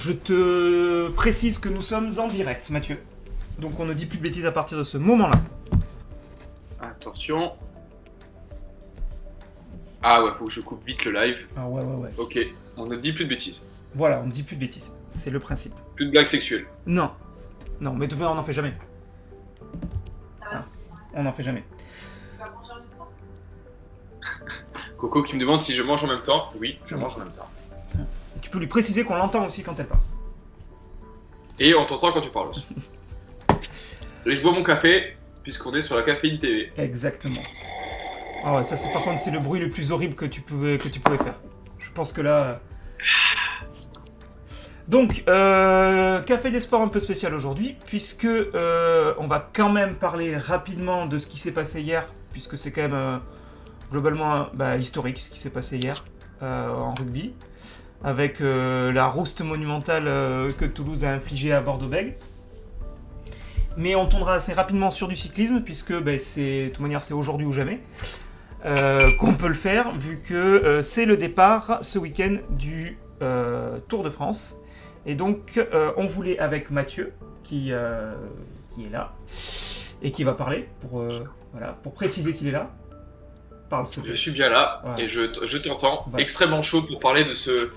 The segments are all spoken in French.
Je te précise que nous sommes en direct, Mathieu. Donc on ne dit plus de bêtises à partir de ce moment-là. Attention. Ah ouais, faut que je coupe vite le live. Ah ouais. Ok, on ne dit plus de bêtises. Voilà, on ne dit plus de bêtises. C'est le principe. Plus de blagues sexuelles. Non, mais de toute manière, on n'en fait jamais. Ah, on n'en fait jamais. Coco qui me demande si je mange en même temps. Oui, je mange en même temps. Et tu peux lui préciser qu'on l'entend aussi quand elle parle. Et on t'entend quand tu parles aussi. Et je bois mon café, puisqu'on est sur la Caféine TV. Exactement. Ah ouais, ça c'est par contre c'est le bruit le plus horrible que tu pouvais faire. Je pense que là. Donc, café des sports un peu spécial aujourd'hui, puisque on va quand même parler rapidement de ce qui s'est passé hier, puisque c'est quand même globalement historique ce qui s'est passé hier en rugby, avec la rouste monumentale que Toulouse a infligée à Bordeaux-Bègles. Mais on tournera assez rapidement sur du cyclisme, puisque de toute manière c'est aujourd'hui ou jamais qu'on peut le faire, vu que c'est le départ ce week-end du Tour de France. Et donc on voulait avec Mathieu, qui est là, et qui va parler, pour préciser qu'il est là. Parle, s'il te plaît. Je suis bien là, Voilà. et je t'entends. Voilà. Extrêmement chaud pour parler de ce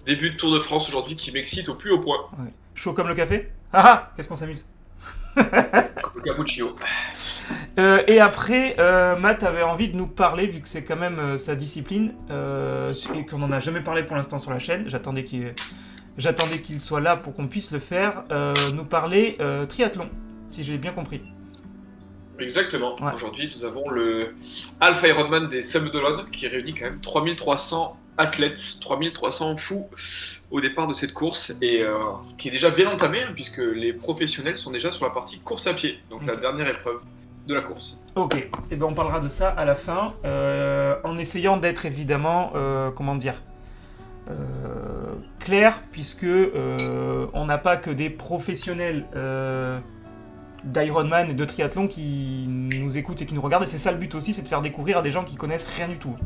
début de Tour de France aujourd'hui qui m'excite au plus haut point. Ouais. Chaud comme le café. Ah, qu'est-ce qu'on s'amuse. Comme le cappuccino. Et après, Matt avait envie de nous parler, vu que c'est quand même sa discipline, et qu'on n'en a jamais parlé pour l'instant sur la chaîne. J'attendais qu'il soit là pour qu'on puisse le faire. Nous parler triathlon, si j'ai bien compris. Exactement. Ouais. Aujourd'hui, nous avons le Alpha Ironman des Sables d'Olonne qui réunit quand même 3300 athlètes, 3300 fous au départ de cette course et qui est déjà bien entamée hein, puisque les professionnels sont déjà sur la partie course à pied, donc la dernière épreuve de la course. Ok, et on parlera de ça à la fin, en essayant d'être évidemment, clair, puisque on n'a pas que des professionnels d'Ironman et de triathlon qui nous écoutent et qui nous regardent, et c'est ça le but aussi, c'est de faire découvrir à des gens qui connaissent rien du tout.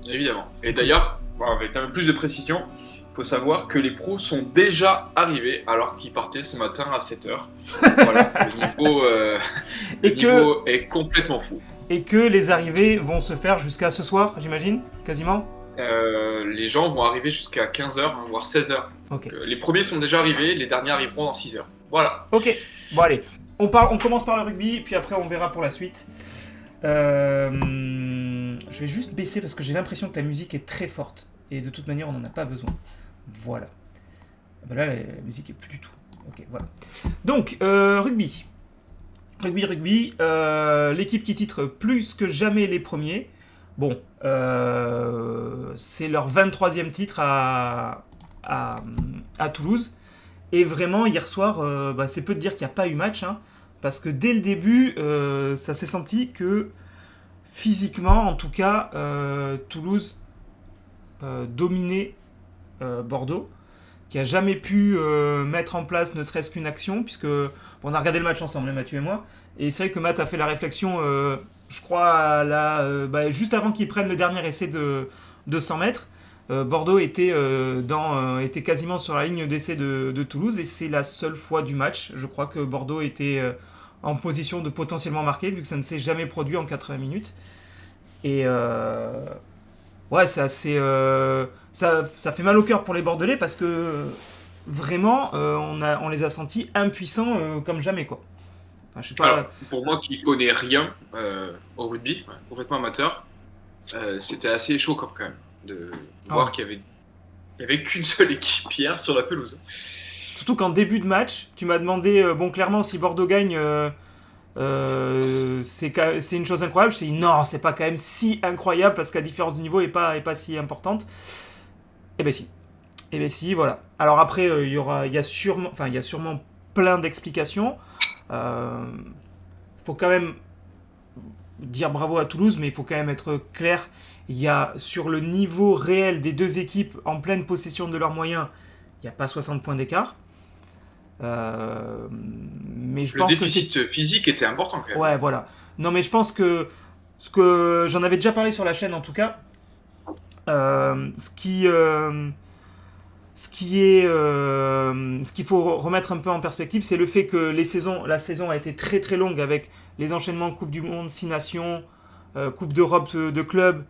Évidemment. Et d'ailleurs, avec un peu plus de précision, il faut savoir que les pros sont déjà arrivés alors qu'ils partaient ce matin à 7h. Voilà, le niveau est complètement fou. Et que les arrivées vont se faire jusqu'à ce soir, j'imagine, quasiment. Les gens vont arriver jusqu'à 15h, hein, voire 16h. Ok. Les premiers sont déjà arrivés, les derniers arriveront dans 6h. Voilà. Ok, bon allez, on commence par le rugby, puis après on verra pour la suite. Je vais juste baisser parce que j'ai l'impression que la musique est très forte. Et de toute manière, on n'en a pas besoin. Voilà. Là, la musique est plus du tout. Ok, voilà. Donc, rugby. Rugby. L'équipe qui titre plus que jamais les premiers. Bon, c'est leur 23e titre à Toulouse. Et vraiment, hier soir, c'est peu de dire qu'il n'y a pas eu match. Hein, parce que dès le début, ça s'est senti que physiquement, en tout cas, Toulouse dominait Bordeaux, qui a jamais pu mettre en place ne serait-ce qu'une action, puisque on a regardé le match ensemble, Mathieu et moi, et c'est vrai que Matt a fait la réflexion, je crois, juste avant qu'ils prennent le dernier essai de 100 mètres. Bordeaux était quasiment sur la ligne d'essai de Toulouse, et c'est la seule fois du match, je crois, que Bordeaux était en position de potentiellement marquer, vu que ça ne s'est jamais produit en 80 minutes. Et ouais, c'est assez, ça fait mal au cœur pour les Bordelais, parce que vraiment, on les a sentis impuissants comme jamais, quoi. Enfin, je sais pas. Alors, pour moi qui connais rien au rugby, complètement amateur, c'était assez chaud quand même de voir qu'il y avait qu'une seule équipe hier sur la pelouse. Surtout qu'en début de match, tu m'as demandé, clairement, si Bordeaux gagne, c'est une chose incroyable. Je t'ai dit non, c'est pas quand même si incroyable parce que la différence de niveau est pas si importante. Eh ben si, voilà. Alors après, il y a sûrement plein d'explications. Faut quand même dire bravo à Toulouse, mais il faut quand même être clair. Il y a sur le niveau réel des deux équipes en pleine possession de leurs moyens, il n'y a pas 60 points d'écart. Mais je pense que le déficit physique était important quand même. Ouais, voilà. Non, mais je pense que ce que j'en avais déjà parlé sur la chaîne en tout cas, ce Ce qu'il faut remettre un peu en perspective, c'est le fait que la saison a été très très longue avec les enchaînements Coupe du Monde, 6 Nations, Coupe d'Europe de clubs,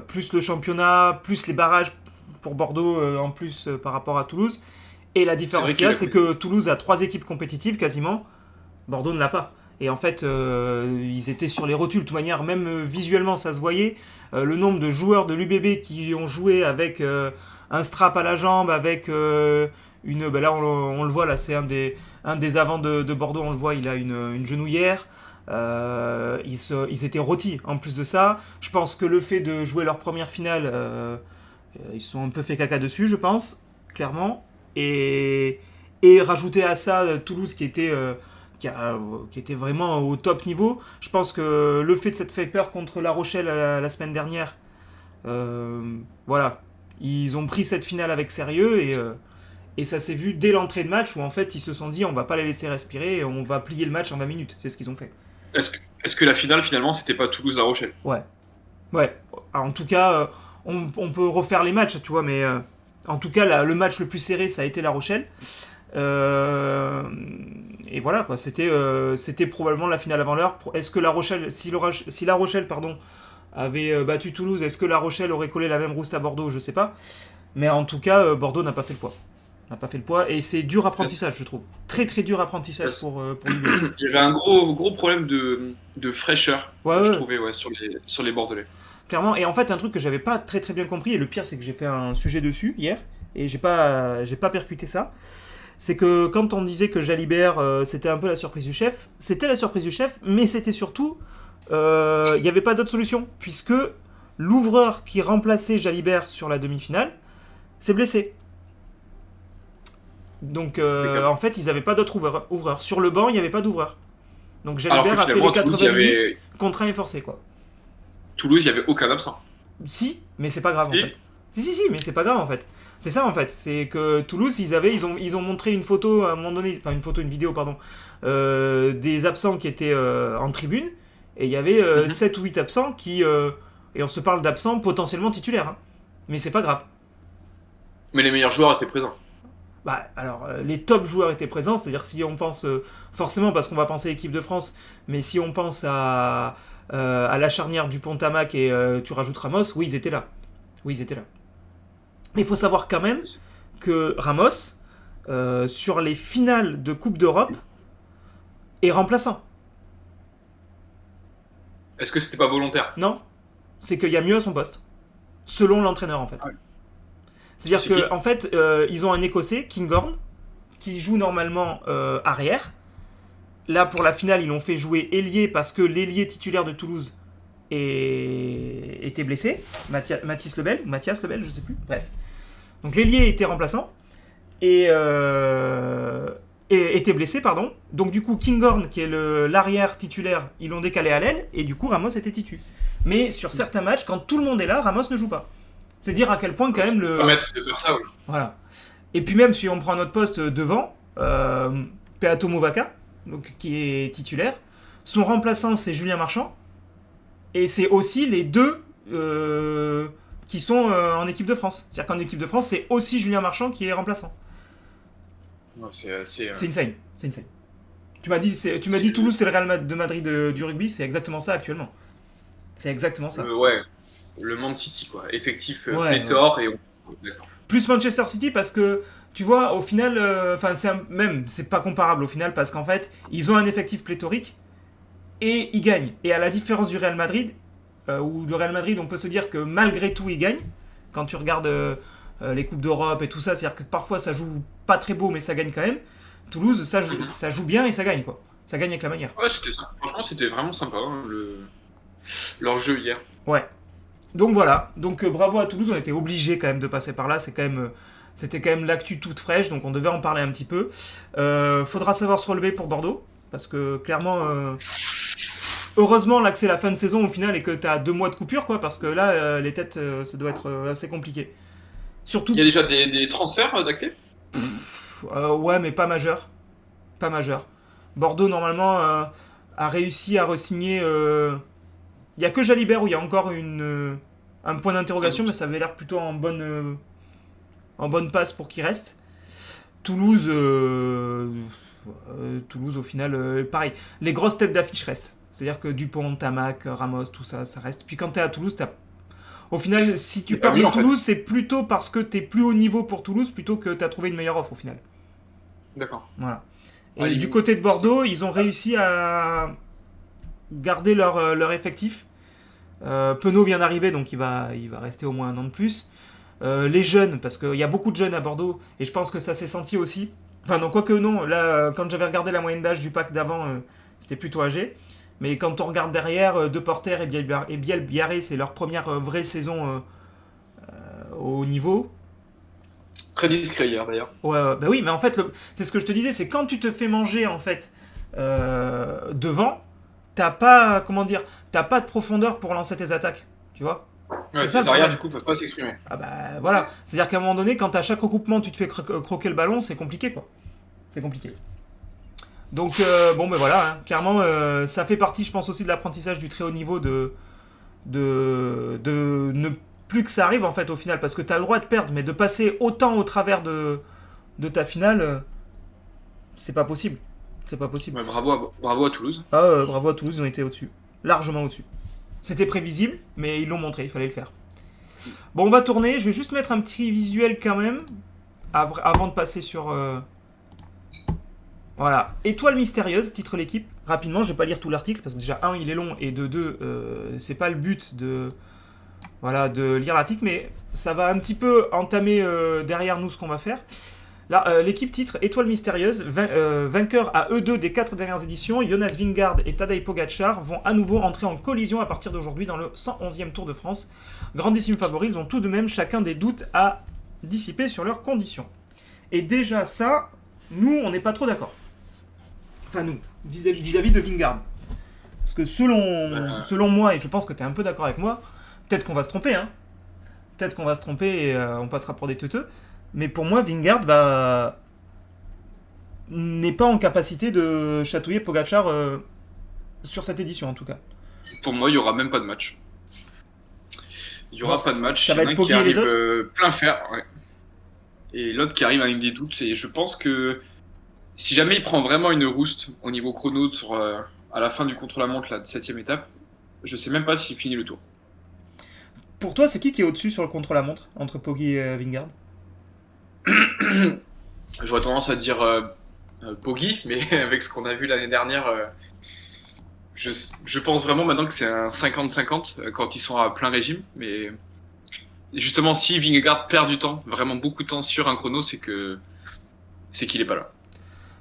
plus le championnat, plus les barrages pour Bordeaux en plus par rapport à Toulouse. Et la différence qu'il y a, c'est que Toulouse a 3 équipes compétitives quasiment, Bordeaux ne l'a pas. Et en fait, ils étaient sur les rotules. De toute manière, même visuellement, ça se voyait. Le nombre de joueurs de l'UBB qui ont joué avec un strap à la jambe, avec une. Ben là, on le voit, là, c'est un des avants de Bordeaux, on le voit, il a une genouillère. Ils étaient rôtis. En plus de ça, je pense que le fait de jouer leur première finale, ils se sont un peu fait caca dessus, je pense, clairement. Et rajouter à ça Toulouse qui était vraiment au top niveau. Je pense que le fait de s'être fait peur contre La Rochelle la semaine dernière, voilà, ils ont pris cette finale avec sérieux et ça s'est vu dès l'entrée de match où en fait ils se sont dit on va pas les laisser respirer et on va plier le match en 20 minutes. C'est ce qu'ils ont fait. Est-ce que la finale finalement c'était pas Toulouse-La Rochelle? Ouais. Ouais. Alors, en tout cas, on peut refaire les matchs, tu vois, mais en tout cas, le match le plus serré, ça a été La Rochelle. Et voilà, quoi. C'était probablement la finale avant l'heure. Est-ce que La Rochelle, si La Rochelle, pardon, avait battu Toulouse, est-ce que La Rochelle aurait collé la même rouste à Bordeaux? Je sais pas. Mais en tout cas, Bordeaux n'a pas fait le poids. N'a pas fait le poids et c'est dur apprentissage, je trouve. Très très dur apprentissage pour l'UBB. Il y avait un gros problème de fraîcheur, Ouais, je ouais. trouvais, ouais, sur les Bordelais. Clairement, et en fait, un truc que j'avais pas très très bien compris, et le pire, c'est que j'ai fait un sujet dessus hier, et j'ai pas percuté ça. C'est que quand on disait que Jalibert, c'était un peu la surprise du chef, c'était la surprise du chef, mais c'était surtout, il n'y avait pas d'autre solution, puisque l'ouvreur qui remplaçait Jalibert sur la demi-finale s'est blessé. Donc, en fait, ils n'avaient pas d'autre ouvreur. Sur le banc, il n'y avait pas d'ouvreur. Donc Jalibert a fait les 80 minutes, contraint et forcé, quoi. Toulouse, il n'y avait aucun absent. Si, mais c'est pas grave Si. en fait. Si, mais c'est pas grave en fait. C'est ça en fait. C'est que Toulouse, ils ont montré une photo à un moment donné, enfin une vidéo, pardon, des absents qui étaient en tribune. Et il y avait 7 ou 8 absents et on se parle d'absents potentiellement titulaires. Hein. Mais c'est pas grave. Mais les meilleurs joueurs étaient présents. Bah, alors, les top joueurs étaient présents, c'est-à-dire si on pense, forcément parce qu'on va penser équipe de France, mais si on pense à la charnière du Pont-Tamac et tu rajoutes Ramos, oui, ils étaient là. Oui, ils étaient là. Mais il faut savoir quand même que Ramos, sur les finales de Coupe d'Europe, est remplaçant. Est-ce que c'était pas volontaire? Non, c'est qu'il y a mieux à son poste, selon l'entraîneur en fait. Ouais. C'est-à-dire C'est qu'en qui? fait, ils ont un Écossais, Kinghorn, qui joue normalement arrière. Là, pour la finale, ils l'ont fait jouer ailier parce que l'ailier titulaire de Toulouse était blessé. Mathias Lebel, je sais plus. Bref. Donc l'ailier était remplaçant et était blessé, pardon. Donc du coup, Kinghorn, qui est l'arrière titulaire, ils l'ont décalé à l'aile et du coup, Ramos était titu. Mais sur certains matchs, quand tout le monde est là, Ramos ne joue pas. C'est dire à quel point quand même le... Permettre de faire ça, oui. Voilà. Et puis même si on prend notre poste devant, Peato Movaca, donc, qui est titulaire, son remplaçant c'est Julien Marchand, et c'est aussi les deux qui sont en équipe de France. C'est-à-dire qu'en équipe de France, c'est aussi Julien Marchand qui est remplaçant. Non, C'est insane. C'est insane. Tu m'as dit Toulouse c'est le Real de Madrid du rugby, c'est exactement ça actuellement. C'est exactement ça. Ouais, le Man City, quoi. Effectif Ouais, pléthore et on... D'accord. Plus Manchester City parce que tu vois au final, enfin c'est pas comparable au final parce qu'en fait ils ont un effectif pléthorique et ils gagnent. Et à la différence du Real Madrid, où le Real Madrid on peut se dire que malgré tout ils gagnent quand tu regardes les coupes d'Europe et tout ça, c'est-à-dire que parfois ça joue pas très beau mais ça gagne quand même. Toulouse ça joue bien et ça gagne quoi. Ça gagne avec la manière. Ouais, c'était ça. Franchement, c'était vraiment sympa, hein, leur jeu hier. Ouais. Donc voilà, donc bravo à Toulouse, on était obligé quand même de passer par là, c'était quand même l'actu toute fraîche, donc on devait en parler un petit peu. Faudra savoir se relever pour Bordeaux, parce que clairement, heureusement là que c'est la fin de saison au final et que t'as 2 mois de coupure, quoi, parce que là, les têtes, ça doit être assez compliqué. Surtout, Il y a déjà des transferts d'actés? ouais, mais pas majeur, pas majeur. Bordeaux normalement a réussi à re-signer. Il y a que Jalibert où il y a encore un point d'interrogation, mais ça avait l'air plutôt en bonne en bonne passe pour qu'il reste. Toulouse, Toulouse au final, pareil. Les grosses têtes d'affiche restent. C'est-à-dire que Dupont, Tamac, Ramos, tout ça, ça reste. Puis quand t'es à Toulouse, au final, si tu pars de Toulouse, c'est plutôt parce que t'es plus haut niveau pour Toulouse plutôt que t'as trouvé une meilleure offre au final. D'accord. Voilà. Et du côté de Bordeaux, ils ont réussi à garder leur effectif. Penaud vient d'arriver, donc il va rester au moins un an de plus. Les jeunes, parce qu'il y a beaucoup de jeunes à Bordeaux, et je pense que ça s'est senti aussi. Enfin, non, quoique non, là, quand j'avais regardé la moyenne d'âge du pack d'avant, c'était plutôt âgé. Mais quand on regarde derrière, Deporter et Biel Biarré, c'est leur première vraie saison au haut niveau. Très discret hier d'ailleurs. Ouais, bah oui, mais en fait, c'est ce que je te disais, c'est quand tu te fais manger en fait devant, t'as pas, comment dire, t'as pas de profondeur pour lancer tes attaques, tu vois. Ouais, les arrières du coup peuvent pas s'exprimer. Ah bah voilà, c'est-à-dire qu'à un moment donné, quand à chaque regroupement tu te fais croquer le ballon, c'est compliqué quoi. C'est compliqué. Donc bon ben voilà, hein, clairement ça fait partie je pense aussi de l'apprentissage du très haut niveau de ne plus que ça arrive en fait au final, parce que t'as le droit de perdre, mais de passer autant au travers de ta finale, c'est pas possible. C'est pas possible. Ouais, bravo à Toulouse. Bravo à Toulouse, ils ont été au-dessus. Largement au-dessus. C'était prévisible, mais ils l'ont montré, il fallait le faire. Bon, on va tourner, je vais juste mettre un petit visuel quand même, avant de passer sur... Voilà. Étoile mystérieuse, titre l'équipe. Rapidement, je vais pas lire tout l'article, parce que déjà, un, il est long, et de deux, c'est pas le but de lire l'article, mais ça va un petit peu entamer derrière nous ce qu'on va faire. Là, l'équipe titre Étoile mystérieuse, vainqueur à eux deux des 4 dernières éditions, Jonas Vingegaard et Tadej Pogacar vont à nouveau entrer en collision à partir d'aujourd'hui dans le 111e Tour de France. Grandissime favoris, ils ont tout de même chacun des doutes à dissiper sur leurs conditions. Et déjà ça, nous, on n'est pas trop d'accord. Enfin nous, vis-à-vis de Vingegaard. Parce que selon moi, et je pense que tu es un peu d'accord avec moi, peut-être qu'on va se tromper, hein. Peut-être qu'on va se tromper et on passera pour des teuteux. Mais pour moi, Vingegaard n'est pas en capacité de chatouiller Pogacar sur cette édition en tout cas. Pour moi, il n'y aura même pas de match. Il n'y aura pas de match. Ça va être Poggi et les autres plein fer. Ouais. Et l'autre qui arrive avec des doutes. Et je pense que si jamais il prend vraiment une rouste au niveau chrono à la fin du contre-la-montre, la 7ème étape, je sais même pas s'il finit le tour. Pour toi, c'est qui est au-dessus sur le contre-la-montre entre Poggi et Vingegaard? J'aurais tendance à dire Poggi, mais avec ce qu'on a vu l'année dernière, je pense vraiment maintenant que c'est un 50-50 quand ils sont à plein régime. Mais justement, si Vingegaard perd du temps, vraiment beaucoup de temps sur un chrono, c'est qu'il est pas là.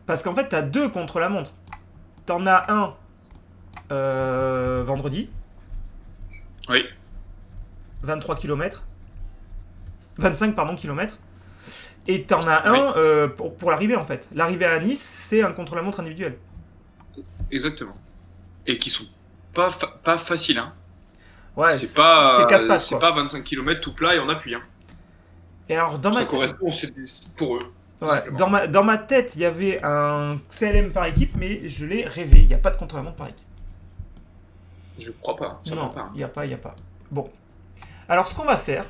Parce qu'en fait, t'as deux contre-la-montre. T'en as un vendredi. Oui. 23 km. 25 km. Et t'en as un pour l'arrivée en fait. L'arrivée à Nice, c'est un contre-la-montre individuel. Exactement. Et qui sont pas faciles. Hein. Ouais, c'est pas casse-pattes, c'est pas 25 km tout plat et en appui. Hein. Et alors, ça correspond pour eux. Ouais, dans ma tête, il y avait un CLM par équipe, mais je l'ai rêvé. Il n'y a pas de contre-la-montre par équipe. Je crois pas. Non, il n'y a pas. Bon. Alors, ce qu'on va faire,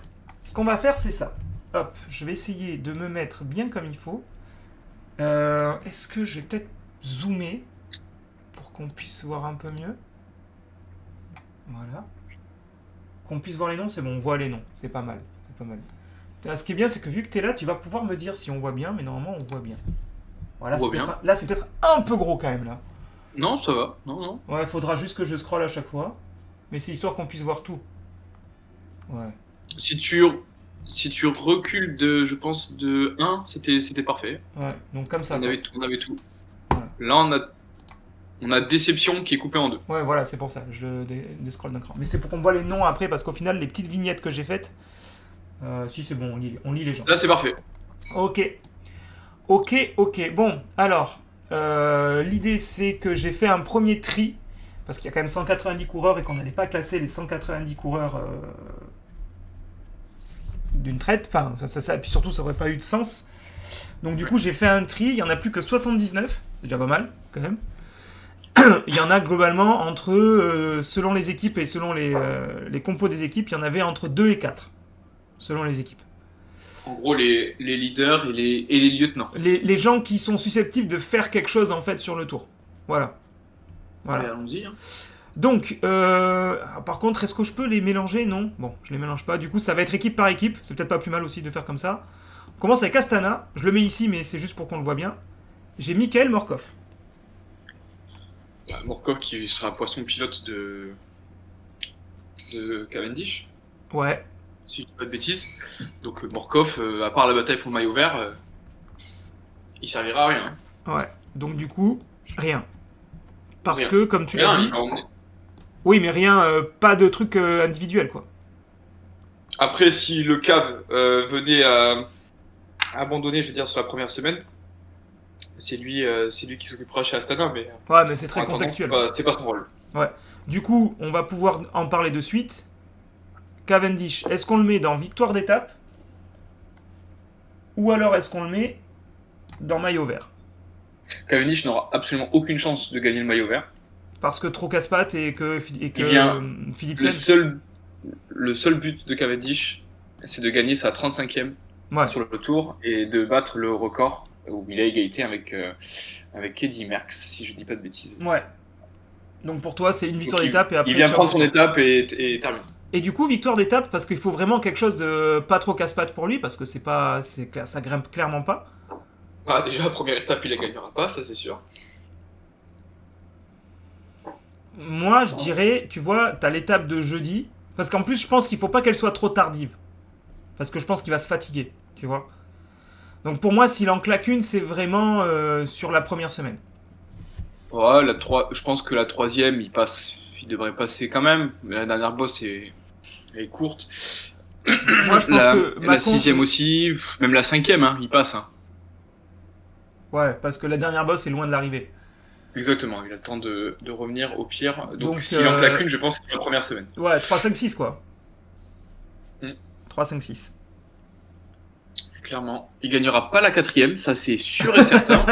c'est ça. Hop, je vais essayer de me mettre bien comme il faut. Est-ce que je vais peut-être zoomer pour qu'on puisse voir un peu mieux? Voilà. Qu'on puisse voir les noms, c'est bon, on voit les noms. C'est pas mal. Ce qui est bien, c'est que vu que tu es là, tu vas pouvoir me dire si on voit bien, mais normalement, on voit bien. Voilà, là, c'est peut-être un peu gros quand même, là. Non, ça va. Non. Ouais, il faudra juste que je scrolle à chaque fois. Mais c'est histoire qu'on puisse voir tout. Ouais. Si tu recules je pense, de 1, c'était parfait. Ouais, donc comme ça. On avait tout. Voilà. Là, on a Déception qui est coupée en 2. Ouais, voilà, c'est pour ça. Je le déscrolle d'un cran. Mais c'est pour qu'on voit les noms après, parce qu'au final, les petites vignettes que j'ai faites, si c'est bon, on lit les gens. Là, c'est parfait. Ok. Bon, alors, l'idée, c'est que j'ai fait un premier tri, parce qu'il y a quand même 190 coureurs et qu'on n'allait pas classer les 190 coureurs d'une traite. Enfin, ça, puis surtout, ça n'aurait pas eu de sens. Donc, du coup, j'ai fait un tri. Il n'y en a plus que 79. C'est déjà pas mal, quand même. Il y en a globalement entre, selon les équipes et selon les compos des équipes, il y en avait entre 2 et 4, selon les équipes. En gros, les leaders et les lieutenants. Les gens qui sont susceptibles de faire quelque chose en fait sur le tour. Voilà. Allez, allons-y. Hein. Donc, par contre, est-ce que je peux les mélanger? Non. Bon, je les mélange pas. Du coup, ça va être équipe par équipe. C'est peut-être pas plus mal aussi de faire comme ça. On commence avec Astana. Je le mets ici, mais c'est juste pour qu'on le voit bien. J'ai Mikhail Morkov. Morkov qui sera poisson pilote de Cavendish. Ouais. Si je dis pas de bêtises. Donc Morkov, à part la bataille pour le maillot vert, il servira à rien. Ouais. Donc du coup, rien. Parce Rien. que, comme tu l'as dit... Oui, mais rien, pas de truc individuel, quoi. Après, si le cave venait à abandonner, je veux dire, sur la première semaine, c'est lui qui s'occupera chez Astana, mais... Ouais, mais c'est très contextuel. C'est pas son rôle. Ouais. Du coup, on va pouvoir en parler de suite. Cavendish, est-ce qu'on le met dans victoire d'étape? Ou alors est-ce qu'on le met dans maillot vert? Cavendish n'aura absolument aucune chance de gagner le maillot vert. Parce que trop casse-pattes et que Philipsen... Le seul but de Cavendish, c'est de gagner sa 35e sur le tour et de battre le record où il a égalité avec Eddy Merckx, si je dis pas de bêtises. Ouais. Donc pour toi, c'est une victoire d'étape et après... Il vient prendre son étape et termine. Et du coup, victoire d'étape, parce qu'il faut vraiment quelque chose de pas trop casse-pattes pour lui, parce que ça grimpe clairement pas. Ah, déjà, la première étape, il la gagnera pas, ça c'est sûr. Moi, je dirais, tu vois, t'as l'étape de jeudi, parce qu'en plus, je pense qu'il faut pas qu'elle soit trop tardive. Parce que je pense qu'il va se fatiguer, tu vois. Donc pour moi, s'il en claque une, c'est vraiment sur la première semaine. Ouais, je pense que la troisième, il devrait passer quand même. Mais la dernière bosse est courte. Moi, je pense que la sixième aussi, même la cinquième, hein, il passe. Hein. Ouais, parce que la dernière bosse est loin de l'arrivée. Exactement, il a le temps de revenir au pire. Donc s'il en claque une, je pense que c'est la première semaine. Ouais, 3-5-6 quoi. 3-5-6. Clairement. Il gagnera pas la quatrième, ça c'est sûr et certain.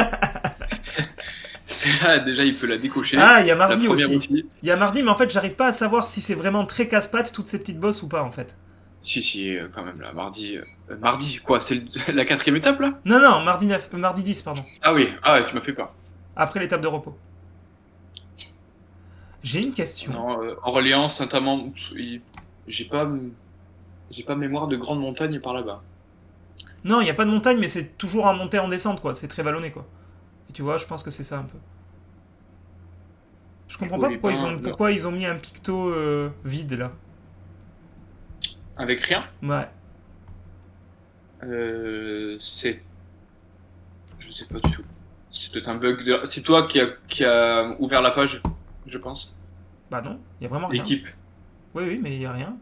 C'est là, déjà, il peut la décocher. Ah, il y a mardi aussi. Il y a mardi, mais en fait, j'arrive pas à savoir si c'est vraiment très casse-pattes toutes ces petites bosses ou pas, en fait. Si, quand même, là, mardi. Mardi, quoi? C'est la quatrième étape, là? Non, mardi 10, pardon. Ah oui, tu m'as fait peur. Après l'étape de repos. J'ai une question. Non, Orléans, Saint-Amand, j'ai pas mémoire de grandes montagnes par là-bas. Non, il n'y a pas de montagne, mais c'est toujours en montée en descente, quoi. C'est très vallonné, quoi. Et tu vois, je pense que c'est ça un peu. Je comprends pas pourquoi ils ont mis un picto vide là. Avec rien? Ouais. Je sais pas du tout. C'est peut-être un bug. C'est toi qui a ouvert la page, je pense. Bah non, il y a vraiment rien. L'équipe. Oui, mais il y a rien.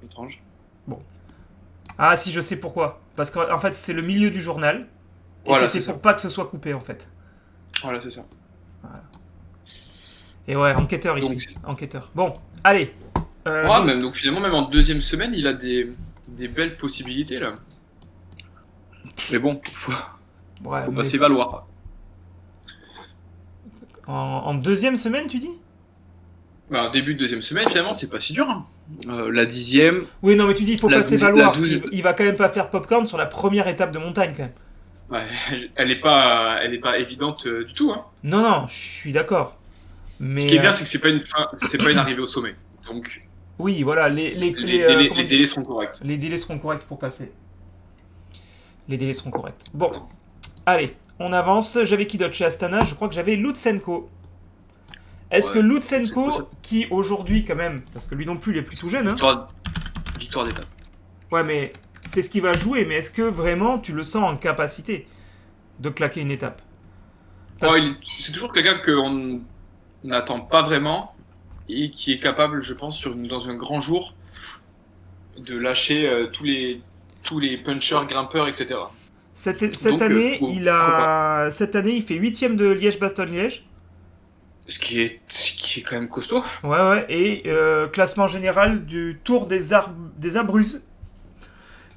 Étrange. Bon. Ah si, je sais pourquoi. Parce qu'en fait, c'est le milieu du journal. Et voilà, c'était pour pas que ce soit coupé, en fait. Voilà, c'est ça. Voilà. Et ouais, enquêteur ici. Donc, enquêteur. Bon, allez. Donc finalement, même en deuxième semaine, il a des belles possibilités, là. Mais bon, faut passer valoir. En deuxième semaine, tu dis? Bah, début de deuxième semaine, finalement, c'est pas si dur. Hein. La 10e. Oui, non, mais tu dis, il faut passer valoir. Il va quand même pas faire popcorn sur la première étape de montagne, quand même. Ouais, elle est pas évidente du tout. Hein. Non, je suis d'accord. Mais ce qui est bien, c'est que c'est pas une arrivée au sommet. Donc. Oui, voilà, les délais seront corrects. Les délais seront corrects pour passer. Les délais seront corrects. Bon, allez, on avance. J'avais qui d'autre chez Astana? Je crois que j'avais Lutsenko. Est-ce que Lutsenko, qui aujourd'hui quand même, parce que lui non plus il est plus tout jeune, victoire d'étape. Ouais, mais c'est ce qu'il va jouer, mais est-ce que vraiment tu le sens en capacité de claquer une étape? C'est toujours quelqu'un qu'on n'attend pas vraiment et qui est capable, je pense, dans un grand jour, de lâcher tous les punchers, grimpeurs, etc. Cette année, il fait 8ème de Liège-Bastogne-Liège. Ce qui est quand même costaud. Ouais, et classement général du Tour des Abruzzes,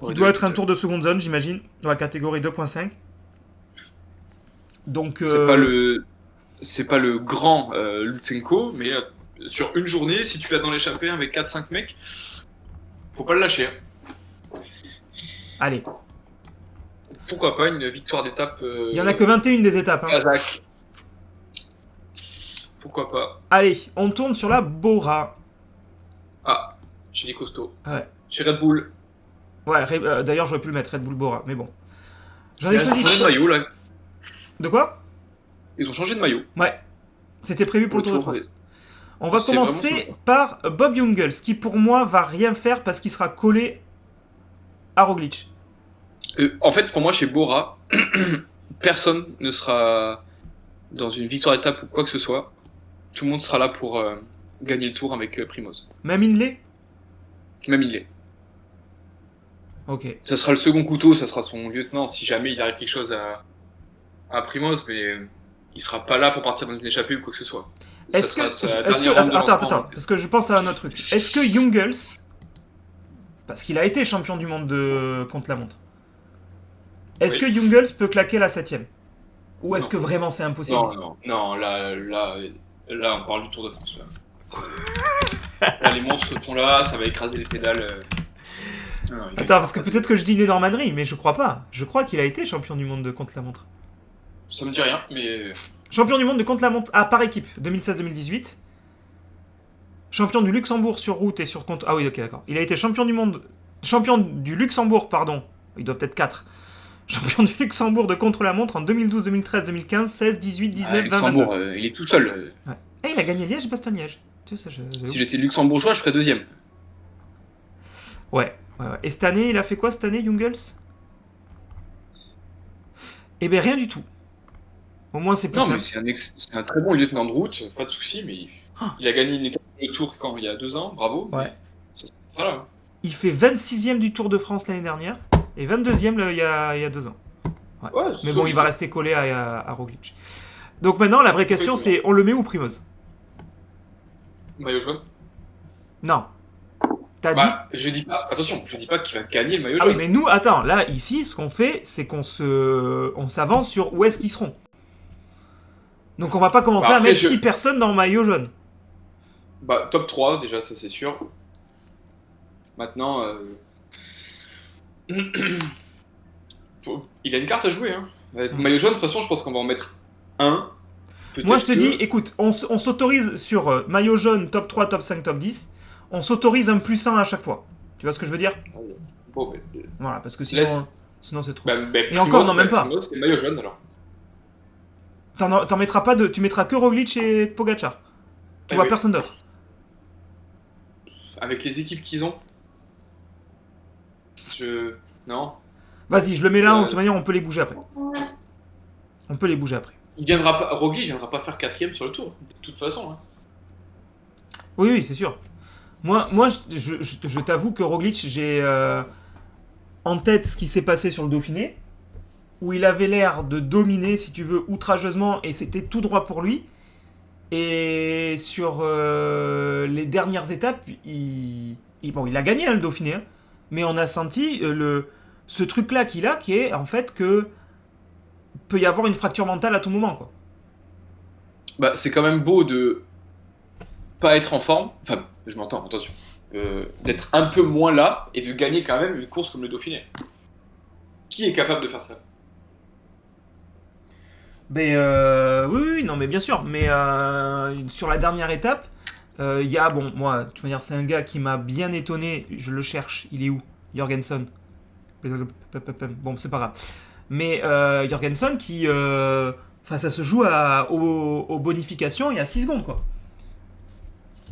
qui doit être un tour de seconde zone, j'imagine, dans la catégorie 2.5. Donc, c'est pas le grand Lutsenko, mais sur une journée, si tu l'as dans l'échappée avec 4-5 mecs, faut pas le lâcher. Allez, Pourquoi pas une victoire d'étape il y en a que 21 des étapes. Hein. Kazakh. Pourquoi pas. Allez, on tourne sur la Bora. Ah, j'ai dit costaud. Ouais. Chez Red Bull. Ouais, d'ailleurs, j'aurais pu le mettre Red Bull Bora, mais bon. J'en ai Ils ont choisi. changé de maillot, là. De quoi? Ils ont changé de maillot. Ouais. C'était prévu pour le Tour de France. On va C'est commencer vraiment par Bob Jungels, qui pour moi va rien faire parce qu'il sera collé à Roglic. En fait, pour moi, chez Bora, personne ne sera dans une victoire d'étape ou quoi que ce soit. Tout le monde sera là pour gagner le tour avec Primoz. Même Hindley? Même il est. Ok. Ça sera le second couteau, ça sera son lieutenant si jamais il arrive quelque chose à Primoz, mais il sera pas là pour partir dans une échappée ou quoi que ce soit. Est-ce que. Attends, Attends, parce que je pense à un autre truc. Est-ce que Jungels, parce qu'il a été champion du monde de contre-la-montre, est-ce que Jungels peut claquer la 7ème? Ou est-ce que vraiment c'est impossible? Non, là, on parle du Tour de France. Là, les monstres sont là, ça va écraser les pédales. Attends, parce que peut-être que je dis une énormanerie, mais je crois pas. Je crois qu'il a été champion du monde de contre-la-montre. Ça me dit rien, mais. Champion du monde de contre-la-montre par équipe, 2016-2018. Champion du Luxembourg sur route et sur contre. Ah oui, ok, d'accord. Il a été champion du monde. Champion du Luxembourg, pardon. Ils doivent être 4. Champion du Luxembourg de contre-la-montre en 2012, 2013, 2015, 16, 18, 19, 20, Luxembourg, 22. il est tout seul. Ouais. Et il a gagné Liège et Bastogne-Liège. Tu sais, ça, Si j'étais luxembourgeois, je ferais deuxième. Ouais. Et cette année, il a fait quoi cette année, Jungels? Eh ben rien du tout. Au moins, c'est plus Non, simple. mais c'est un très bon lieutenant de route, pas de souci, mais il a gagné une étape de tour quand il y a 2 ans, bravo. Ouais. Voilà. Il fait 26ème du Tour de France l'année dernière et 22ème il y a 2 ans. Ouais. Mais bon, il va rester collé à Roglic. Donc maintenant, la vraie question, c'est on le met où, Primoz? Maillot jaune. Non. T'as dit. Je dis pas, attention, je dis pas qu'il va gagner le maillot Ah jaune. oui, mais nous, attends, là, ici, ce qu'on fait, c'est on s'avance sur où est-ce qu'ils seront. Donc on va pas commencer à mettre 6 personnes dans le maillot jaune. Top 3, déjà, ça c'est sûr. Maintenant, il a une carte à jouer. Hein. Maillot jaune, de toute façon, je pense qu'on va en mettre un. Moi, je te dis, écoute, on s'autorise sur maillot jaune, top 3, top 5, top 10. On s'autorise un plus 1 à chaque fois. Tu vois ce que je veux dire? Bon, voilà, parce que sinon c'est trop. Et encore, non, même pas. C'est maillot jaune alors. T'en mettras pas deux, tu mettras que Roglic et Pogacar. Tu vois personne d'autre. Avec les équipes qu'ils ont. Non. Vas-y, je le mets là, de toute manière, on peut les bouger après. Roglic viendra pas faire 4ème sur le tour, de toute façon. Hein. Oui, c'est sûr. Moi je t'avoue que Roglic, j'ai en tête ce qui s'est passé sur le Dauphiné, où il avait l'air de dominer, si tu veux, outrageusement, et c'était tout droit pour lui. Et sur les dernières étapes, il a gagné le Dauphiné, hein, mais on a senti ce truc-là qu'il a, qui est en fait que peut y avoir une fracture mentale à tout moment, quoi. C'est quand même beau de pas être en forme, enfin, je m'entends, attention, d'être un peu moins là et de gagner quand même une course comme le Dauphiné. Qui est capable de faire ça? Oui, non, mais bien sûr. Mais sur la dernière étape, il y a, moi, de toute manière, c'est un gars qui m'a bien étonné. Je le cherche. Il est où? Jorgensen. Bon, c'est pas grave. Mais Jorgensen qui. Ça se joue aux bonifications et à 6 secondes, quoi.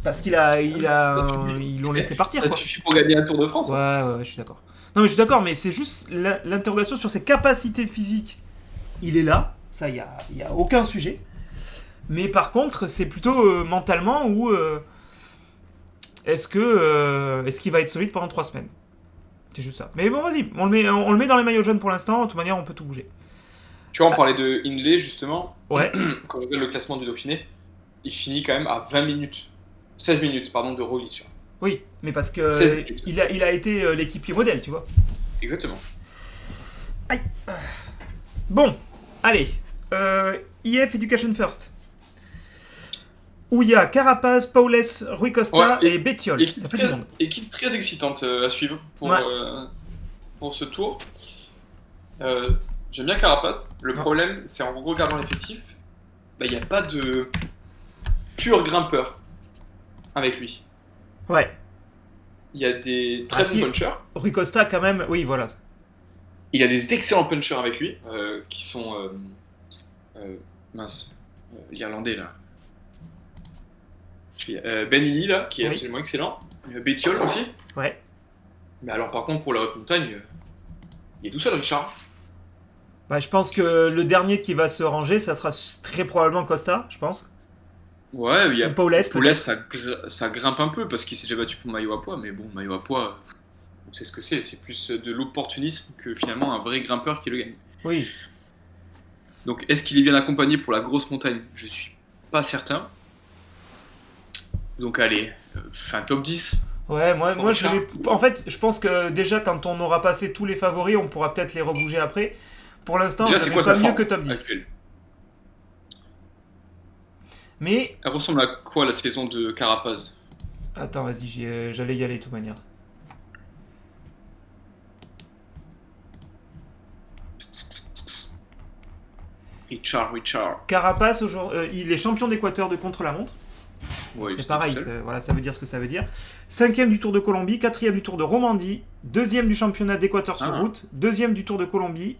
Parce ils l'ont laissé partir, quoi. Ça suffit pour gagner un Tour de France. Ouais, je suis d'accord. Non, mais je suis d'accord, mais c'est juste l'interrogation sur ses capacités physiques. Il est là. Ça, il n'y a aucun sujet. Mais par contre, c'est plutôt mentalement où est-ce qu'il va être solide pendant 3 semaines? C'est juste ça. Mais bon, vas-y, on le met dans les maillots jaunes pour l'instant. De toute manière, on peut tout bouger. Tu vois, on parlait de Hindley, justement. Ouais. Quand je regarde le classement du Dauphiné, il finit quand même à 16 minutes de Roglic. Oui, mais parce que il a été l'équipier modèle, tu vois. Exactement. Aïe. Bon, allez. IF Education First. Où il y a Carapaz, Paules, Rui Costa et Bettiol. Ça fait du monde. Équipe très excitante à suivre pour pour ce tour. Euh, J'aime bien Carapace. Le Non. problème, c'est en regardant l'effectif, il n'y a pas de pur grimpeur avec lui. Ouais. Il y a des Ah, très si. bons punchers. Rui Costa, quand même, oui, voilà. Il y a des excellents punchers avec lui, qui sont... mince, l'Irlandais, là. Ben Illy, là, qui est Oui. absolument excellent. Bettiol aussi. Ouais. Mais alors, par contre, pour la haute montagne, il est tout seul, Richard. Bah, je pense que le dernier qui va se ranger, ça sera très probablement Costa, je pense. Ouais, il y a Ou Paules, Paules, peut-être. ça grimpe un peu parce qu'il s'est déjà battu pour maillot à poids, mais bon, maillot à poids, on sait ce que c'est plus de l'opportunisme que finalement un vrai grimpeur qui le gagne. Oui. Donc est-ce qu'il est bien accompagné pour la grosse montagne? Je suis pas certain. Donc allez, fin top 10. Ouais, moi je Richard. l'ai. En fait, je pense que déjà, quand on aura passé tous les favoris, on pourra peut-être les rebouger après. Pour l'instant, Déjà, je c'est n'avais quoi pas sa mieux forme que top 10. actuelle? Mais. Elle ressemble à quoi la saison de Carapaz? Attends, vas-y, j'allais y aller de toute manière. Richard. Carapace, il est champion d'Équateur de contre-la-montre. Ouais, C'est il pareil, tout seul. voilà, ça veut dire ce que ça veut dire. 5e du Tour de Colombie, 4e du Tour de Romandie, 2e du championnat d'Équateur sur Ah. route, 2e du Tour de Colombie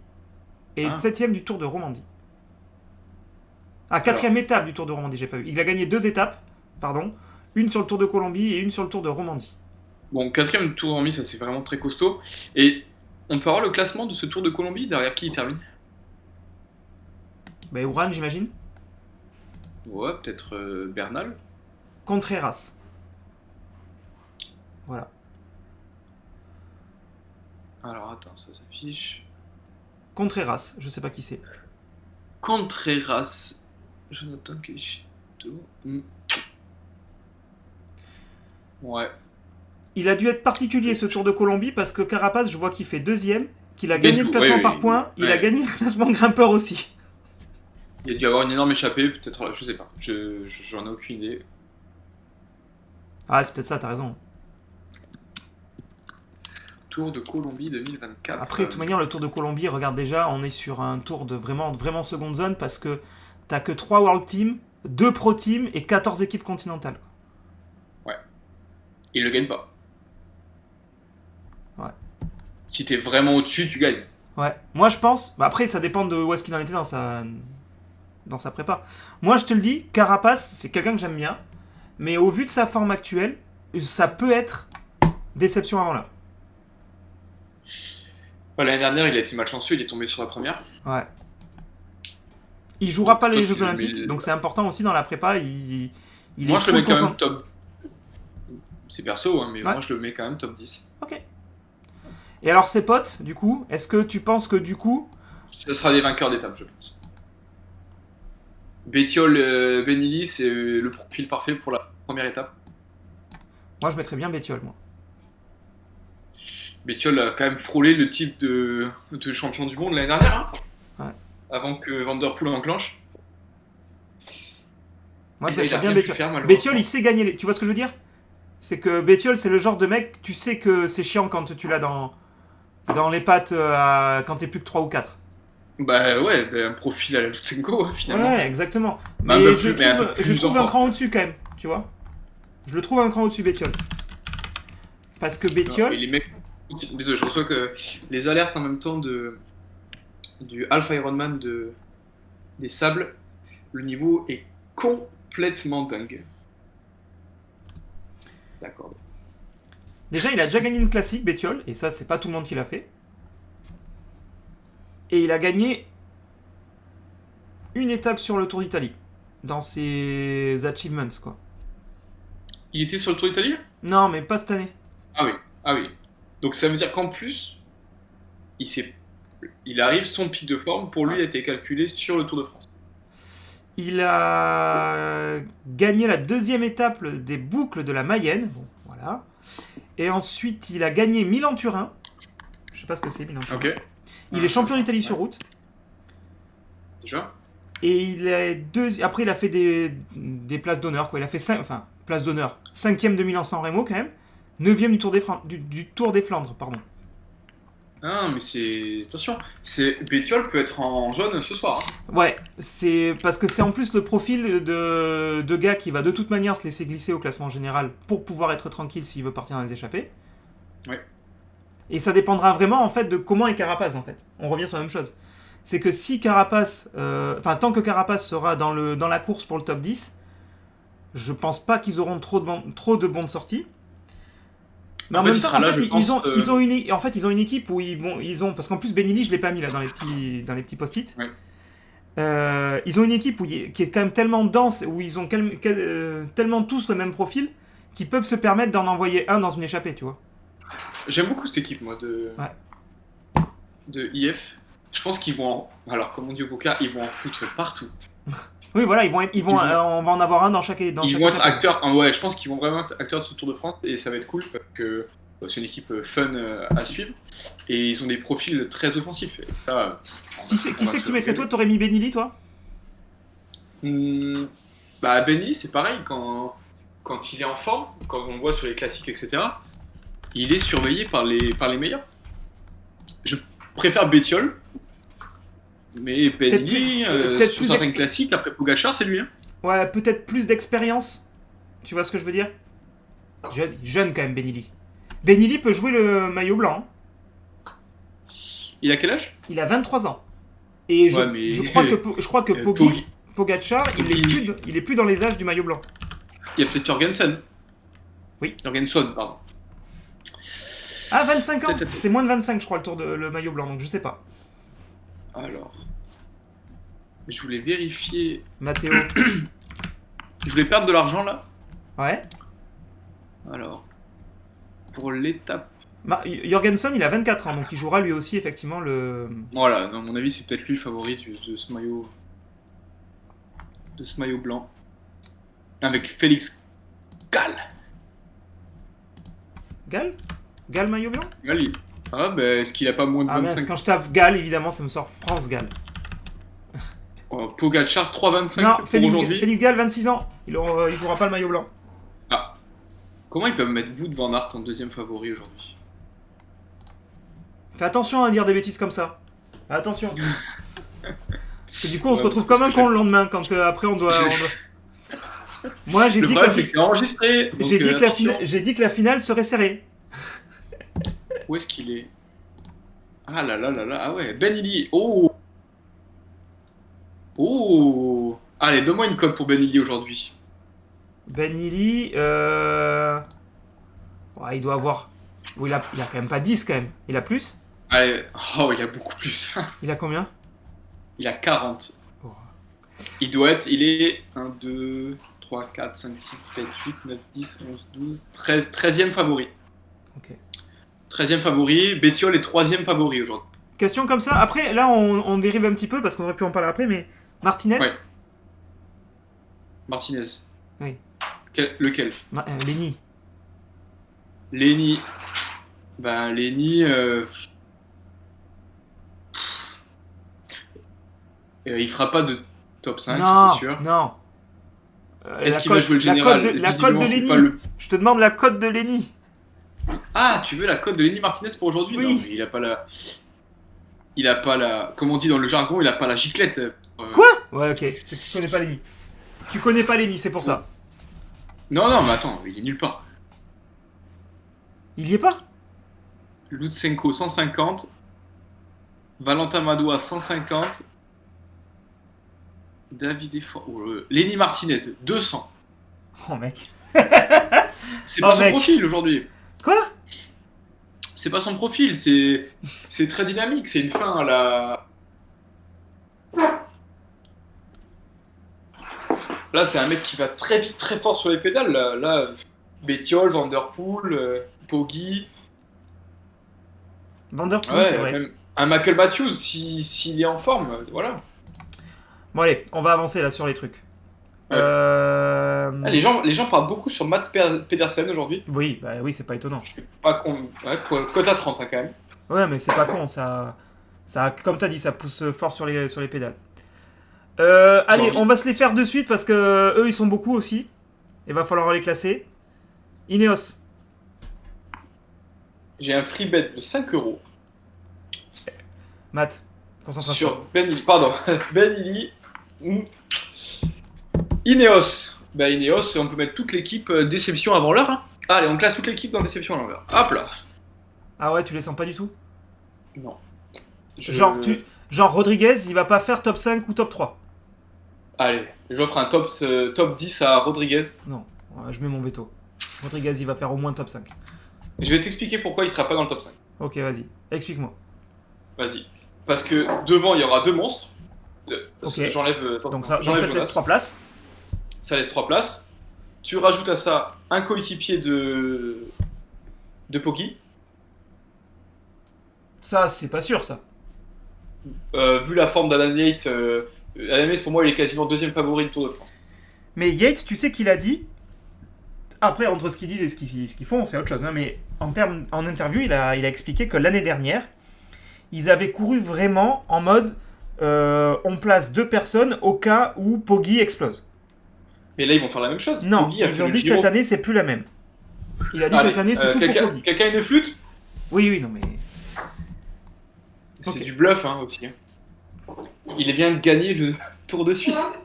et Ah. 7e du Tour de Romandie. Ah, 4e étape du Tour de Romandie, j'ai pas vu. Il a gagné 2 étapes, pardon, une sur le Tour de Colombie et une sur le Tour de Romandie. Bon, quatrième tour en mi, ça c'est vraiment très costaud. Et on peut avoir le classement de ce Tour de Colombie, derrière qui il termine? Bah, Uran, j'imagine. Ouais, peut-être Bernal. Contreras. Voilà. Alors attends, ça s'affiche. Contreras, je sais pas qui c'est. Contreras. Jonathan Queijedo. Ouais. Il a dû être particulier ce Tour de Colombie parce que Carapace, je vois qu'il fait 2e, qu'il a gagné le classement ouais, par points, il a ouais. gagné le classement grimpeur aussi. Il y a dû avoir une énorme échappée, peut-être, je sais pas. J'en ai aucune idée. Ah, c'est peut-être ça, t'as raison. Tour de Colombie 2024. Après, de toute manière, le Tour de Colombie, regarde déjà, on est sur un tour de vraiment seconde zone parce que t'as que 3 World Teams, 2 Pro Teams et 14 équipes continentales. Il le gagne pas. Ouais. Si t'es vraiment au-dessus, tu gagnes. Ouais. Moi, je pense. Bah après, ça dépend de où est-ce qu'il en était dans sa prépa. Moi, je te le dis, Carapace, c'est quelqu'un que j'aime bien. Mais au vu de sa forme actuelle, ça peut être déception avant l'heure. L'année dernière, il a été malchanceux, il est tombé sur la première. Ouais. Il jouera pas Toi, les tu Jeux le Olympiques, mets- donc c'est important aussi dans la prépa. Il Moi, est je le mets full quand même concentré. top. C'est perso, hein, mais Ouais. moi, je le mets quand même top 10. Ok. Et alors, ses potes, du coup, est-ce que tu penses que du coup. Ce sera des vainqueurs d'étape, je pense. Bettiol, Benilly, c'est le profil parfait pour la première étape. Moi, je mettrais bien Bettiol, moi. Bettiol a quand même frôlé le titre de champion du monde l'année dernière, hein, Ouais. avant que Van Der Poel enclenche. Moi, je Et là, il mettrais a bien rien pu Bettiol. faire, malheureusement. Bettiol, il sait gagner. Tu vois ce que je veux dire? C'est que Bettiol, c'est le genre de mec, tu sais que c'est chiant quand tu l'as dans les pattes quand t'es plus que 3 ou 4. Bah ouais, un profil à la Lutsenko, finalement. Ouais, exactement. Mais un Mais peu je plus- mais un peu trouve, je plus trouve en un forme. cran au-dessus quand même, tu vois. Je le trouve un cran au-dessus, Bettiol. Parce que Et Bettiol, les mecs... Désolé, je reçois que les alertes en même temps du Alpha Ironman des Sables, le niveau est complètement dingue. D'accord. déjà, il a déjà gagné une classique, Bettiol, et ça, c'est pas tout le monde qui l'a fait. Et il a gagné une étape sur le Tour d'Italie, dans ses achievements, quoi. Il était sur le Tour d'Italie? Non, mais pas cette année. Ah oui, ah oui. Donc ça veut dire qu'en plus, il arrive, son pic de forme, pour lui, a été calculé sur le Tour de France. Il a gagné la 2e étape des boucles de la Mayenne. Bon, voilà. Et ensuite, il a gagné Milan-Turin. Je sais pas ce que c'est, Milan-Turin. Ok. Il est champion d'Italie sur route. Déjà. Et il est après, il a fait des places d'honneur, quoi. Il a fait 5... Enfin, place d'honneur. 5e de Milan-San Remo, quand même. 9e du Tour des Flandres, pardon. Ah, mais c'est. Attention, Bétiol peut être en jaune ce soir. Hein. Ouais, c'est parce que c'est en plus le profil de gars qui va de toute manière se laisser glisser au classement général pour pouvoir être tranquille s'il veut partir dans les échappées. Ouais. Et ça dépendra vraiment en fait de comment est Carapace en fait. On revient sur la même chose. C'est que si Carapace, tant que Carapace sera dans la course pour le top 10, je pense pas qu'ils auront trop de bons de sortie. Mais en En fait, même il temps, sera là, je pense. ils ont une équipe où parce qu'en plus Benili je l'ai pas mis là dans les petits post-it. Ouais. Ils ont une équipe qui est quand même tellement dense, où ils ont tellement tous le même profil, qu'ils peuvent se permettre d'en envoyer un dans une échappée, tu vois. J'aime beaucoup cette équipe, moi, de IF. Je pense qu'ils vont. Alors, comme on dit au poker, ils vont en foutre partout. Oui, voilà, on va en avoir un dans chaque. Ils vont être acteurs. Ouais, je pense qu'ils vont vraiment être acteurs de ce Tour de France et ça va être cool parce que c'est une équipe fun à suivre et ils ont des profils très offensifs. Et ça, qui c'est que tu mettrais toi? T'aurais mis Benili, toi? Bah, Benny, c'est pareil. Quand il est en forme, quand on le voit sur les classiques, etc., il est surveillé par les meilleurs. Je préfère Bétiol. Mais Benny, sur certains classiques, après Pogacar, c'est lui. Hein. Ouais, peut-être plus d'expérience. Tu vois ce que je veux dire? Jeune quand même, Benili. Benili peut jouer le maillot blanc. Il a quel âge? Il a 23 ans. Et je crois que Pogacar, il est plus dans les âges du maillot blanc. Il y a peut-être Jorgensen. Oui. Jorgensen, pardon. Ah, 25 ans. C'est moins de 25, je crois, le maillot blanc, donc je sais pas. Alors, je voulais vérifier. Matteo. Je voulais perdre de l'argent là. Ouais. Alors, pour l'étape. Jorgensen, il a 24 ans, donc il jouera lui aussi effectivement le. Voilà, à mon avis, c'est peut-être lui le favori de ce maillot. De ce maillot blanc. Avec Félix Gall. Gall maillot blanc? Gall, ah, bah, est-ce qu'il a pas moins de 25? Mais quand je tape Gall, évidemment, ça me sort France Gall. Pogacar 3,25 non, pour aujourd'hui. Félix Gall, 26 ans. Il jouera pas le maillot blanc. Ah. Comment ils peuvent mettre Wout van Aert en deuxième favori aujourd'hui? Fais attention à dire des bêtises comme ça. Attention. Parce que du coup, on se retrouve comme un con le lendemain quand après on doit. Moi, j'ai dit le problème, c'est que c'est enregistré. J'ai dit que la finale serait serrée. Où est-ce qu'il est? Ah là là là là, ah ouais, Benili. Oh. Oh. Allez, donne-moi une cote pour Benili aujourd'hui. Benili, ouais, il doit avoir. Oh, il a quand même pas 10 quand même. Il a plus? Allez. Oh, il a beaucoup plus. Il a combien? Il a 40. Oh. Il est 1, 2, 3, 4, 5, 6, 7, 8, 9, 10, 11, 12, 13. 13e favori. Ok. 13e favori. Bétiol est 3e favori aujourd'hui. Question comme ça. Après, là, on dérive un petit peu parce qu'on aurait pu en parler après, mais Martinez? Ouais. Martinez. Oui. Lequel? Lenny. Lenny. Ben, Lenny. Il fera pas de top 5, non, c'est sûr. Non. Est-ce qu'il va jouer le général? La cote de Lenny. Je te demande la cote de Lenny. Ah, tu veux la cote de Lenny Martinez pour aujourd'hui? Oui. Non, mais il a pas la. Il a pas la. Comme on dit dans le jargon, il a pas la giclette. Quoi? Ouais, ok. Tu connais pas Lenny. Tu connais pas Lenny, c'est pour ça. Non, non, mais attends, il est nulle part. Il y est pas? Lutsenko 150. Valentin Madoua 150. David Effort. Lenny Martinez 200. Oh mec. C'est pas son profil aujourd'hui. Quoi? C'est pas son profil, c'est très dynamique, c'est une fin à la. Là, c'est un mec qui va très vite, très fort sur les pédales. Là Bétiol, Van Der Poel, Poggi. Van Der Poel, ouais, c'est vrai. Même un Michael Matthews, s'il est en forme, voilà. Bon allez, on va avancer là sur les trucs. Ouais. Les gens parlent beaucoup sur Mats Pedersen aujourd'hui. Oui, bah oui, c'est pas étonnant. Je suis pas con. Ouais, cote à 30 hein, quand même. Ouais, mais c'est pas con, ça, comme t'as dit, ça pousse fort sur les pédales. Allez, on va se les faire de suite parce que eux ils sont beaucoup aussi. Il va falloir les classer. Ineos. J'ai un free bet de 5 €. Matt, concentration. Sur Ben Illy. Pardon. Ben Illy. Ineos. Bah, Ineos, on peut mettre toute l'équipe déception avant l'heure. Hein. Allez, on classe toute l'équipe dans déception avant l'heure. Hop là. Ah ouais, tu les sens pas du tout? Non. Genre Rodriguez, il va pas faire top 5 ou top 3. Allez, j'offre un top 10 à Rodriguez. Non, je mets mon veto. Rodriguez, il va faire au moins top 5. Je vais t'expliquer pourquoi il sera pas dans le top 5. Ok, vas-y, explique-moi. Vas-y. Parce que devant, il y aura 2 monstres. Ok. J'enlève. Donc ça te Jonas. laisse 3 places. Ça laisse 3 places. Tu rajoutes à ça un coéquipier de Poggi. Ça, c'est pas sûr, ça. Vu la forme d'Adam Yates, Adam Yates, pour moi, il est quasiment deuxième favori de Tour de France. Mais Yates, tu sais qu'il a dit. Après, entre ce qu'ils disent et ce qu'ils font, c'est autre chose. Hein, mais en interview, il a expliqué que l'année dernière, ils avaient couru vraiment en mode on place 2 personnes au cas où Poggi explose. Mais là, ils vont faire la même chose. Non, Poggi a ils fait ont le dit Giro. cette année, c'est plus la même. Il a dit Allez, cette année, c'est tout pour Poggi. Quelqu'un a une flûte? Oui, non, mais. C'est Ok. du bluff hein, aussi. Il vient de gagner le Tour de Suisse.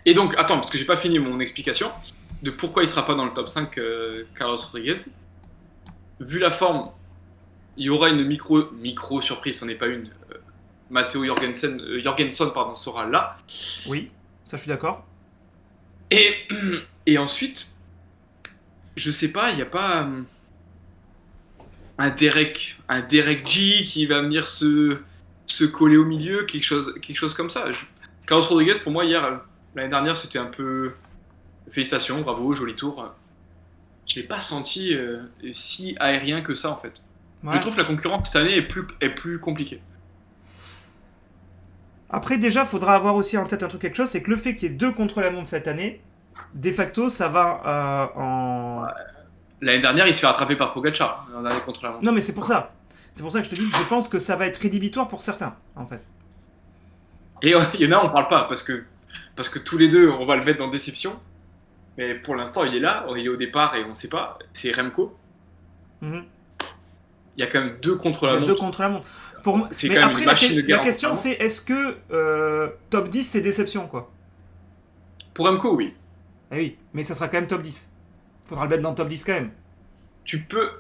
Et donc, attends, parce que j'ai pas fini mon explication de pourquoi il sera pas dans le top 5 Carlos Rodriguez. Vu la forme, il y aura une micro surprise, ce n'est pas une. Matteo Jorgensen pardon, sera là. Oui, ça, je suis d'accord. Et ensuite, je sais pas, il n'y a pas un Derek G qui va venir se coller au milieu, quelque chose comme ça. Carlos Rodriguez, pour moi, l'année dernière, c'était un peu félicitations, bravo, joli tour. Je l'ai pas senti si aérien que ça en fait. Ouais. Je trouve que la concurrence cette année est plus compliquée. Après, déjà, faudra avoir aussi en tête quelque chose, c'est que le fait qu'il y ait 2 contre-la-montre cette année, de facto, ça va en. L'année dernière, il se fait rattraper par Pogacar dans l'année contre la montre. Non, mais c'est pour ça. C'est pour ça que je te dis que je pense que ça va être rédhibitoire pour certains, en fait. Et il y en a, on parle pas parce que tous les deux, on va le mettre dans déception. Mais pour l'instant, il est là, il est au départ et on sait pas. C'est Remco. Mhm. Il y a quand même 2 contre Il y la a 2 montre. contre-la-montre. Pour... C'est Mais quand même après, une machine de guerre. la question, c'est est-ce que top 10, c'est déception, quoi? Pour Remco, oui. Eh oui, mais ça sera quand même top 10. Faudra le mettre dans le top 10 quand même. Tu peux.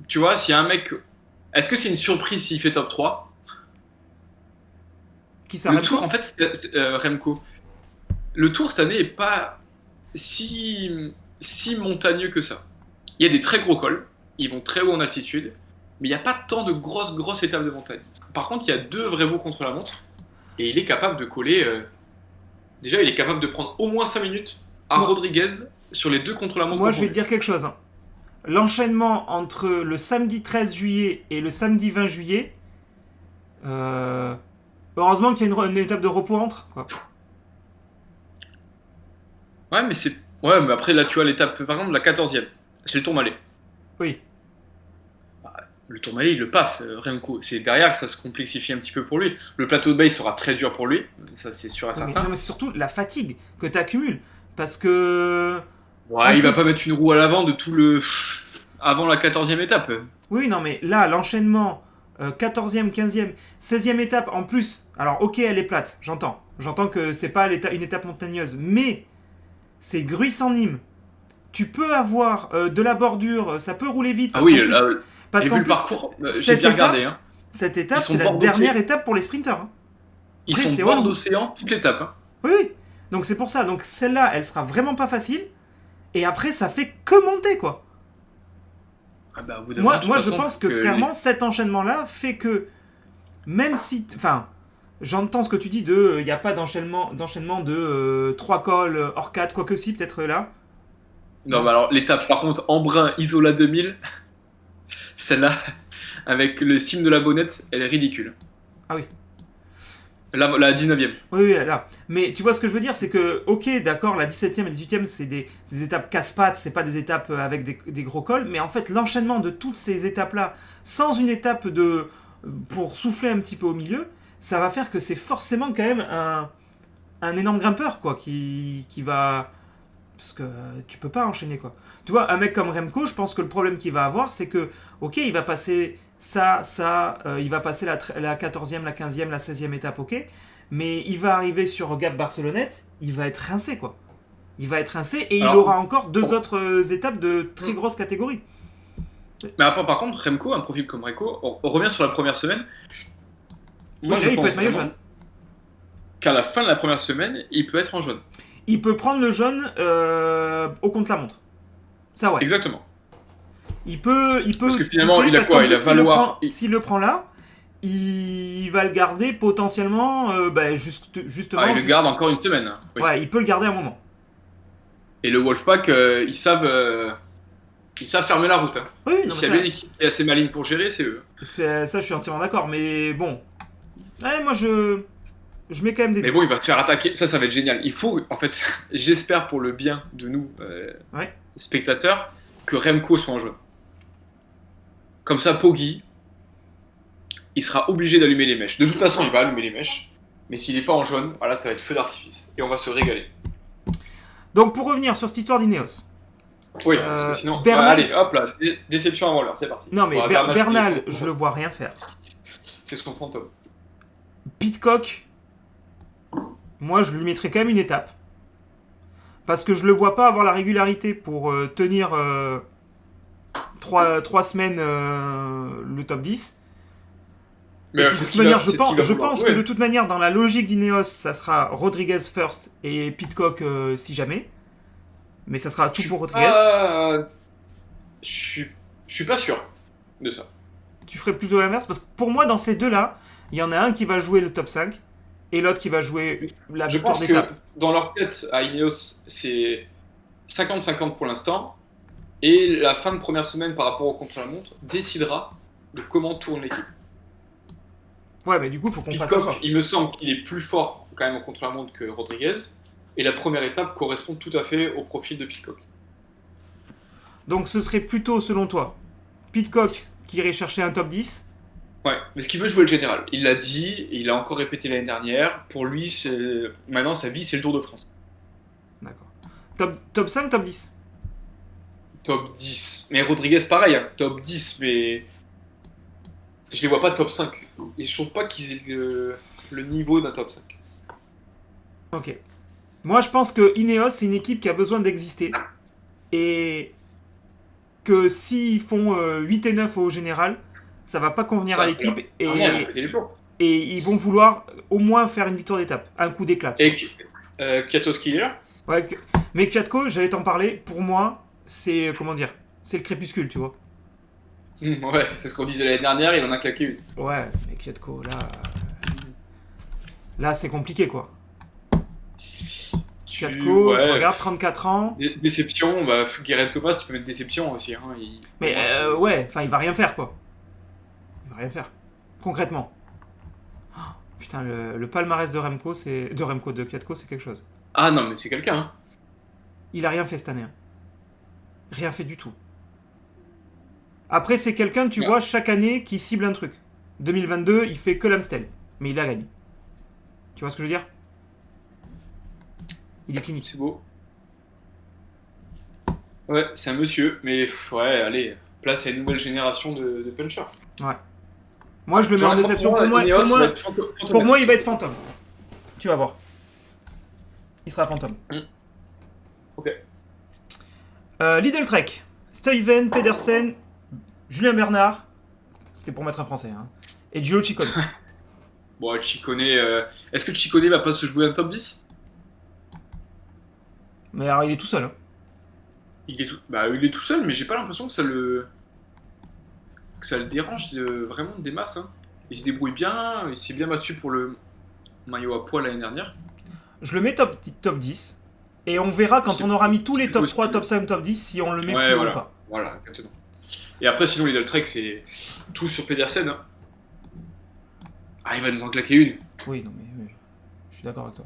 Tu vois, s'il y a un mec. Est-ce que c'est une surprise s'il fait top 3? Qui ça, Le Remco tour, en fait, Remco. Le tour cette année est pas si montagneux que ça. Il y a des très gros cols, ils vont très haut en altitude, mais il n'y a pas tant de grosses étapes de montagne. Par contre, il y a 2 vrais beaux contre la montre, et il est capable de coller. Déjà, il est capable de prendre au moins 5 minutes à Rodriguez sur les 2 contre la montre. Moi, je vais te dire quelque chose. Hein. L'enchaînement entre le samedi 13 juillet et le samedi 20 juillet, heureusement qu'il y a une étape de repos entre. Quoi. Ouais, mais c'est. Ouais, mais après, là, tu vois l'étape, par exemple, la 14e. C'est le Tourmalet. Oui. Le Tourmalet, il le passe, Remco. C'est derrière que ça se complexifie un petit peu pour lui. Le plateau de Bay sera très dur pour lui. Ça, c'est sûr et certain. Non, mais c'est surtout la fatigue que tu accumules. Parce que. Ouais, il va pas mettre une roue à l'avant de tout le. Avant la 14e étape. Oui, non, mais là, l'enchaînement 14e, 15e, 16e étape en plus. Alors, ok, elle est plate, j'entends. J'entends que c'est pas une étape montagneuse. Mais c'est Gruy-sans-Nîmes. Tu peux avoir de la bordure, ça peut rouler vite. Ah oui, parce j'ai qu'en vu le plus, parcours, j'ai bien regardé. Hein. Cette étape, Ils sont c'est la bord dernière d'océan. étape pour les sprinters. Hein. Ils Après, sont c'est bord horrible. d'océan toute l'étape. Hein. Oui, oui. Donc c'est pour ça. Donc celle-là, elle sera vraiment pas facile. Et après, ça fait que monter, quoi. Ah bah, au bout d'un Moi, moment, de moi toute je façon, pense que clairement, cet enchaînement-là fait que, même si. Enfin, j'entends ce que tu dis de. Il n'y a pas d'enchaînement de 3 cols hors 4, quoique si, peut-être là. Non, bah alors l'étape, par contre, Embrun, Isola 2000, celle-là, avec le cime de la Bonnette, elle est ridicule. Ah oui. La 19e. Oui, là. Mais tu vois ce que je veux dire, c'est que, ok, d'accord, la 17e et la 18e, c'est des étapes casse-pattes, c'est pas des étapes avec des gros cols, mais en fait, l'enchaînement de toutes ces étapes-là, sans une étape pour souffler un petit peu au milieu, ça va faire que c'est forcément quand même un énorme grimpeur, quoi, qui va Parce que tu peux pas enchaîner, quoi. Tu vois, un mec comme Remco, je pense que le problème qu'il va avoir, c'est que, ok, il va passer il va passer la 14e, la 15e, la 16e étape, ok, mais il va arriver sur Gap Barcelonnette, il va être rincé, quoi. Il va être rincé et il Alors, aura encore 2 autres étapes de très grosse catégorie. mais après, par contre, Remco, un profil comme Remco, on revient sur la première semaine. Moi, Oui, je là, il peut pense être maillot vraiment jaune. qu'à la fin de la première semaine, il peut être en jaune. Il peut prendre le jaune au contre-la-montre. Ça, ouais. Exactement. Il peut Parce que finalement, goûter, il a parce quoi? qu'en Il plus, a valoir. s'il le prend là, il va le garder potentiellement, justement. Il le garde encore une semaine, hein. Oui. Ouais, il peut le garder un moment. Et le Wolfpack, ils savent fermer la route, hein. Oui, non, mais S'il y a bien une équipe qui est assez maligne pour gérer, c'est eux. ça, je suis entièrement d'accord. Mais bon, ouais, moi, je mets quand même des Mais doutes. bon, il va te faire attaquer. Ça va être génial. Il faut, en fait, j'espère pour le bien de nous, Ouais. spectateurs, que Remco soit en jaune. Comme ça, Poggi, il sera obligé d'allumer les mèches. De toute façon, il va allumer les mèches. Mais s'il n'est pas en jaune, voilà, ça va être feu d'artifice. Et on va se régaler. Donc, pour revenir sur cette histoire d'Ineos. Oui, parce que sinon. Bernal... allez, hop là, déception avant l'heure, c'est parti. Non, mais Bernal, Bernal, je le vois rien faire. c'est son fantôme. Pitcock, moi, je lui mettrais quand même une étape. Parce que je le vois pas avoir la régularité pour tenir 3 semaines le top 10. Mais Et puis, de toute manière, je pense que de toute manière, dans la logique d'Ineos, ça sera Rodriguez first et Pitcock si jamais. Mais ça sera tout pour Rodriguez. Je suis pas sûr de ça. Tu ferais plutôt l'inverse. Parce que pour moi, dans ces deux-là, il y en a un qui va jouer le top 5 et l'autre qui va jouer la Je victoire pense que d'étape. dans leur tête à Ineos, c'est 50-50 pour l'instant. Et la fin de première semaine par rapport au contre-la-montre décidera de comment tourne l'équipe. Ouais, mais du coup, il faut qu'on fasse un choix. Pitcock, il me semble qu'il est plus fort quand même au contre-la-montre que Rodriguez. Et la première étape correspond tout à fait au profil de Pitcock. Donc ce serait plutôt, selon toi, Pitcock qui irait chercher un top 10. Ouais, mais ce qu'il veut jouer le général. Il l'a dit, il l'a encore répété l'année dernière. Pour lui, maintenant sa vie, c'est le Tour de France. D'accord. Top 5, top 10. Top 10. Mais Rodriguez, pareil, hein, top 10, mais je les vois pas top 5. Et je trouve pas qu'ils aient le niveau d'un top 5. Ok. Moi, je pense que Ineos, c'est une équipe qui a besoin d'exister. Et que s'ils font 8 et 9 au général, ça va pas convenir Ça à va l'équipe. faire- Ah non, ils vont péter les plombs. Et ils vont vouloir au moins faire une victoire d'étape. Un coup d'éclat. Et Kwiatkowski, il est là. Ouais, mais Kwiatkowski, j'allais t'en parler. Pour moi, c'est, comment dire, c'est le crépuscule, tu vois. Ouais, c'est ce qu'on disait l'année dernière, il en a claqué une. Ouais, mais Kwiatkowski, là, c'est compliqué, quoi. Kwiatkowski, Ouais. je regarde, 34 ans. Déception, bah, Guérin Thomas, tu peux mettre déception aussi. Hein, Mais pour moi, c'est- ouais, enfin, il va rien faire, quoi. Il va rien faire. Concrètement. Oh, putain, le palmarès de Remco, de Kwiatkowski, c'est quelque chose. Ah non, mais c'est quelqu'un. Hein. Il a rien fait cette année. Hein. Rien fait du tout. Après, c'est quelqu'un, tu Ouais. vois, chaque année qui cible un truc. 2022, il fait que l'Amstel. Mais il a gagné. Tu vois ce que je veux dire? Il est clinique. C'est beau. Ouais, c'est un monsieur, mais ouais, allez, place à une nouvelle génération de punchers. Ouais. Moi, je le mets en déception. Pour moi, Pour moi, il va être fantôme. Tu vas voir. Il sera fantôme. Ok. Lidl Trek. Stuyven, Pedersen, Julien Bernard. C'était pour mettre un français. Hein. Et Giulio Ciccone. Bon, Ciccone, est-ce que Ciccone va pas se jouer un top 10? Mais alors, il est tout seul. Hein. Il est tout seul, mais j'ai pas l'impression que ça le dérange vraiment des masses. Hein. Il se débrouille bien, il s'est bien battu pour le maillot à poids l'année dernière. Je le mets top 10. Et on verra quand on aura mis tous les top jouer 3, ce top 5, top 10 si on le met Ouais, plus haut voilà. ou pas. Voilà, exactement. Et après, sinon, Lidl Trek, c'est tout sur Pedersen. Hein. Ah, il va nous en claquer une. Oui, non, mais oui. Je suis d'accord avec toi.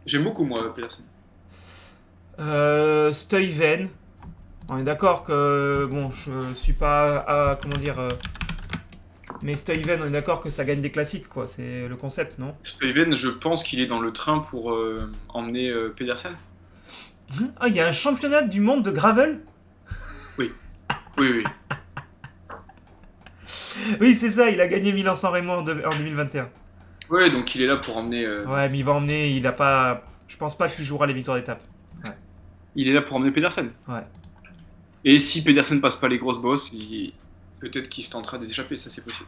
J'aime beaucoup, moi, Pedersen. Stuyven. On est d'accord que. Bon, je suis pas. Comment dire. Mais Stuyven, on est d'accord que ça gagne des classiques, quoi. C'est le concept, non? Stuyven, je pense qu'il est dans le train pour emmener Pedersen. Ah, il y a un championnat du monde de gravel. Oui, oui, oui. Oui, c'est ça, il a gagné Milan-San Remo en 2021. Ouais, donc il est là pour emmener. Ouais, mais il va emmener, il a pas... Je pense pas qu'il jouera les victoires d'étape. Ouais, Il est là pour emmener Pedersen. ouais. Et si Pedersen passe pas les grosses bosses, peut-être qu'il se tentera des échappées, ça c'est possible.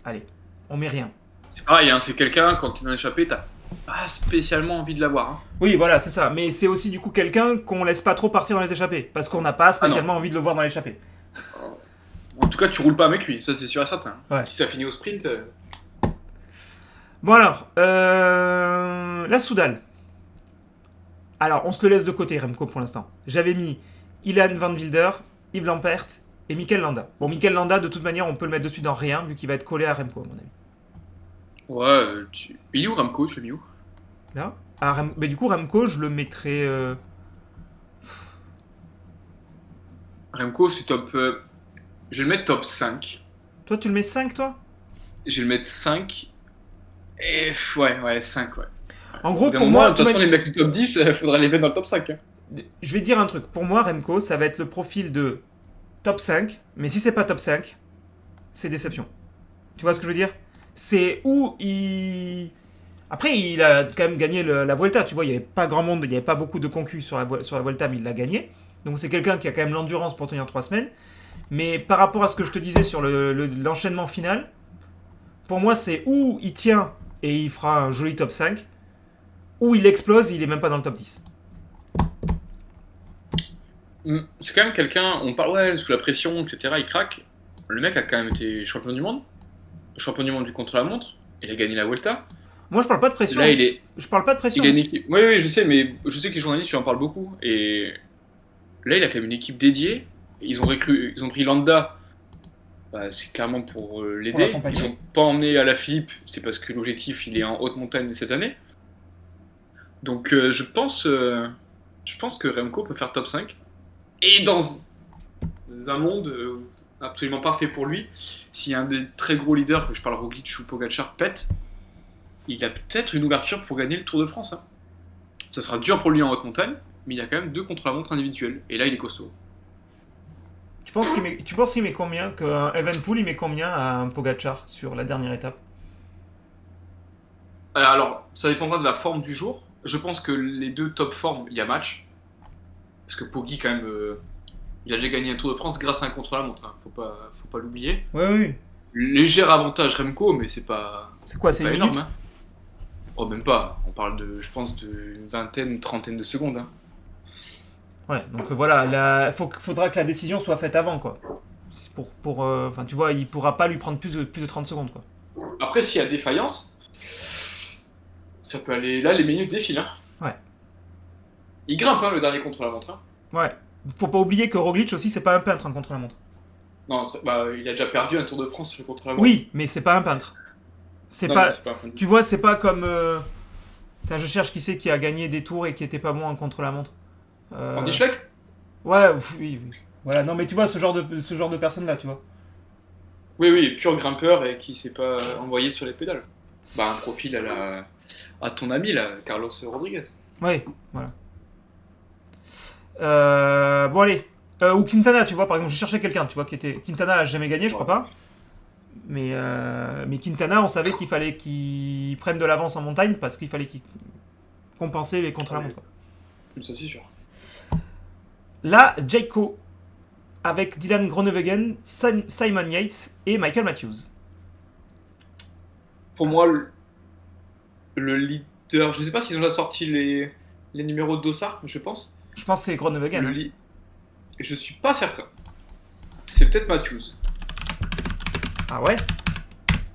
Allez, on met rien. C'est pareil, hein, c'est quelqu'un, quand tu es dans l'échappée, t'as pas spécialement envie de l'avoir. Hein. Oui, voilà, c'est ça. Mais c'est aussi du coup quelqu'un qu'on laisse pas trop partir dans les échappées. Parce qu'on n'a pas spécialement envie de le voir dans l'échappée. En tout cas, tu roules pas avec lui, ça c'est sûr et certain. Ouais. Si ça finit au sprint. Bon alors, la Soudal. Alors, on se le laisse de côté, Remco, pour l'instant. J'avais mis Ilan Van Wilder, Yves Lampert et Mikel Landa. Bon, Mikel Landa, de toute manière, on peut le mettre dessus dans rien, vu qu'il va être collé à Remco, à mon avis. Ouais, il est où Ramco, tu l'as mis où? Là mais du coup, Remco, je le mettrais... Remco, c'est top. Je vais le mettre top 5. Toi, tu le mets 5, toi? Je vais le mettre 5. Et ouais, 5, ouais. En gros, D'un pour moment, moi... de toute façon, les mecs du top 10, faudra les mettre dans le top 5. Hein. Je vais te dire un truc. Pour moi, Remco, ça va être le profil de top 5. Mais si c'est pas top 5, c'est déception. Tu vois ce que je veux dire? C'est où il... Après, il a quand même gagné la Vuelta. Tu vois, il n'y avait pas grand monde, il n'y avait pas beaucoup de concus sur la Vuelta, mais il l'a gagné. Donc c'est quelqu'un qui a quand même l'endurance pour tenir 3 semaines. Mais par rapport à ce que je te disais sur l'enchaînement final, pour moi, c'est où il tient et il fera un joli top 5, ou il explose, il est même pas dans le top 10. C'est quand même quelqu'un, on parle, ouais, sous la pression, etc., il craque. Le mec a quand même été champion du monde du contre-la-montre, il a gagné la Vuelta. Moi, je parle pas de pression. Là, Je parle pas de pression. il a une équipe. Oui, je sais, mais je sais que les journalistes lui en parlent beaucoup. Et là, il a quand même une équipe dédiée. Ils ont pris Landa, bah, c'est clairement pour l'aider. l'accompagner. Ils ont pas emmené à la Philippe, c'est parce que l'objectif, il est en haute montagne cette année. Donc, je pense que Remco peut faire top 5. Et dans un monde absolument parfait pour lui, si un des très gros leaders, que je parle Roglic ou Pogacar, pète, il a peut-être une ouverture pour gagner le Tour de France. Hein. Ça sera dur pour lui en haute montagne, mais il a quand même 2 contre-la-montre individuels. Et là, il est costaud. Tu penses qu'il met combien, qu'un Evenpool, il met combien à un Pogacar sur la dernière étape? Alors, ça dépendra de la forme du jour. Je pense que les deux top formes, il y a match. Parce que Poggi, quand même, il a déjà gagné un Tour de France grâce à un contre-la-montre. Hein. Faut pas l'oublier. Oui, oui. Léger avantage Remco, mais c'est pas. C'est quoi, c'est Pas une énorme. minute? Hein. Oh, même pas. On parle de, je pense, d'une vingtaine, trentaine de secondes. Hein. Ouais, donc voilà, faudra que la décision soit faite avant, quoi. Enfin, tu vois, il pourra pas lui prendre plus de 30 secondes, quoi. Après, s'il y a défaillance, ça peut aller. Là, les minutes défilent. Hein. Ouais. Il grimpe, hein, le dernier contre-la-montre. Hein. Ouais. Faut pas oublier que Roglic aussi, c'est pas un peintre, contre la montre. Non, bah, il a déjà perdu un Tour de France sur le contre-la-montre. Oui, mais c'est pas un peintre. C'est Non, pas. c'est pas un Tu vois, c'est pas comme. Putain, je cherche qui c'est qui a gagné des tours et qui était pas bon en contre la montre. Andy Schleck. Ouais, oui, oui. Voilà, non, mais tu vois, ce genre de personne-là, tu vois. Oui, pur grimpeur et qui s'est pas envoyé sur les pédales. Bah, un profil à ton ami, là, Carlos Rodriguez. Ouais, voilà. Bon, allez. Ou Quintana, tu vois, par exemple, je cherchais quelqu'un, tu vois, qui était. Quintana a jamais gagné, je crois pas. Mais Quintana, on savait qu'il fallait qu'il prenne de l'avance en montagne parce qu'il fallait qu'il compense les contre-la-montre. Ça, c'est sûr. Là, Jayco, avec Dylan Groenewegen, Simon Yates et Michael Matthews. Pour moi, le leader, je sais pas s'ils ont déjà sorti les numéros de dossard, je pense. Je pense que c'est Groenewegen. Hein. Je suis pas certain. C'est peut-être Matthews. Ah ouais,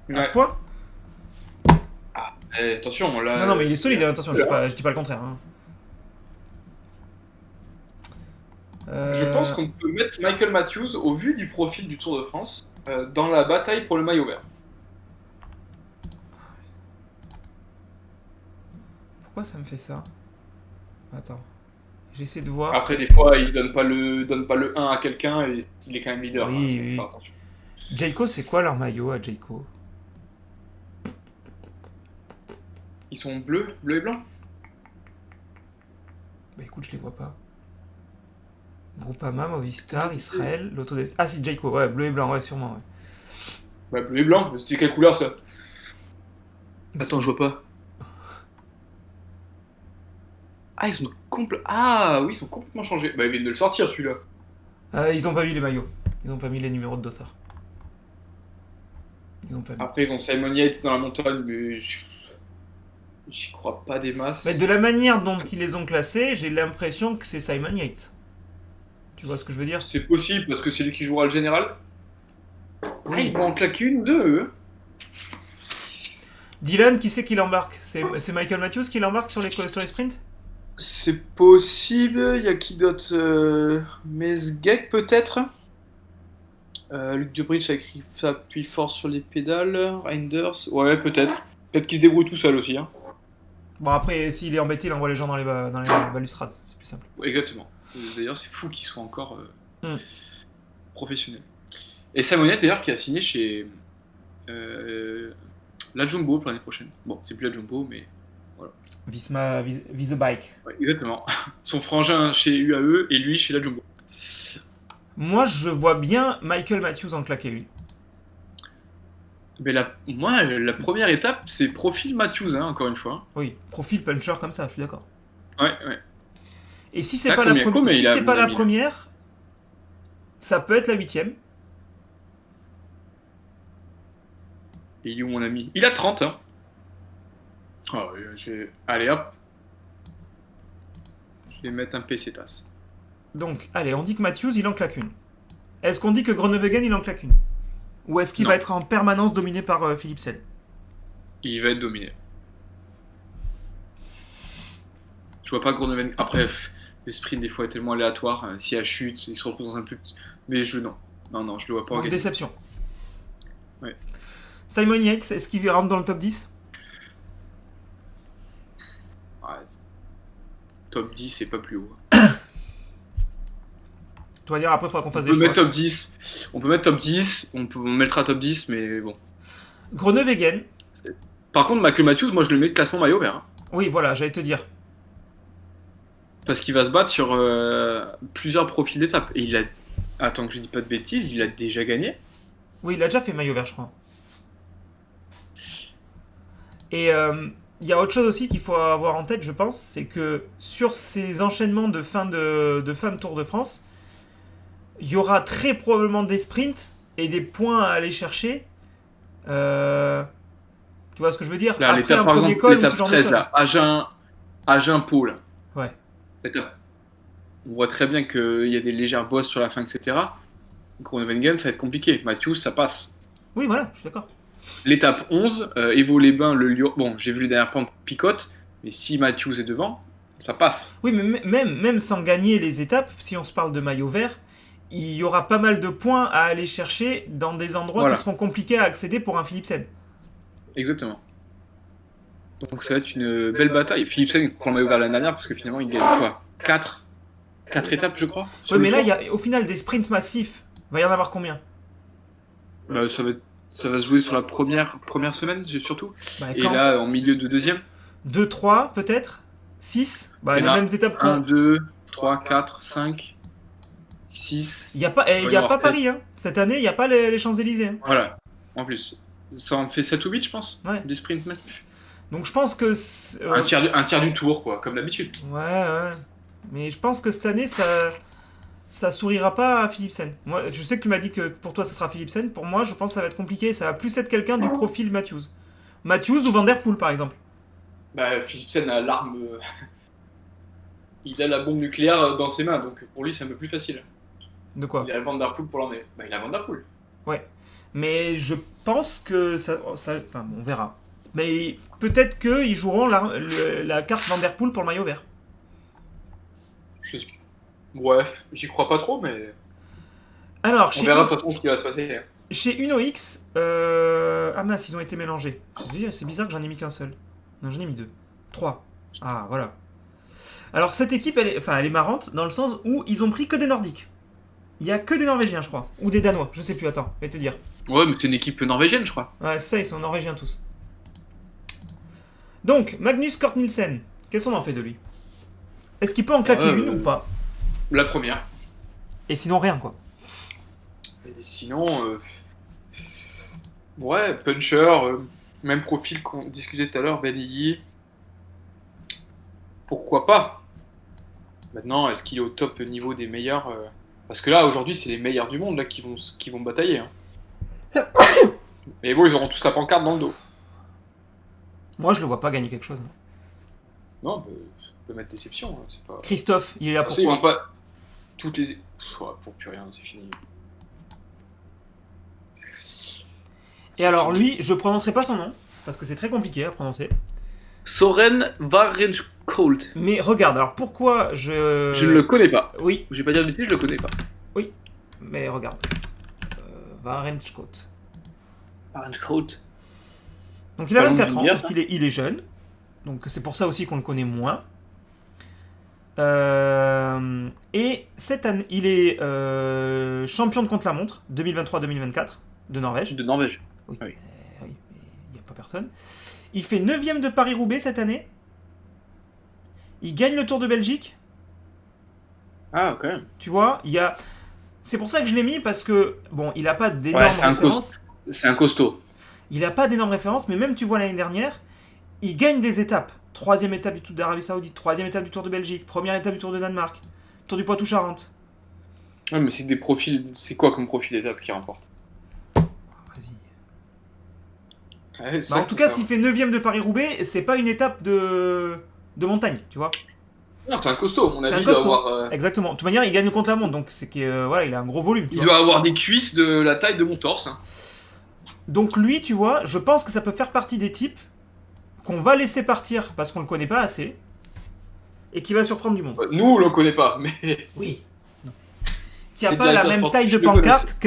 Ouais. À ce point? Ah, attention, là. Non, mais il est solide, hein, attention, je dis pas le contraire. Hein. Je pense qu'on peut mettre Michael Matthews, au vu du profil du Tour de France, dans la bataille pour le maillot vert. Pourquoi ça me fait ça? Attends. J'essaie de voir. Après, des fois, il donne pas le 1 à quelqu'un et il est quand même leader. Oui, hein, oui. faire attention. Jayco, c'est quoi leur maillot à Jayco? Ils sont bleu et blanc. Bah écoute, je les vois pas. Groupama, Movistar, C'était- Israël, l'Autodestin. Ah, c'est Jayco, ouais, bleu et blanc, ouais, sûrement, ouais. Bah, bleu et blanc, c'était quelle couleur ça? Attends, je vois pas. Ah, Ah, oui, ils sont complètement changés. Bah, ils viennent de le sortir celui-là. Ils ont pas mis les maillots. Ils ont pas mis les numéros de dossard. Ils ont pas mis. Après, ils ont Simon Yates dans la montagne, mais j'y crois pas des Mais masses. de la manière dont ils les ont classés, j'ai l'impression que c'est Simon Yates. Tu vois ce que je veux dire? C'est possible parce que c'est lui qui jouera le général. Ah, Oui. ils vont en claquer une ou deux, eux. Dylan, qui c'est qui l'embarque? C'est Michael Matthews qui l'embarque sur les sprints? C'est possible. Il y a qui d'autre Mesgek peut-être. Luc Dubridge appuie fort sur les pédales. Reinders. Ouais, peut-être. Peut-être qu'il se débrouille tout seul aussi. Hein. Bon, après, s'il est embêté, il envoie les gens dans les balustrades. C'est plus simple. Ouais, exactement. D'ailleurs, c'est fou qu'ils soient encore Mm. professionnels. Et Samonette, d'ailleurs, qui a signé chez la Jumbo pour l'année prochaine. Bon, c'est plus la Jumbo, mais Visma, Vise Bike. ouais, exactement. Son frangin chez UAE et lui chez la Jumbo. Moi, je vois bien Michael Matthews en claquer une. Mais moi, la première étape, c'est profil Matthews, hein, encore une fois. Oui, profil puncher comme ça, je suis d'accord. Ouais, ouais. Et si c'est Là, pas combien si il a, c'est mon pas la ami, là première, ça peut être la 8ème. Et il est où, mon ami? Il a 30, hein. Oh, allez, hop. Je vais mettre un PC tasse. Donc, allez, on dit que Matthews, il en claque une. Est-ce qu'on dit que Groenewegen, il en claque une? Ou est-ce qu'il Non. va être en permanence dominé par Philipsen? Il va être dominé. Je vois pas Groenewegen. Après, le sprint, des fois, est tellement aléatoire. S'il y a chute, il se retrouve dans un plus. Mais non. Non, je le vois pas Donc, gagner. déception. Ouais. Simon Yates, est-ce qu'il rentre dans le top 10? Ouais. Top 10, c'est pas plus haut. Tu vas dire, après, il faudra qu'on On fasse peut des choix. mettre top 10. On peut mettre top 10. On mettra top 10, mais bon. Groenewegen, Par contre, Michael Matthews, moi, je le mets classement maillot vert. Hein. oui, voilà, j'allais te dire. Parce qu'il va se battre sur plusieurs profils d'étape. Et il a. Attends que je dis pas de bêtises, il a déjà gagné. Oui, il a déjà fait maillot vert, je crois. Et il y a autre chose aussi qu'il faut avoir en tête, je pense, c'est que sur ces enchaînements de fin de Tour de France, il y aura très probablement des sprints et des points à aller chercher. Tu vois ce que je veux dire? Là, Après l'étape, un par premier exemple, col ou l'étape ce genre de 13, choses. là, Agen-Pau, là. Ouais. L'étape. On voit très bien qu'il y a des légères bosses sur la fin, etc. Groenewegen, ça va être compliqué. Matthews, ça passe. Oui, voilà, je suis d'accord. L'étape 11, Evo-les-Bains, le Lyon. Bon, j'ai vu les dernières pentes picote, mais si Matthews est devant, ça passe. Oui, mais même sans gagner les étapes, si on se parle de maillot vert, il y aura pas mal de points à aller chercher dans des endroits Voilà. qui seront compliqués à accéder pour un Philipsen. Exactement. Donc ça va être une belle bataille. Philipsen prend le maillot vert l'année dernière parce que finalement il gagne quoi 4 étapes, je crois. sur Oui, le mais là, tour. il y a, au final, des sprints massifs. Il va y en avoir combien? Ça va se jouer sur la première semaine, surtout. Bah, Et quand là, en milieu de deuxième. 2, 3, peut-être 6. Bah, Il y les en a mêmes étapes 1, qu'on... 2, 3, 4, 5, 6. Il n'y a pas, Il va y avoir sept. Paris, hein. Cette année, il n'y a pas les Champs-Élysées. Hein. Voilà, en plus. Ça en fait 7 ou 8, je pense, Ouais. des sprints massifs. Donc je pense que... Un tiers du tour, quoi, comme d'habitude. Ouais. Mais je pense que cette année, ça sourira pas à Philipsen. Moi, je sais que tu m'as dit que pour toi, ça sera Philipsen. Pour moi, je pense que ça va être compliqué. Ça va plus être quelqu'un du profil Matthews. Matthews ou Van Der Poel, par exemple. Bah, Philipsen a l'arme. Il a la bombe nucléaire dans ses mains, donc pour lui, c'est un peu plus facile. De quoi? Il a Van Der Poel pour l'emmener. Bah, il a Van Der Poel. Mais je pense que ça... Enfin, on verra. Mais peut-être qu'ils joueront la carte Van Der Poel pour le maillot vert. Ouais, j'y crois pas trop, mais Alors, on verra de toute façon ce qui va se passer. Chez Uno X, ah mince, ils ont été mélangés. C'est bizarre que j'en ai mis qu'un seul. Non, j'en ai mis 2. 3. Ah, voilà. Alors, cette équipe, elle est marrante dans le sens où ils ont pris que des Nordiques. Il y a que des Norvégiens, je crois. Ou des Danois, je sais plus, attends, je vais te dire. Ouais, mais c'est une équipe norvégienne, je crois. Ouais, c'est ça, ils sont Norvégiens tous. Donc, Magnus Cort Nielsen, qu'est-ce qu'on en fait de lui? Est-ce qu'il peut en claquer une ou pas? La première. Et sinon, rien, quoi. Et sinon, ouais, puncher, même profil qu'on discutait tout à l'heure, Ben Iggy. Pourquoi pas? Maintenant, est-ce qu'il est au top niveau des meilleurs Parce que là, aujourd'hui, c'est les meilleurs du monde là, qui vont batailler. Hein. Mais bon, ils auront tous sa pancarte dans le dos. Moi, je le vois pas gagner quelque chose. Non, on peut mettre déception. Hein, c'est pas... Christophe, il est là Parce qu'ils pourquoi? vont pas toutes les... Pour plus rien, c'est fini. Et alors, lui, je prononcerai pas son nom, parce que c'est très compliqué à prononcer. Soren Varenskolt. Mais regarde, alors pourquoi je... Je ne le connais pas. Oui, Je vais pas dire de bêtises, je le connais pas. oui, mais regarde. Varenskot. Varenskolt. Donc il a Pas long de 24 ans, dire, donc ça. il est jeune. Donc c'est pour ça aussi qu'on le connaît moins. Et cette année, il est champion de contre-la-montre 2023-2024 de Norvège. De Norvège. Oui, Ah oui. oui, mais il n'y a pas personne. Il fait 9ème de Paris-Roubaix cette année. Il gagne le Tour de Belgique. Ah, quand même. Tu vois, il y a... C'est pour ça que je l'ai mis parce que, bon, il n'a pas d'énormes Ouais, c'est un références. C'est un costaud. Il n'a pas d'énormes références, mais même tu vois l'année dernière, il gagne des étapes. 3ème étape du Tour d'Arabie Saoudite, 3ème étape du Tour de Belgique, 1ère étape du Tour de Danemark, Tour du Poitou-Charentes. Ouais, mais c'est des profils. C'est quoi comme profil d'étape qui remporte? Vas-y. Ouais, c'est Bah, ça en tout qu'il cas, faut s'il fait 9ème de Paris-Roubaix, c'est pas une étape de montagne, tu vois. savoir. Non, c'est un costaud, à mon C'est avis. un Il doit costaud. avoir, Exactement. De toute manière, il gagne le contre-la-montre, donc c'est que voilà, il a un gros volume. Tu il vois. doit avoir des cuisses de la taille de mon torse. Hein. Donc lui, tu vois, je pense que ça peut faire partie des types qu'on va laisser partir parce qu'on le connaît pas assez et qui va surprendre du monde. Nous, on le connaît pas, mais Oui. Qui a Les pas la directeurs même sportifs, taille de je le connais. pancarte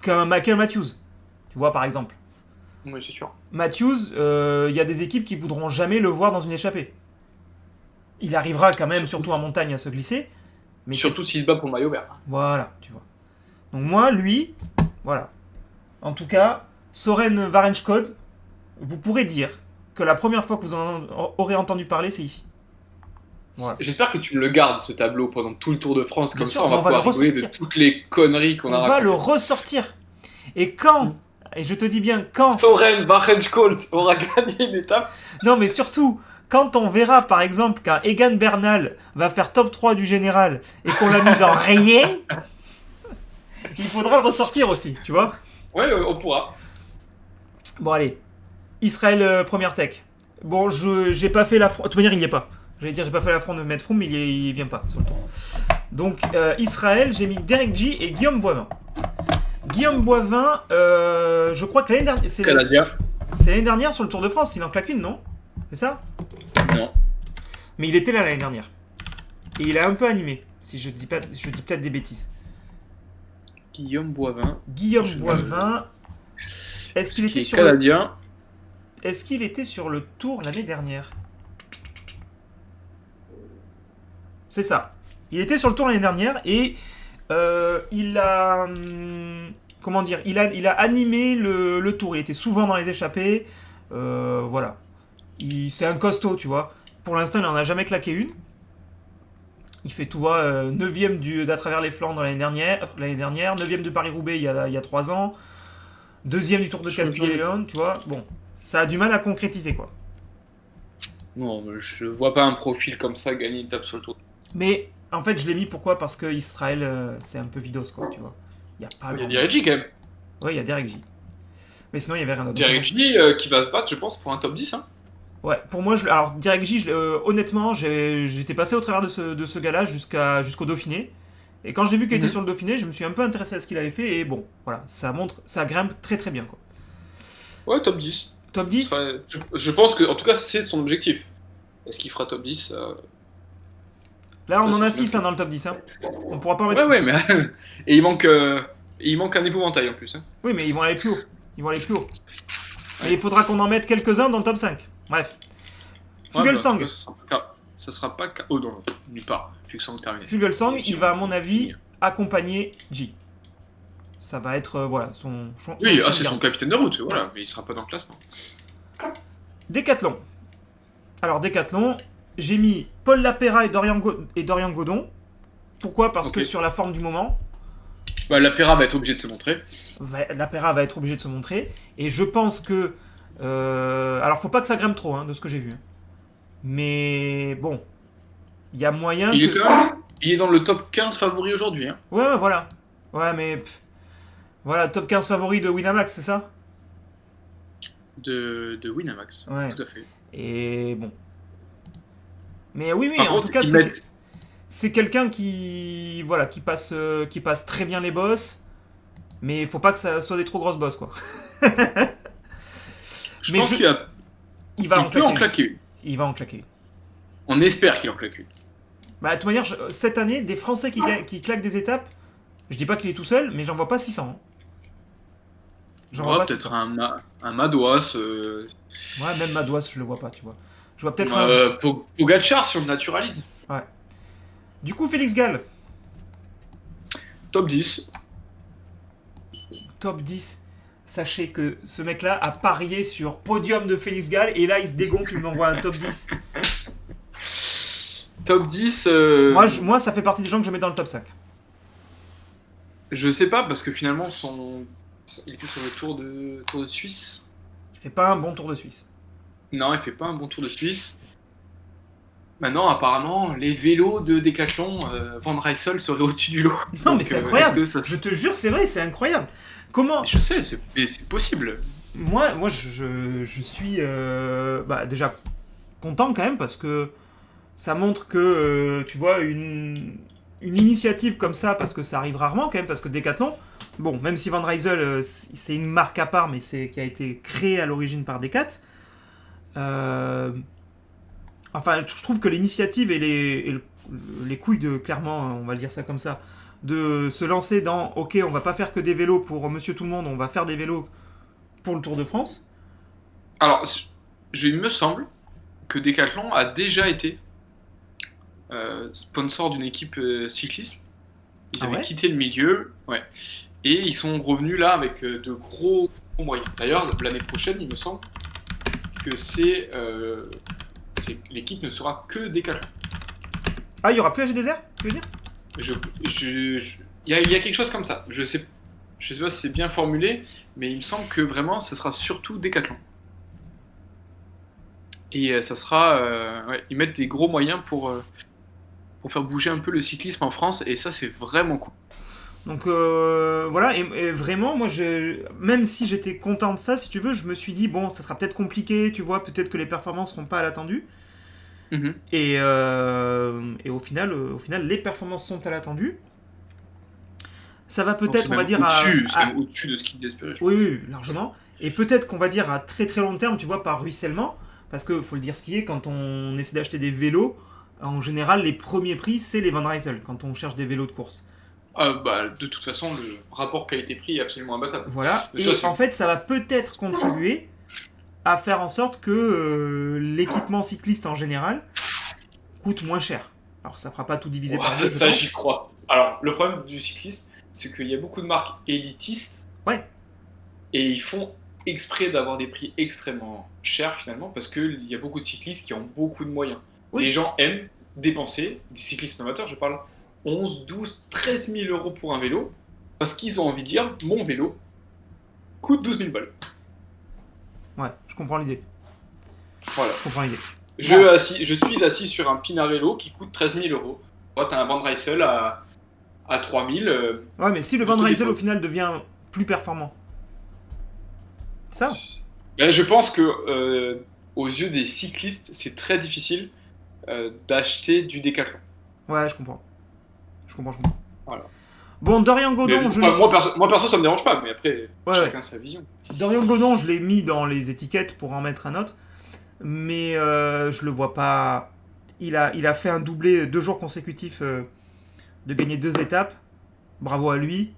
qu'un Michael Matthews. Tu vois, par exemple. oui, c'est sûr. Matthews, il y a des équipes qui voudront jamais le voir dans une échappée. Il arrivera quand même, surtout en montagne, à se glisser. Mais Surtout s'il se bat pour le maillot vert. voilà, tu vois. Donc moi, lui, voilà. En tout cas, Soren Varenskod, vous pourrez dire que la première fois que vous en aurez entendu parler, c'est ici. Voilà. J'espère que tu me le gardes ce tableau pendant tout le Tour de France, Bien comme sûr, ça on mais va on va pouvoir le rigoler de ressortir. toutes les conneries qu'on a On va racontées. le ressortir. Et quand, et je te dis bien quand, Soren Varenskolt aura gagné une étape. non mais surtout, quand on verra par exemple qu'un Egan Bernal va faire top 3 du général et qu'on l'a mis dans rien, il faudra le ressortir aussi, tu vois. Ouais, on pourra. Bon allez, Israël première tech. Bon, j'ai pas fait l'affront. De toute manière, il y est pas. J'allais dire, j'ai pas fait l'affront de mettre Froome, mais il vient pas sur le tour. Donc, Israël, j'ai mis Derek G et Guillaume Boivin. Guillaume Boivin, je crois que l'année dernière. Canadien. C'est l'année dernière sur le Tour de France, il en claque une, non? C'est ça? Non. Mais il était là l'année dernière. Et il a un peu animé, si je dis peut-être des bêtises. Guillaume Boivin. Guillaume Je- Boivin. Est-ce qu'il qui était est sur le... canadien. Est-ce qu'il était sur le Tour l'année dernière? C'est ça. Il était sur le Tour l'année dernière et il a... comment dire? Il a animé le Tour. Il était souvent dans les échappées. Voilà. C'est un costaud, tu vois. Pour l'instant, il n'en a jamais claqué une. Il fait, tu vois, 9ème d'à travers les Flandres l'année dernière, 9ème de Paris-Roubaix il y a 3 ans, 2ème du Tour de Castille et Léon, tu vois. Bon, ça a du mal à concrétiser, quoi. Non, je vois pas un profil comme ça gagner une étape sur le tour. Mais en fait, je l'ai mis pourquoi? Parce que Israël, c'est un peu vidos, quoi, tu vois. Il y a pas Il y a grand- Derek J quand même. Ouais, il y a Derek J. Mais sinon, il y avait rien d'autre. Derek J qui va se battre, je pense, pour un top 10. Hein. Ouais, pour moi, alors Derek J, honnêtement, j'étais passé au travers de ce gars-là jusqu'au Dauphiné. Et quand j'ai vu qu'il était Mhm. sur le Dauphiné, je me suis un peu intéressé à ce qu'il avait fait. Et bon, voilà, ça grimpe très très bien, quoi. Ouais, top 10. Top 10. Je pense que, en tout cas, c'est son objectif. Est-ce qu'il fera top 10 Là, on ça, en a c'est 6 dans le top 10. Hein. On pourra pas en mettre Ouais, plus. ouais, mais. Et il manque un épouvantail en plus. Hein. Oui, mais ils vont aller plus haut. Ils vont aller plus haut. Et il faudra qu'on en mette quelques-uns dans le top 5. Bref. Fugelsang. Ouais, bah, ça sera pas. Oh non, nulle part. Fugelsang terminé. Fugelsang, il va, à mon avis, accompagner J. Ça va être, voilà, son Oui, son c'est garde. son capitaine de route, voilà, mais il sera pas dans le classement. Décathlon. Alors, Décathlon, j'ai mis Paul Lapera et Dorian Godon. Pourquoi? Parce Ok. que sur la forme du moment, Bah, la Pera va être obligée de se montrer. Lapera va être obligé de se montrer. Et je pense que... alors, faut pas que ça grimpe trop, hein, de ce que j'ai vu. Mais bon, il y a moyen Il est que... quand même. Il est dans le top 15 favoris aujourd'hui. Hein. Ouais, ouais, voilà. Ouais, mais... voilà, top 15 favori de Winamax, c'est ça? De Winamax. Ouais. Tout à fait. Et bon. Mais oui, oui, Par en tout contre, cas, ils mettent. c'est quelqu'un qui... Voilà, qui passe très bien les boss. Mais il faut pas que ça soit des trop grosses bosses, quoi. Je Mais pense je- qu'il a- Il va il en peut en claquer une. claquer une. Il va en claquer une. On espère qu'il en claque une. Bah, de toute manière, cette année, des Français qui claquent des étapes, je dis pas qu'il est tout seul, mais j'en vois pas 600. Hein. J'en vois Ouais, pas peut-être 600. un Madouas. Ouais, même Madouas, je le vois pas, tu vois. Je vois peut-être un. Pogacar si on le naturalise. Ouais. Du coup, Félix Gall, Top 10. top 10. Sachez que ce mec-là a parié sur podium de Félix Gall, et là, il se dégonfle, il m'envoie un top 10. Top 10. Moi, ça fait partie des gens que je mets dans le top 5. Je sais pas, parce que finalement, il était sur le Tour de Suisse. Il fait pas un bon tour de Suisse. Non, il fait pas un bon Tour de Suisse. Maintenant, apparemment, les vélos de Decathlon, Van Rysel serait au-dessus du lot. Non, Donc, mais c'est incroyable. est-ce que ça- Je te jure, c'est vrai, c'est incroyable. Comment Je sais, c'est possible. moi je suis déjà content quand même parce que ça montre que tu vois une initiative comme ça, parce que ça arrive rarement quand même, parce que Decathlon, bon, même si Van Rysel c'est une marque à part, mais c'est qui a été créée à l'origine par Decat. Enfin, je trouve que l'initiative et les couilles de Clermont, on va le dire ça comme ça, de se lancer dans ok, on va pas faire que des vélos pour Monsieur Tout le Monde, on va faire des vélos pour le Tour de France. Alors, il me semble que Decathlon a déjà été sponsor d'une équipe cyclisme. Ils Ah avaient ouais quitté le milieu, ouais. Et ils sont revenus là avec de gros moyens. D'ailleurs, l'année prochaine, il me semble que l'équipe ne sera que Decathlon. Ah, il y aura plus AG2R, tu veux dire? Il y a quelque chose comme ça. Je sais pas si c'est bien formulé, mais il me semble que vraiment, ce sera surtout Decathlon. Et ça sera, ouais, ils mettent des gros moyens pour faire bouger un peu le cyclisme en France, et ça, c'est vraiment cool. Donc voilà, et vraiment, moi, même si j'étais content de ça, si tu veux, je me suis dit, bon, ça sera peut-être compliqué, tu vois, peut-être que les performances seront pas à l'attendu. Mhm. Et au final, les performances sont à l'attendu. Ça va Donc, peut-être, c'est on va même dire, au-dessus, c'est même au-dessus de ce qu'ils espéraient. Je oui, oui, largement. Et peut-être qu'on va dire à très très long terme, tu vois, par ruissellement, parce que faut le dire ce qui est, quand on essaie d'acheter des vélos, en général, les premiers prix, c'est les Van Rysel, quand on cherche des vélos de course. Bah, de toute façon, le rapport qualité-prix est absolument imbattable. Voilà. Mais Et ça, c'est- en fait, ça va peut-être contribuer à faire en sorte que l'équipement cycliste en général coûte moins cher. Alors, ça fera pas tout diviser par deux, je Ça, pense. j'y crois. Alors, le problème du cyclisme, c'est qu'il y a beaucoup de marques élitistes. Ouais. Et ils font exprès d'avoir des prix extrêmement chers, finalement, parce qu'il y a beaucoup de cyclistes qui ont beaucoup de moyens. Oui. Les gens aiment dépenser, des cyclistes amateurs, je parle, 11, 12, 13 000 euros pour un vélo, parce qu'ils ont envie de dire, mon vélo coûte 12 000 balles. Ouais, je comprends l'idée. Voilà. Je comprends l'idée. Je suis assis sur un Pinarello qui coûte 13 000 euros. Toi, t'as un Van Rysel à 3 000. Ouais, mais si le Je Van te Rysel dépose. au final devient plus performant, ça. Ben, je pense que aux yeux des cyclistes, c'est très difficile d'acheter du Décathlon. Ouais, je comprends. Je comprends. Voilà. Bon, Dorian Mais, Godon, enfin, moi, perso, ça me dérange pas, mais après, Ouais, chacun sa vision. Dorian Godon, je l'ai mis dans les étiquettes pour en mettre un autre, mais je le vois pas. Il a fait un doublé 2 jours consécutifs de gagner 2 étapes. Bravo à lui.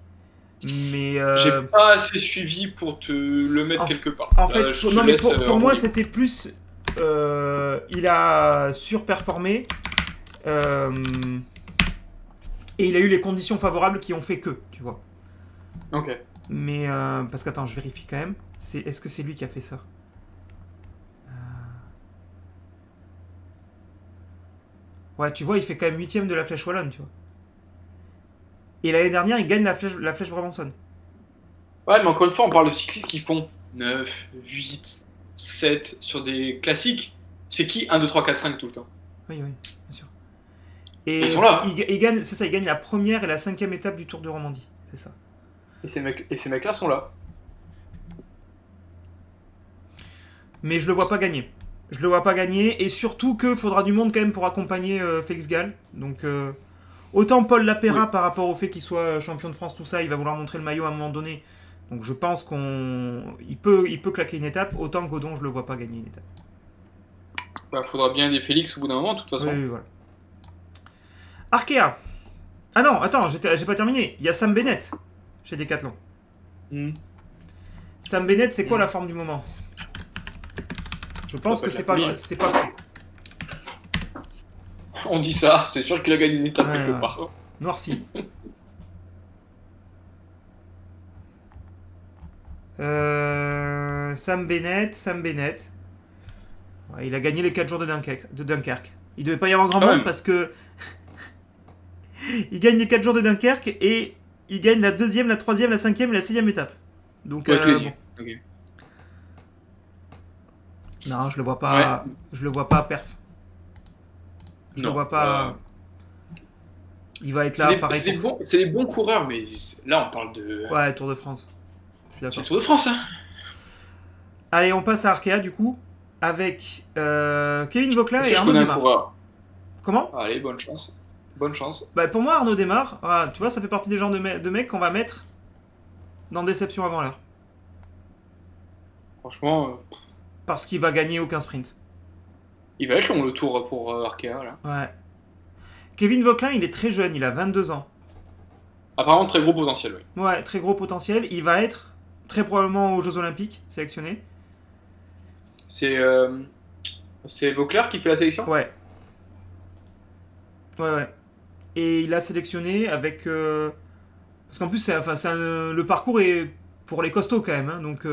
Mais J'ai pas assez suivi pour te le mettre en- quelque part. en Là, fait, je te non, mais laisse, pour moi, envoyer. c'était plus. Il a surperformé. Et il a eu les conditions favorables qui ont fait que, tu vois. Ok. Mais parce qu'attends, je vérifie quand même. Est-ce que c'est lui qui a fait ça? Ouais, tu vois, il fait quand même 8ème de la Flèche Wallonne, tu vois. Et l'année dernière, il gagne la flèche Brabançonne. Ouais, mais encore une fois, on parle de cyclistes qui font 9, 8, 7 sur des classiques. C'est qui 1, 2, 3, 4, 5 tout le temps? Oui, oui, bien sûr. Et Et ils sont là. il gagne, c'est ça, il gagne la première et la 5ème étape du Tour de Romandie. C'est ça. Et ces mecs-là sont là. Mais je le vois pas gagner. Je le vois pas gagner. Et surtout qu'il faudra du monde quand même pour accompagner Félix Gall. Donc, autant Paul Lapéra Oui. par rapport au fait qu'il soit champion de France, tout ça, il va vouloir montrer le maillot à un moment donné. Donc, je pense il peut claquer une étape. Autant Godon, je le vois pas gagner une étape. Bah, faudra bien des Félix au bout d'un moment, de toute Oui, façon. oui, voilà. Arkea. Ah non, attends, j'ai pas terminé. Il y a Sam Bennett chez Decathlon. Hmm. Sam Bennett, c'est quoi la forme du moment? Je pense Ça que peut être la folie. c'est pas fou. On dit ça, c'est sûr qu'il a gagné une étape Ouais, quelque ouais. part. Noirci. Sam Bennett. Ouais, il a gagné les 4 jours de Dunkerque. Il devait pas y avoir grand Quand monde même. parce que il gagne les 4 jours de Dunkerque et il gagne la 2ème, la 3ème, la 5ème et la 6ème étape. Donc, Ouais, tout bon. gagné. Ok. Non, je le vois pas. Ouais. Je le vois pas perf. Je le Non. vois pas. Il va être là, pareil. C'est des bons coureurs, mais là, on parle de. Ouais, Tour de France. Je suis C'est le d'accord. Tour de France, hein. Allez, on passe à Arkea du coup. Avec Kevin Vauclin Est-ce et que je Arnaud connais un Desmar. coureur? Comment? Allez, bonne chance. Bonne chance. Bah, pour moi, Arnaud Desmar, voilà, tu vois, ça fait partie des genres de mecs qu'on va mettre dans Déception avant l'heure. Franchement, Parce qu'il va gagner aucun sprint. il va être long le tour pour Arkea, là. Ouais. Kevin Vauclin, il est très jeune, il a 22 ans. Apparemment, très gros potentiel, oui. Ouais, très gros potentiel. Il va être très probablement aux Jeux Olympiques sélectionné. C'est Vauclair qui fait la sélection? Ouais. Ouais, ouais. Et il a sélectionné avec. Parce qu'en plus, le parcours est pour les costauds quand même. Hein, donc.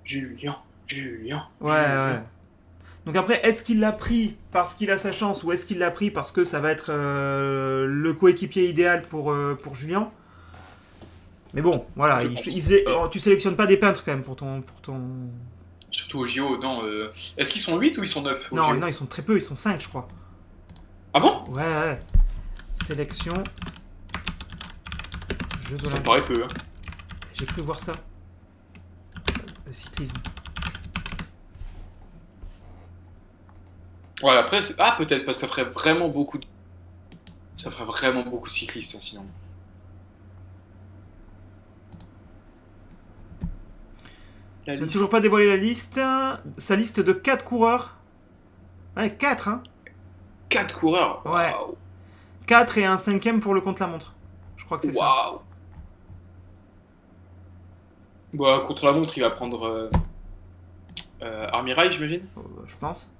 Julien. Ouais, ouais. Donc après, est-ce qu'il l'a pris parce qu'il a sa chance ou est-ce qu'il l'a pris parce que ça va être le coéquipier idéal pour Julien? Mais bon, voilà, tu sélectionnes pas des peintres quand même pour ton... Surtout au JO, non. Est-ce qu'ils sont 8 ou ils sont 9 au Non, JO? non, ils sont très peu, ils sont 5 je crois. Ah bon? Ouais, ouais. Sélection... Jeux Ça me Olympiques. paraît peu, hein. J'ai cru voir ça. Le cyclisme. Ouais, après, peut-être, parce que ça ferait vraiment beaucoup de... Ça ferait vraiment beaucoup de cyclistes, hein, sinon. La Il n'a liste. toujours pas dévoilé la liste. Sa liste de 4 coureurs. Ouais, 4, hein. 4 coureurs. Ouais. Waouh. 4 et un 5ème pour le contre-la-montre. Je crois que c'est ça. Waouh. Bah, contre la montre, il va prendre Armirail, j'imagine. Je pense.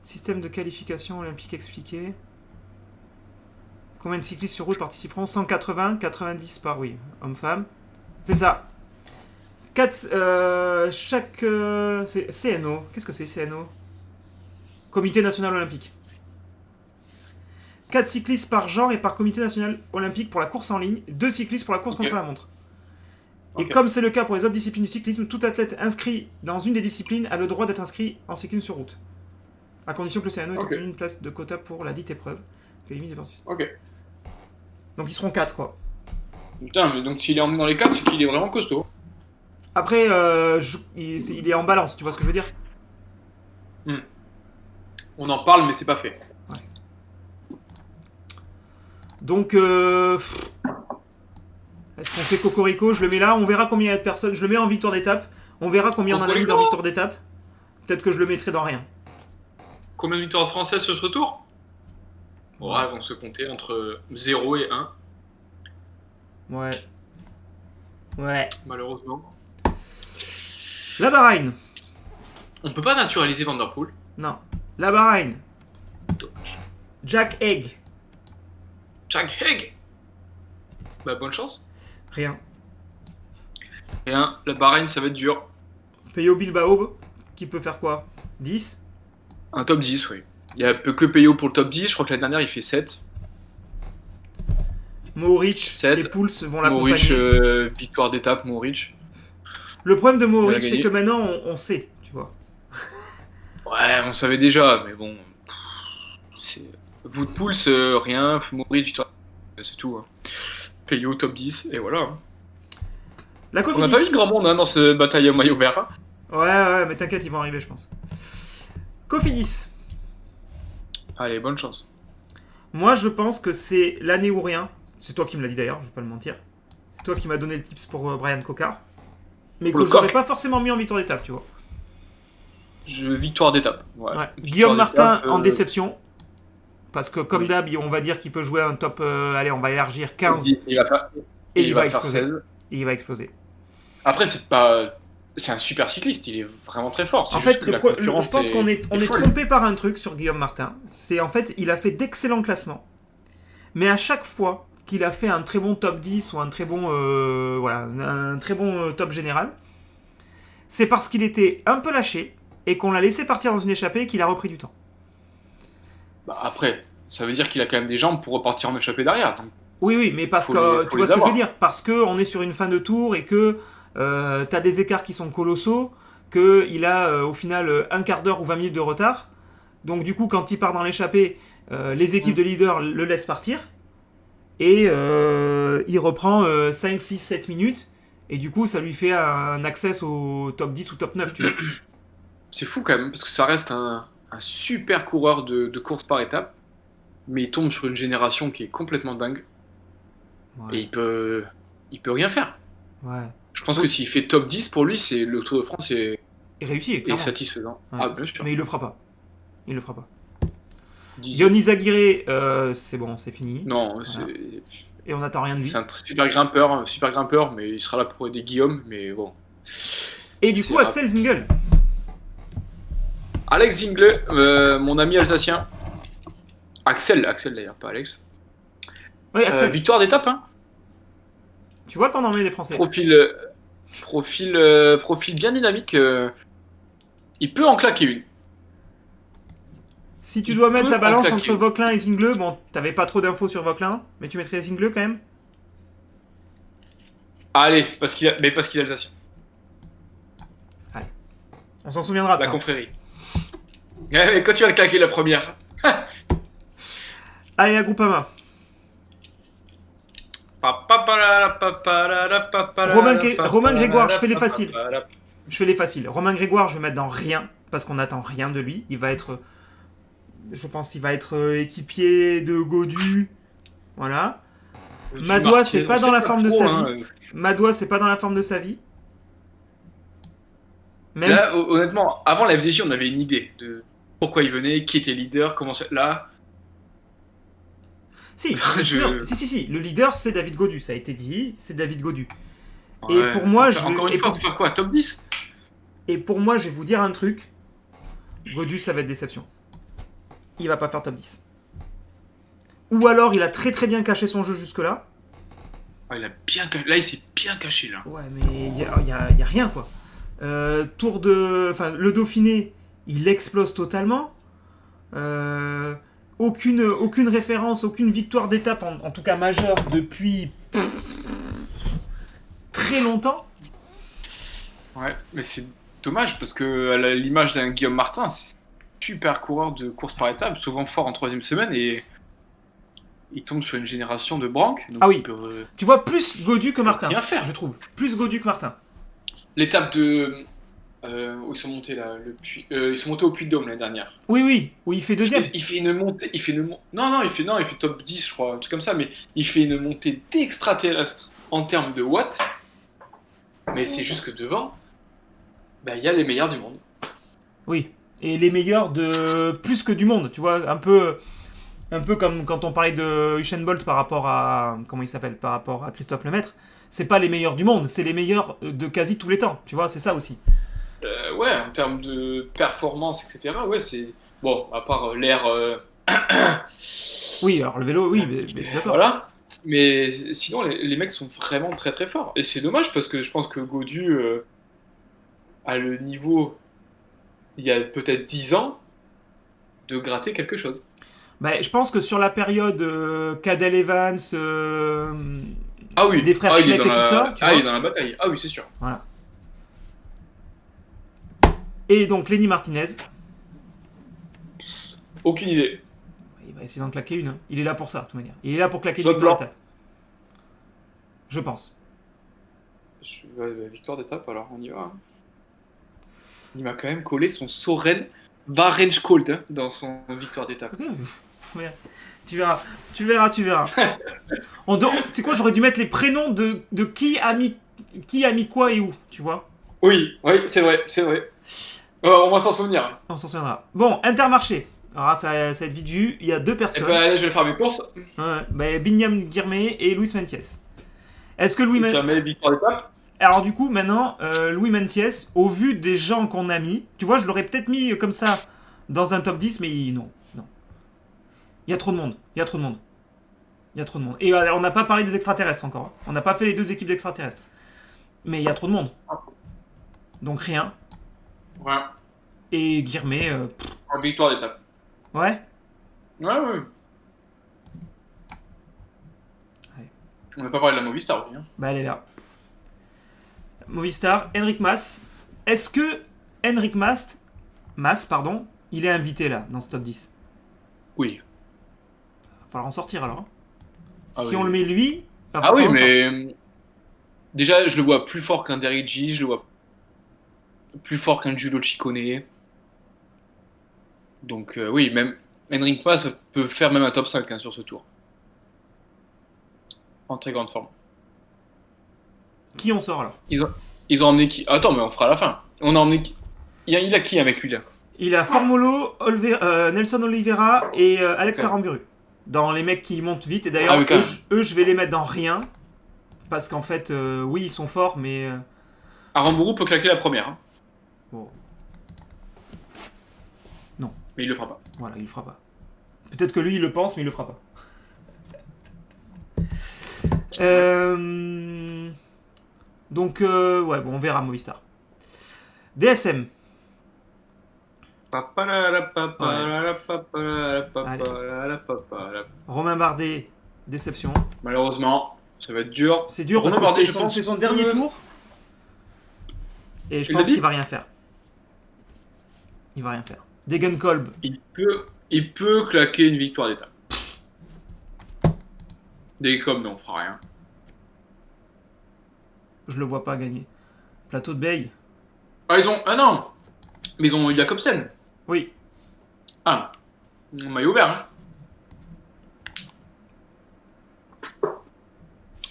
Système de qualification olympique expliqué. Combien de cyclistes sur route participeront? 180, 90 par, oui, homme-femme. C'est ça. 4, c'est CNO. Qu'est-ce que c'est CNO? Comité national olympique. 4 cyclistes par genre et par comité national olympique pour la course en ligne, 2 cyclistes pour la course contre la montre. Et Ok. comme c'est le cas pour les autres disciplines du cyclisme, tout athlète inscrit dans une des disciplines a le droit d'être inscrit en cyclisme sur route. À condition que le CNO ait Ok. obtenu une place de quota pour la dite épreuve. Ok. Donc ils seront 4 quoi. Putain, mais donc s'il est emmené dans les 4, c'est qu'il est vraiment costaud. Après, il est en balance, tu vois ce que je veux dire? On en parle, mais c'est pas fait. Donc, est-ce qu'on fait Cocorico? Je le mets là, on verra combien il y a de personnes. Je le mets en victoire d'étape. On verra combien on en a mis dans victoire d'étape. Peut-être que je le mettrai dans rien. Combien de victoires françaises sur ce tour? Ouais, elles vont se compter entre 0 et 1, Ouais. Ouais. malheureusement. La Bahreïn. On peut pas naturaliser Van Der Poel. Non. La Bahreïn. Jack Egg. Jack Haig. Bah, bonne chance. Rien. Rien, la Bahreïn, ça va être dur. Peyo Bilbao, qui peut faire quoi? 10? Un top 10, oui. Il y a peu que Peyo pour le top 10. Je crois que l'année dernière, il fait 7. Mohoric, 7. les Pouls vont Mohoric, l'accompagner. victoire d'étape, Mohoric. Le problème de Il Mohoric, a c'est gagné. que maintenant, on sait, tu vois. Ouais, on savait déjà, mais bon. C'est... Vous de Pouls, rien. Mohoric, victoire. C'est tout. Hein. Peyo, top 10, et voilà. La On n'a pas vu Cofidis. de grand monde dans ce bataille au maillot vert. Hein. Ouais, mais t'inquiète, ils vont arriver, je pense. Cofidis. Allez, bonne chance. Moi, je pense que c'est l'année ou rien. C'est toi qui me l'as dit d'ailleurs, je vais pas le mentir. C'est toi qui m'as donné le tips pour Brian Cocard. Mais Pour que le j'aurais coq. pas forcément mis en victoire d'étape, tu vois. Victoire d'étape. Ouais. Ouais. Victoire Guillaume Martin d'étape, en déception. Parce que comme oui. d'hab, on va dire qu'il peut jouer un top... allez, on va élargir 15 Il va faire, et il il va va faire exploser. 16. Et il va exploser. Après, c'est pas. C'est un super cycliste, il est vraiment très fort. C'est En juste fait, que la concurrence je pense qu'on est folle. trompé par un truc sur Guillaume Martin. C'est en fait, il a fait d'excellents classements. Mais à chaque fois qu'il a fait un très bon top 10 ou un très bon, un très bon top général, c'est parce qu'il était un peu lâché et qu'on l'a laissé partir dans une échappée et qu'il a repris du temps. Bah, après, ça veut dire qu'il a quand même des jambes pour repartir en échappée derrière. Donc, Oui, mais parce Faut que les- tu faut vois les ce que je veux avoir. dire. Parce qu'on est sur une fin de tour et que t'as des écarts qui sont colossaux, qu'il a au final un quart d'heure ou 20 minutes de retard. Donc du coup, quand il part dans l'échappée, les équipes de leaders le laissent partir. Et il reprend 5, 6, 7 minutes. Et du coup, ça lui fait un access au top 10 ou top 9, tu vois. c'est fou quand même, parce que ça reste un super coureur de course par étape, mais il tombe sur une génération qui est complètement dingue, et Ouais. il peut rien faire. Ouais. Je pense que s'il fait top 10, pour lui, c'est le Tour de France est Il réussit, clairement. satisfaisant. Ouais. Ah, bien sûr. Mais il le fera pas. Il le fera pas. Dis- Yonis Aguirre, c'est bon, c'est fini. Non, Voilà. Et on n'attend rien de lui. c'est un super grimpeur, mais il sera là pour aider Guillaume, mais bon. Et du c'est coup, rap- Axel Zingel. Alex Zingle, mon ami alsacien. Axel d'ailleurs, pas Alex. Oui, Axel. Victoire d'étape, hein. Tu vois qu'on en met des Français. Profil bien dynamique. Il peut en claquer une. Si tu Il dois mettre peut la balance en claquer. entre Vauquelin et Zingle, bon, t'avais pas trop d'infos sur Vauquelin, mais tu mettrais Zingle quand même. Allez, parce qu'il est alsacien. On s'en souviendra de La ça. confrérie. Ouais, mais quand tu vas le claquer la première. Allez, la Groupama. Romain Grégoire, je fais les faciles. Je fais les faciles. Romain Grégoire, je vais mettre dans rien, parce qu'on n'attend rien de lui. Il va être... Je pense qu'il va être équipier de Godu. Voilà. Madois, c'est pas dans la forme de sa vie. Madois, c'est pas dans la forme de sa vie. Même Là, si- honnêtement, avant la FDJ, on avait une idée de pourquoi il venait, qui était leader, comment ça. Là, Si, Je- non, si, le leader c'est David Godu, ça a été dit, c'est David Godu. Et ouais. pour moi, Encore une fois, pour- faut faire quoi, top 10? Et pour moi, je vais vous dire un truc, Godu ça va être déception. Il va pas faire top 10. Ou alors il a très très bien caché son jeu jusque-là. Ah, là, il s'est bien caché là. Ouais, mais y a rien quoi. Le Dauphiné, il explose totalement. Aucune référence, aucune victoire d'étape, en tout cas majeure, depuis très longtemps. Ouais, mais c'est dommage parce que à l'image d'un Guillaume Martin, c'est un super coureur de course par étape, souvent fort en troisième semaine et il tombe sur une génération de branques. Donc Ah oui. il peut, Tu vois, plus Godu que Martin, rien faire. je trouve. Plus Godu que Martin. L'étape de où ils sont montés là, ils sont montés au Puy-de-Dôme l'année dernière. Oui, où il fait deuxième. Il fait une montée, non, il fait top 10 je crois, un truc comme ça, mais il fait une montée d'extraterrestre en termes de watts. Mais c'est juste que devant, bah, il y a les meilleurs du monde. Oui. Et les meilleurs de plus que du monde, tu vois, un peu comme quand on parlait de Usain Bolt par rapport à comment il s'appelle, par rapport à Christophe Lemaître. C'est pas les meilleurs du monde, c'est les meilleurs de quasi tous les temps, tu vois, c'est ça aussi. Ouais, en termes de performance, etc. Ouais, c'est bon, à part l'air. Oui, alors le vélo, oui, mais je suis d'accord. Voilà. Mais sinon, les mecs sont vraiment très très forts. Et c'est dommage parce que je pense que Godu, à le niveau, il y a peut-être 10 ans, de gratter quelque chose. Bah, je pense que sur la période Cadel Evans, Ah oui, des frères il est Schleck et tout ça, tu il est vois. dans la bataille. Ah oui, c'est sûr. Voilà. Et donc Lenny Martinez, Aucune idée. il va essayer d'en claquer une. Hein. Il est là pour ça, de toute manière. Il est là pour claquer une Shot victoire blanc. d'étape. Je pense. Victoire d'étape, alors on y va. Hein. Il m'a quand même collé son Soren Varenskold hein, dans son victoire d'étape. Ok, ouais. Tu verras, tu verras, tu verras. Tu sais quoi, j'aurais dû mettre les prénoms de qui a mis quoi et où, tu vois. Oui, c'est vrai, c'est vrai. On va s'en souvenir. On s'en souviendra. Bon, Intermarché. Alors ça va être vite vu. Il y a 2 Eh personnes. ben allez, je vais faire mes courses. Ouais, bah, Binyam Guirmé et Luis Mentiès. Est-ce que Jamais victoire d'étape. Alors du coup, maintenant, Louis Mentiès, au vu des gens qu'on a mis, tu vois, je l'aurais peut-être mis comme ça dans un top 10, mais non. Il y a trop de monde. Il y a trop de monde. Il y a trop de monde. Et on n'a pas parlé des extraterrestres encore. Hein. On n'a pas fait les 2 équipes d'extraterrestres. Mais il y a trop de monde. Donc rien. Ouais. Et Guirmé, Victoire d'étape. ouais. Ouais. On n'a pas parlé de la Movistar aussi. Hein. Bah elle est là. Movistar, Henrik Mas. Est-ce que Henrik Mas, pardon, il est invité là, dans ce top 10 ? Oui. Va falloir en sortir alors. Hein. Ah Si oui. on le met lui... il va Ah oui, falloir en sortir. mais déjà, je le vois plus fort qu'un Derigi, je le vois plus fort qu'un Giulio Ciccone. Donc oui, même Henrik Mas peut faire même un top 5 hein, sur ce tour. En très grande forme. Qui on sort alors ? Ils ont emmené qui? Attends, mais on fera à la fin. On a emmené qui? Il a qui avec lui là? Il a Formolo, Nelson Oliveira et Alex Ok. Aramburu. Dans les mecs qui montent vite. Et d'ailleurs, Ah oui, quand même. eux, je vais les mettre dans rien. Parce qu'en fait, oui, ils sont forts, mais... Aramburu peut claquer la première. Hein. bon, Mais il le fera pas. voilà, il le fera pas. Peut-être que lui, il le pense, mais il le fera pas. Donc, ouais, bon, on verra Movistar. DSM. Romain Bardet, déception. Malheureusement, ça va être dur. C'est dur parce Romain que Bardet, c'est son dernier tour. Et je Il pense l'a dit qu'il va rien faire. Il va rien faire. Degenkolb, Il peut claquer une victoire d'étape. Des comme non, on fera rien. je le vois pas gagner. Plateau de Bay, Ah non, mais ils ont eu Jacobsen. oui. Ah, maillot vert. Hein.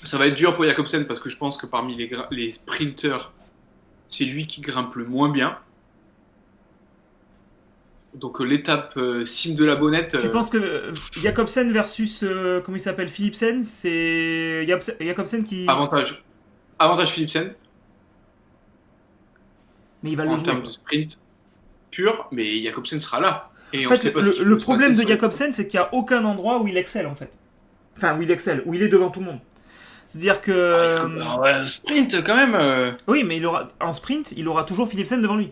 Ça va être dur pour Jacobsen parce que je pense que parmi les sprinters, c'est lui qui grimpe le moins bien. Donc l'étape cime de la Bonnette. Tu penses que Jacobsen versus, comment il s'appelle, Philipsen, c'est Jacobsen qui... Avantage Philipsen Mais il va le en jouer. termes Quoi. de sprint pur, mais Jacobsen sera là. Et En on fait, sait pas ce qui le peut se problème passer de sur- Jacobsen, c'est qu'il n'y a aucun endroit où il excelle, en fait. Enfin, où il excelle, où il est devant tout le monde. C'est-à-dire que... Ah, ouais, sprint quand même. Oui, mais en sprint, il aura toujours Philipsen devant lui.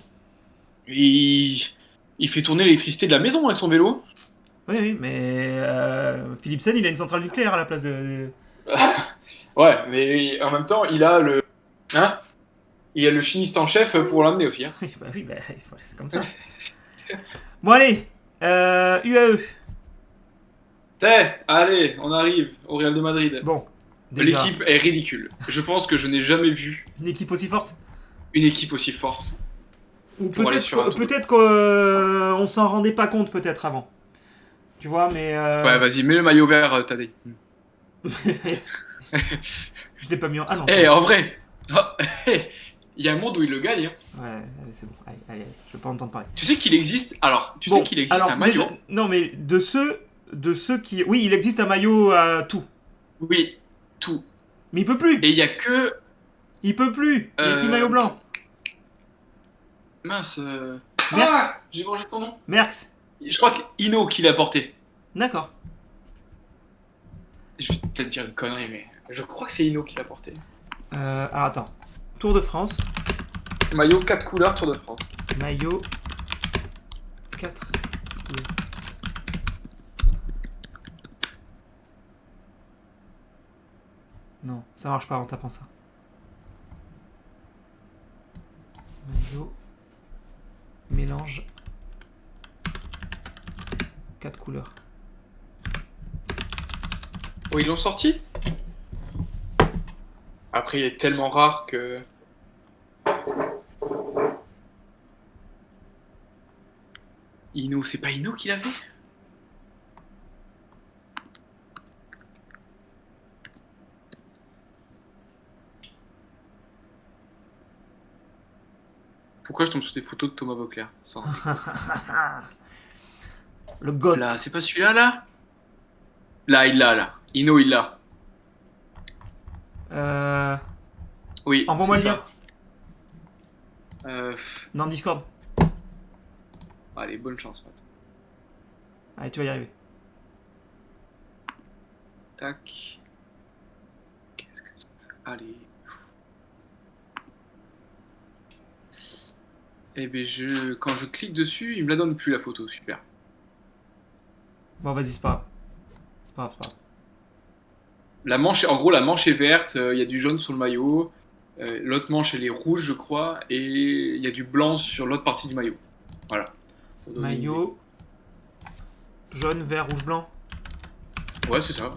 Il fait tourner l'électricité de la maison avec son vélo. Oui, mais Philipsen, il a une centrale nucléaire à la place de... Ouais, mais en même temps, il a le. Hein? Il a le chimiste en chef pour l'emmener aussi. Hein. bah oui, c'est comme ça. Bon, allez, UAE. Allez, on arrive au Real de Madrid. Bon, déjà, L'équipe est ridicule. Je pense que je n'ai jamais vu une équipe aussi forte. une équipe aussi forte. Ou Pour aller sur un tour. peut-être qu'on s'en rendait pas compte, peut-être, avant. Tu vois, mais... Ouais, vas-y, mets le maillot vert, Tadej. Je l'ai pas mis en... Ah non. En vrai, il y a un monde où il le gagne. Hein. Ouais, allez, c'est bon. Allez, je veux pas entendre parler. Tu sais qu'il existe. Alors, tu Bon, sais qu'il existe alors, un maillot. déjà- non, mais de ceux qui... Oui, il existe un maillot à tout. Oui, tout. Mais il peut plus. Et il y a que. Il peut plus. Il n'y a plus maillot blanc. Mince. Merckx. Ah, j'ai mangé ton nom. Merckx. Je crois que Ino qui l'a porté. D'accord. Je vais peut-être dire une connerie, mais je crois que c'est Ino qui l'a porté. Alors attends. Tour de France. Maillot 4 couleurs Tour de France. Maillot 4. Non, ça marche pas en tapant ça. Maillot. Mélange. 4 couleurs. Oh, ils l'ont sorti. Après, il est tellement rare que... Ino, c'est pas Ino qui l'avait? Pourquoi je tombe sur des photos de Thomas Vauclair? Sans- Le GOAT. Là, c'est pas celui-là, là? Là, il l'a, là. Ino, il l'a. Oui, Envoie-moi c'est le ça. lien. Dans Discord. Allez, bonne chance, Matt. Allez, tu vas y arriver. Tac. Qu'est-ce que c'est? Allez. Eh ben, quand je clique dessus, il me la donne plus, la photo. Super. Bon, vas-y, c'est pas grave. C'est pas grave, c'est pas grave. La manche, en gros, la manche est verte, il y a du jaune sur le maillot. L'autre manche, elle est rouge, je crois. Et il y a du blanc sur l'autre partie du maillot. Voilà. Pour donner une Maillot. Jaune, vert, rouge, blanc. idée. Ouais, c'est ça.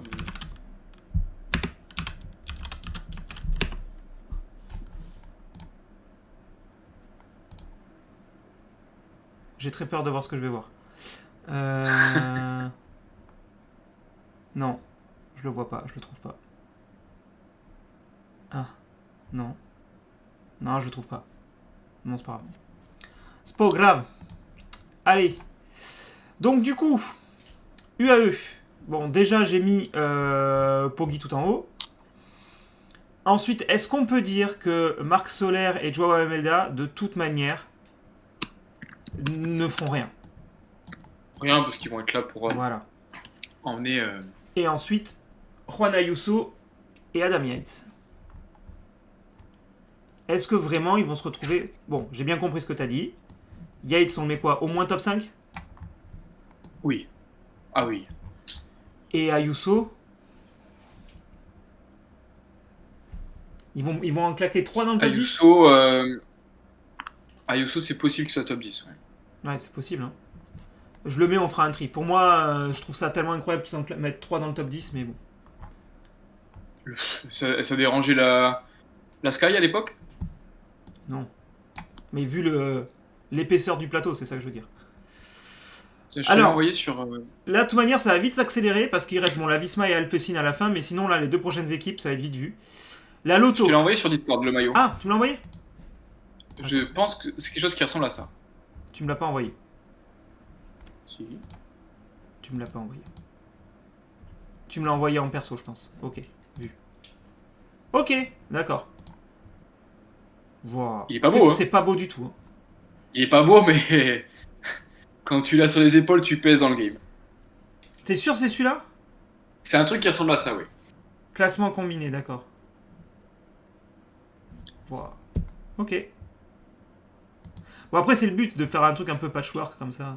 J'ai très peur de voir ce que je vais voir. Non, je le vois pas, je le trouve pas. Ah, non. Non, je le trouve pas. Non, c'est pas grave. C'est pas grave. Allez. Donc, du coup, UAE. Bon, déjà, j'ai mis Poggi tout en haut. Ensuite, est-ce qu'on peut dire que Marc Soler et Joao Almeida, de toute manière, ne feront rien? Rien, parce qu'ils vont être là pour Voilà. emmener. Et ensuite, Juan Ayuso et Adam Yates. Est-ce que vraiment ils vont se retrouver... Bon, j'ai bien compris ce que tu as dit. Yates, on le met quoi? Au moins top 5? Oui. Ah oui. Et Ayuso, ils vont en claquer 3 dans le top 10? Ayuso, Ayuso, c'est possible qu'il soit top 10. Ouais. Ouais, c'est possible. Hein. Je le mets, on fera un tri. Pour moi, je trouve ça tellement incroyable qu'ils en mettent 3 dans le top 10, mais bon. Ça dérangeait la Sky à l'époque? Non. Mais vu l'épaisseur du plateau, c'est ça que je veux dire. Je te l'ai Alors, envoyé sur. Là, de toute manière, ça va vite s'accélérer parce qu'il reste bon, la Visma et Alpecin à la fin, mais sinon, là, les deux prochaines équipes, ça va être vite vu. La Je Lotto. te l'ai envoyé sur Discord, le maillot. Ah, tu me l'as envoyé? Je pense que c'est quelque chose qui ressemble à ça. Tu me l'as pas envoyé. Si. Tu me l'as pas envoyé. Tu me l'as envoyé en perso, je pense. Ok, vu. Ok, d'accord. Wow. Il est pas beau, hein. C'est pas beau du tout. Hein. Il est pas beau, mais quand tu l'as sur les épaules, tu pèses dans le game. T'es sûr c'est celui-là? C'est un truc qui ressemble à ça, oui. Classement combiné, d'accord. Wow. Ok. Bon, après, c'est le but de faire un truc un peu patchwork comme ça.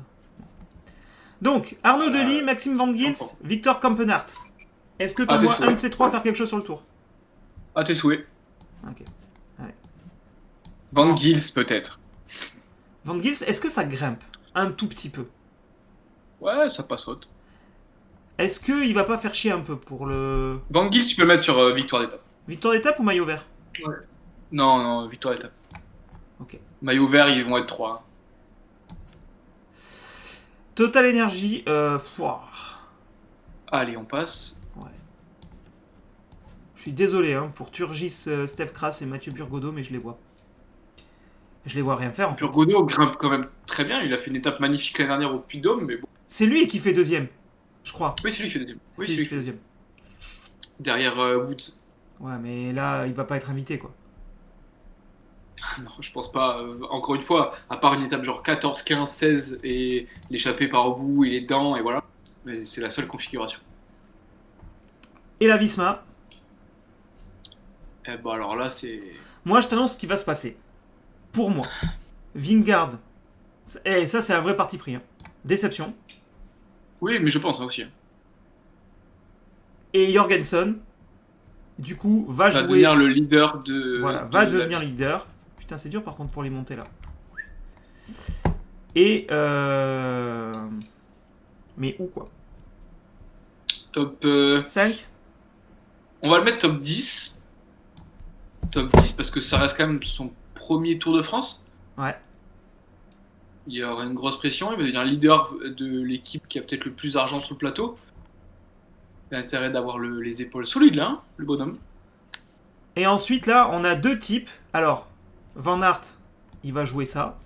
Donc, Arnaud Delis, Maxime Van Gils, Victor Kampenarts. Est-ce que t'en vois un de ces trois faire quelque chose sur le tour? À tes souhaits. Ok. Allez. Van Gils, peut-être. Van Gils, est-ce que ça grimpe? Un tout petit peu. Ouais, ça passe haute. Est-ce qu'il va pas faire chier un peu pour le... Van Gils, tu peux le mettre sur victoire d'étape. Victoire d'étape ou maillot vert? Ouais. Non, victoire d'étape. Ok. Maillot vert, ils vont être 3. Total Energy, Allez, on passe. Ouais. Je suis désolé hein, pour Turgis, Steph Kras et Mathieu Burgodeau, mais je les vois. Je les vois rien faire en fait. Burgodeau grimpe quand même très bien. Il a fait une étape magnifique l'année dernière au Puy-de-Dôme, mais bon. C'est lui qui fait deuxième, je crois. Oui, c'est lui qui fait deuxième. Oui, c'est lui qui fait deuxième. Derrière Woods. Ouais, mais là, il va pas être invité quoi. Non, je pense pas. Encore une fois, à part une étape genre 14, 15, 16 et l'échappée par au bout et les dents, et voilà. Mais c'est la seule configuration. Et la Visma. Eh ben alors là, c'est. Moi, je t'annonce ce qui va se passer. pour moi, Vingegaard, et ça c'est un vrai parti pris, hein. Déception. Oui, mais je pense aussi. Et Jorgensen, du coup, va Va jouer. devenir le leader de. Voilà, de va la devenir piste. leader. Putain, c'est dur par contre pour les monter là. Et. Mais où quoi Top. 5. On va le mettre top 10. Top 10 parce que ça reste quand même son premier Tour de France. Ouais. Il y aura une grosse pression. Il va devenir leader de l'équipe qui a peut-être le plus d'argent sur le plateau. Il a intérêt d'avoir les épaules solides là, hein, le bonhomme. Et ensuite là, on a deux types. Alors, Van Aert, il va jouer ça.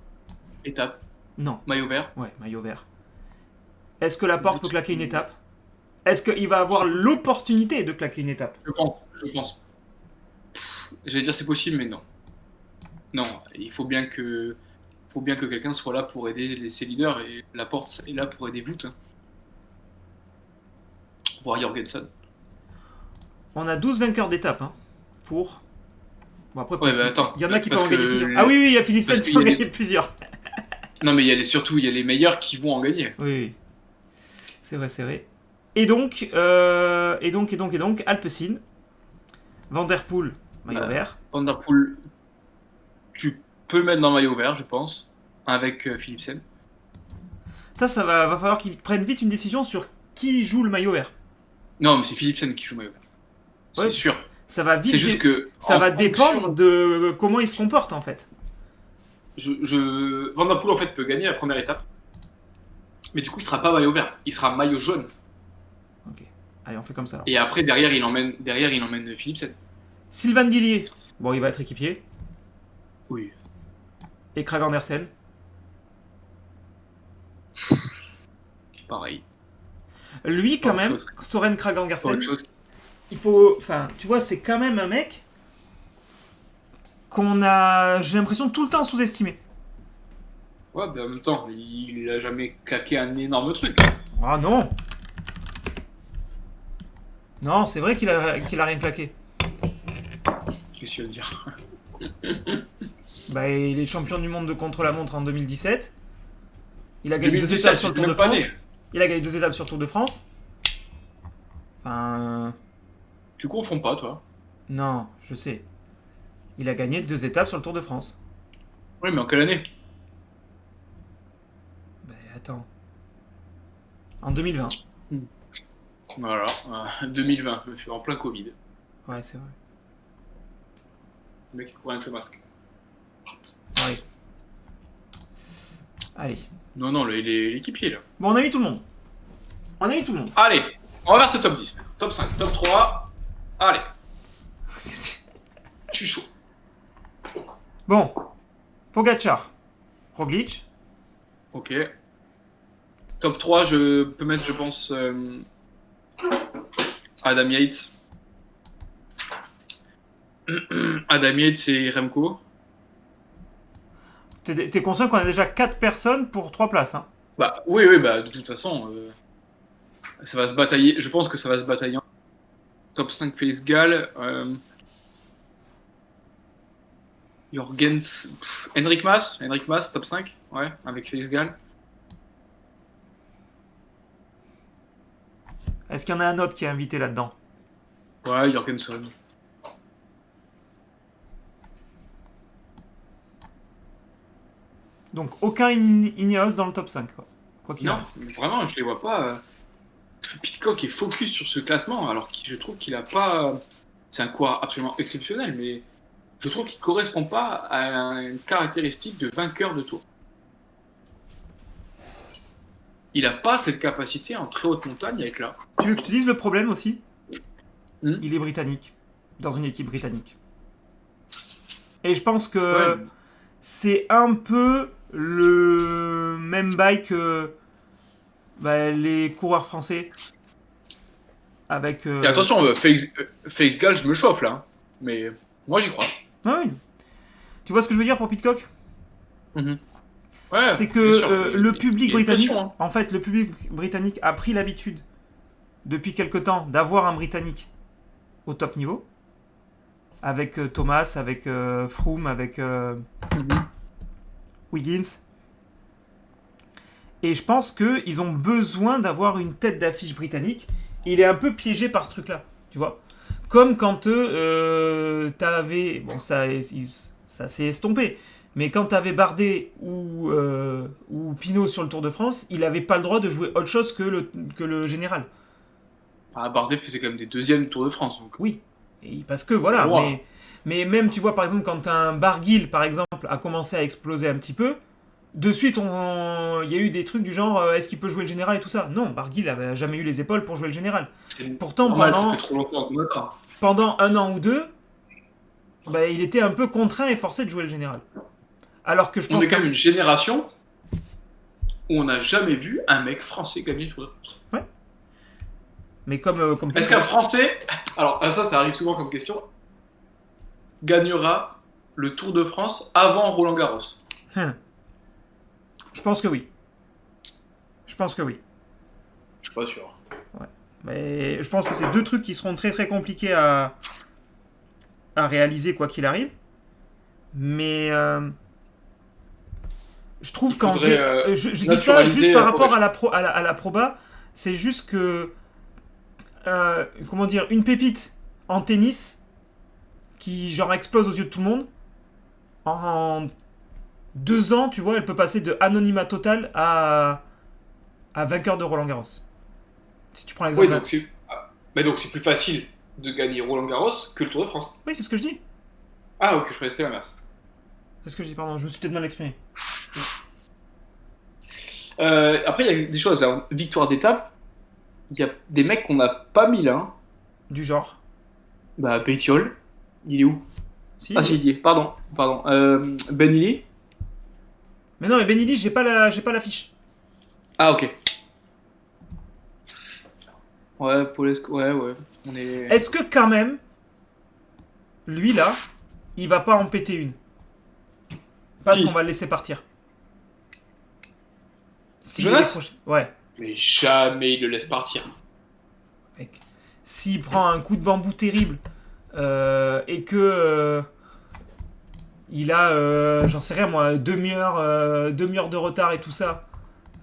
Étape, Non. maillot vert. Ouais, maillot vert. Est-ce que Laporte peut claquer une étape? Est-ce qu'il va avoir l'opportunité de claquer une étape? Je pense. J'allais dire c'est possible, mais non. Non, il faut bien que quelqu'un soit là pour aider ses leaders et Laporte est là pour aider Wout. Hein. Voir Jorgensen. On a 12 vainqueurs d'étape, hein, pour... Bon, après, Ouais, bah attends. il y en a qui peuvent parce en gagner que plusieurs. Ah oui, oui, il y a Philipsen parce qui peut en qu'il y a gagner plusieurs. Non, mais surtout, il y a les meilleurs qui vont en gagner. Oui, oui. C'est vrai, c'est vrai. Et donc, Alpecin, Van Der Poel, maillot vert. Van der Poel, tu peux le mettre dans maillot vert, je pense, avec Philipsen. Ça va falloir qu'ils prennent vite une décision sur qui joue le maillot vert. Non, mais c'est Philipsen qui joue maillot vert. C'est Ouais, sûr. Ça va vite. C'est juste que. Ça en va fonction- dépendre de comment il se comporte en fait. Van der Poel, en fait, peut gagner la première étape. Mais du coup, il sera pas maillot vert. Il sera maillot jaune. Ok. Allez, on fait comme ça. Alors. Et après, derrière, il emmène Philipsen. Sylvain Dillier, bon, il va être équipier. Oui. Et Krag Andersen. Pareil. Lui, quand Autre même, chose. Soren Krag Pas Andersen, autre chose. il faut. Enfin, tu vois, c'est quand même un mec qu'on a, j'ai l'impression, tout le temps sous-estimé. Ouais, mais en même temps, il a jamais claqué un énorme truc. Ah non. Non, c'est vrai qu'il a rien claqué. Qu'est-ce que tu veux dire? Bah, il est champion du monde de contre-la-montre en 2017. Il a gagné 2 2017, étapes sur le Tour j'étais de même pas France. né. Il a gagné 2 étapes sur le Tour de France. Enfin, Tu confonds pas, toi. non, je sais. Il a gagné 2 étapes sur le Tour de France. Oui, mais en quelle année? Bah, attends. En 2020. Voilà, 2020, en plein Covid. Ouais, c'est vrai. Le mec qui courait avec le masque. Ouais. Allez. Non, non, il est l'équipier là. Bon, on a mis tout le monde. On a mis tout le monde. Allez, on va vers ce top 10. Top 5, top 3. Allez, je suis chaud. Bon. Pogacar. Roglic. Ok. Top 3, je peux mettre, je pense, Adam Yates. Adam Yates et Remco. T'es conscient qu'on a déjà 4 personnes pour 3 places, hein. Bah oui, bah de toute façon, ça va se batailler. Je pense que ça va se batailler. Top 5 Félix Gall. Jorgens. Henrik Mas, top 5. Ouais, avec Félix Gall. Est-ce qu'il y en a un autre qui est invité là-dedans? Ouais, Jorgensen. Donc, aucun Ineos dans le top 5, quoi qu'il Non, arrive. vraiment, je les vois pas. Pitcock est focus sur ce classement, alors que je trouve qu'il a pas. C'est un coureur absolument exceptionnel, mais je trouve qu'il correspond pas à une caractéristique de vainqueur de tour. Il a pas cette capacité en très haute montagne à être là. Tu veux que je te dise le problème aussi? Hmm. Il est britannique. Dans une équipe britannique. Et je pense que Ouais. c'est un peu le même bail que les coureurs français. Avec. Et attention, Félix Gall, je me chauffe là. Hein. Mais moi j'y crois. Ah oui. Tu vois ce que je veux dire pour Pitcock? Ouais, C'est bien que sûr, le public il y a une britannique, pression, hein. en fait, le public britannique a pris l'habitude depuis quelque temps d'avoir un Britannique au top niveau, avec Thomas, avec Froome, avec Wiggins. Et je pense qu'ils ont besoin d'avoir une tête d'affiche britannique. Il est un peu piégé par ce truc-là, tu vois. Comme quand t'avais... Bon, ça s'est estompé. Mais quand t'avais Bardet ou Pinot sur le Tour de France, il n'avait pas le droit de jouer autre chose que le général. Ah, Bardet faisait quand même des deuxièmes Tour de France. Donc. Oui, et parce que voilà. Wow. Mais même, tu vois, par exemple, quand un Barguil, par exemple, a commencé à exploser un petit peu, de suite, il y a eu des trucs du genre, est-ce qu'il peut jouer le général et tout ça. Non, Barguil n'avait jamais eu les épaules pour jouer le général. C'est Pourtant, normal, ça fait trop longtemps qu'on attend. pendant 1 an ou 2, bah, il était un peu contraint et forcé de jouer le général. Alors que je On pense est quand même une génération où on n'a jamais vu un mec français gagner le Tour de France. Mais comme Est-ce qu'un Français, alors ça arrive souvent comme question, gagnera le Tour de France avant Roland Garros? Je pense que oui. Je pense que oui. Je suis pas sûr. Mais je pense que c'est deux trucs qui seront très très compliqués à réaliser quoi qu'il arrive. Mais je trouve qu'en faudrait, je dis ça naturaliser juste par rapport Pogacar. à la proba, c'est juste que comment dire, une pépite en tennis qui genre explose aux yeux de tout le monde en 2 ans, tu vois, elle peut passer de anonymat total à vainqueur de Roland Garros. Si tu prends l'exemple. Oui, donc c'est plus facile de gagner Roland Garros que le Tour de France. Oui, c'est ce que je dis. Ah ok, je croyais que c'était l'inverse. C'est ce que je dis, pardon, je me suis peut-être mal exprimé. Après, il y a des choses là. Victoire d'étape, il y a des mecs qu'on n'a pas mis là. Hein. Du genre. Bah, Pétiole, il est où? Si. Ah, si, il y est. Pardon. Ben Illy. Mais non, mais Benili, j'ai pas la fiche. Ah, ok. Ouais, Paulesco, ouais. On est... Est-ce que quand même, lui là, il va pas en péter une? Parce Qui qu'on va le laisser partir. S'il Jonas est décroché. Ouais. Mais jamais il le laisse partir. Mec. S'il prend un coup de bambou terrible et que il a, j'en sais rien moi, demi-heure de retard et tout ça.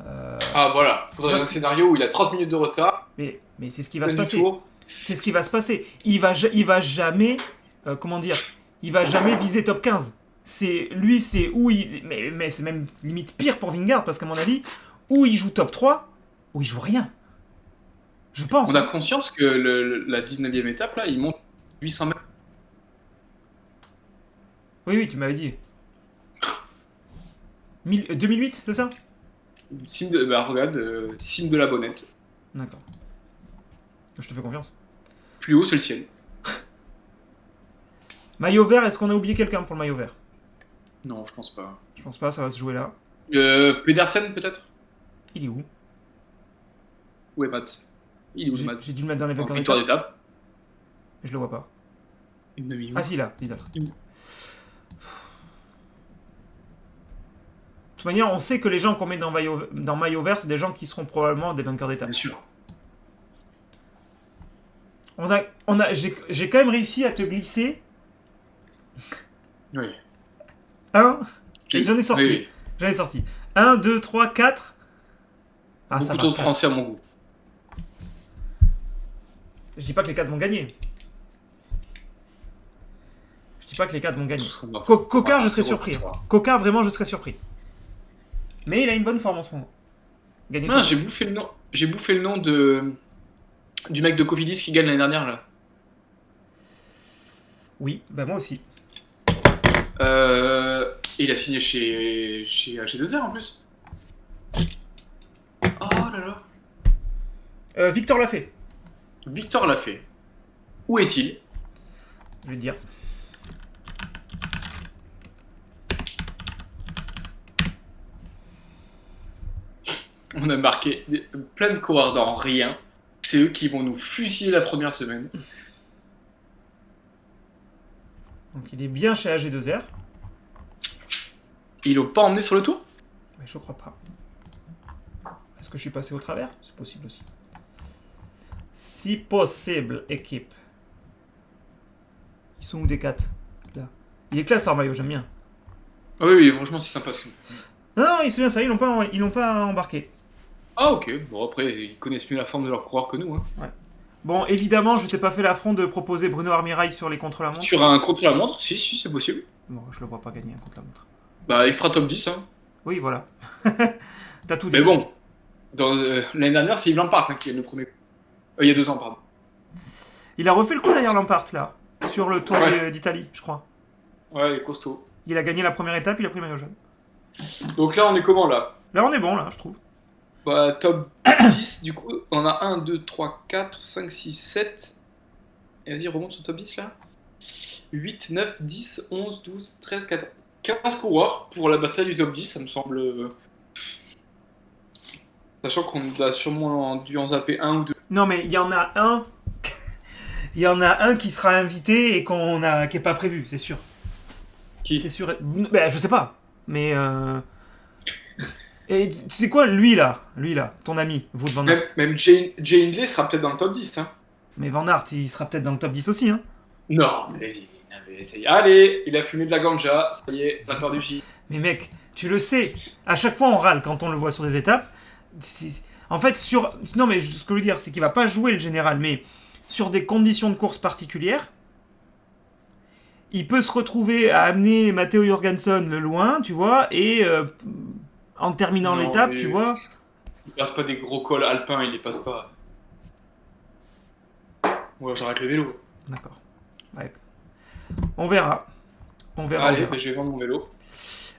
Ah, voilà. Faudrait un scénario où il a 30 minutes de retard. Mais c'est ce qui va se du passer. tour. C'est ce qui va se passer. Il va jamais, comment dire, il va jamais viser top 15. C'est où il, mais c'est même limite pire pour Vingegaard parce qu'à mon avis, où il joue top 3, où il joue rien. Je pense. On a conscience que la 19e étape, là, il monte 800 mètres. Oui, tu m'avais dit. 2008, c'est ça? Regarde, cime de la Bonnette. D'accord. Je te fais confiance. Plus haut, c'est le ciel. Maillot vert, est-ce qu'on a oublié quelqu'un pour le maillot vert? Non, je pense pas. Je pense pas, ça va se jouer là. Pedersen, peut-être? Il est où? Où est Mats? Il est où, J'ai Mats? dû le mettre dans les vainqueurs Victoire d'étape. d'étape. Je le vois pas. Il m'a mis où? Ah si, là, Vidal. Il- De toute manière, on sait que les gens qu'on met dans maillot vert, c'est des gens qui seront probablement des vainqueurs d'étape. Bien sûr. J'ai quand même réussi à te glisser Oui. un. Et j'en ai sorti. Oui. J'en ai sorti. 1, 2, 3, 4. Ah, ça Beaucoup va. trop de français à mon goût. Je dis pas que les 4 vont gagner. Je dis pas que les 4 vont gagner. Coquard, je serais surpris. Hein. Coquard, vraiment, je serais surpris. Mais il a une bonne forme en ce moment. Gagner Non, ça. j'ai bouffé le nom du mec de Cofidis qui gagne l'année dernière là. Oui, bah moi aussi. Et il a signé chez H2R en plus. Oh là là. Victor l'a fait. Victor l'a fait. Où est-il? Je vais te dire. On a marqué plein de coureurs dans rien. C'est eux qui vont nous fusiller la première semaine. Donc il est bien chez AG2R. Ils l'ont pas emmené sur le tour? Mais je crois pas. Est-ce que je suis passé au travers? C'est possible aussi. Si possible, équipe. Ils sont où des 4? Là. Il est classe leur maillot, j'aime bien. Ah oui, franchement, c'est sympa. Non, c'est bien ça, ils l'ont pas embarqué. Ah, ok. Bon, après, ils connaissent mieux la forme de leur coureur que nous. Hein. Ouais. Bon, évidemment, je t'ai pas fait l'affront de proposer Bruno Armirail sur les contre-la-montre. Sur un contre-la-montre, si, c'est possible. Bon, je le vois pas gagner un contre-la-montre. Bah, il fera top 10. Hein. Oui, voilà. T'as tout dit. Mais bon, l'année dernière, c'est Yves Lampard qui est le premier. Il y a 2 ans, pardon. Il a refait le coup d'ailleurs, Lampard, là. Sur le Tour Ouais. d'Italie, je crois. Ouais, il est costaud. Il a gagné la première étape, il a pris le maillot jaune. Donc là, on est comment là? Là, on est bon, là, je trouve. Bah, top 10, du coup, on a 1, 2, 3, 4, 5, 6, 7. Et vas-y, remonte sur top 10 là. 8, 9, 10, 11, 12, 13, 14. 15 coureurs pour la bataille du top 10, ça me semble. Sachant qu'on a sûrement dû en zapper un ou deux. Non, mais il y en a un. Il y en a un qui sera invité et qui est pas prévu, c'est sûr. Qui? C'est sûr. Ben, je sais pas. Mais. Et tu sais quoi, lui là, ton ami, Wout van Aert. Même Jay Hindley sera peut-être dans le top 10. Hein. Mais Van Aert, il sera peut-être dans le top 10 aussi, hein. Non, mais vas-y. Allez, il a fumé de la ganja, ça y est, on a perdu J. Mais mec, tu le sais, à chaque fois on râle quand on le voit sur des étapes. En fait, non, mais ce que je veux dire, c'est qu'il va pas jouer le général, mais sur des conditions de course particulières, il peut se retrouver à amener Matteo Jorgensen le loin, tu vois, et en terminant Non, l'étape, mais tu vois. Il passe pas des gros cols alpins, il les passe pas. Ouais, j'arrête le vélo. D'accord. Ouais. On verra. Allez, bah, je vais vendre mon vélo.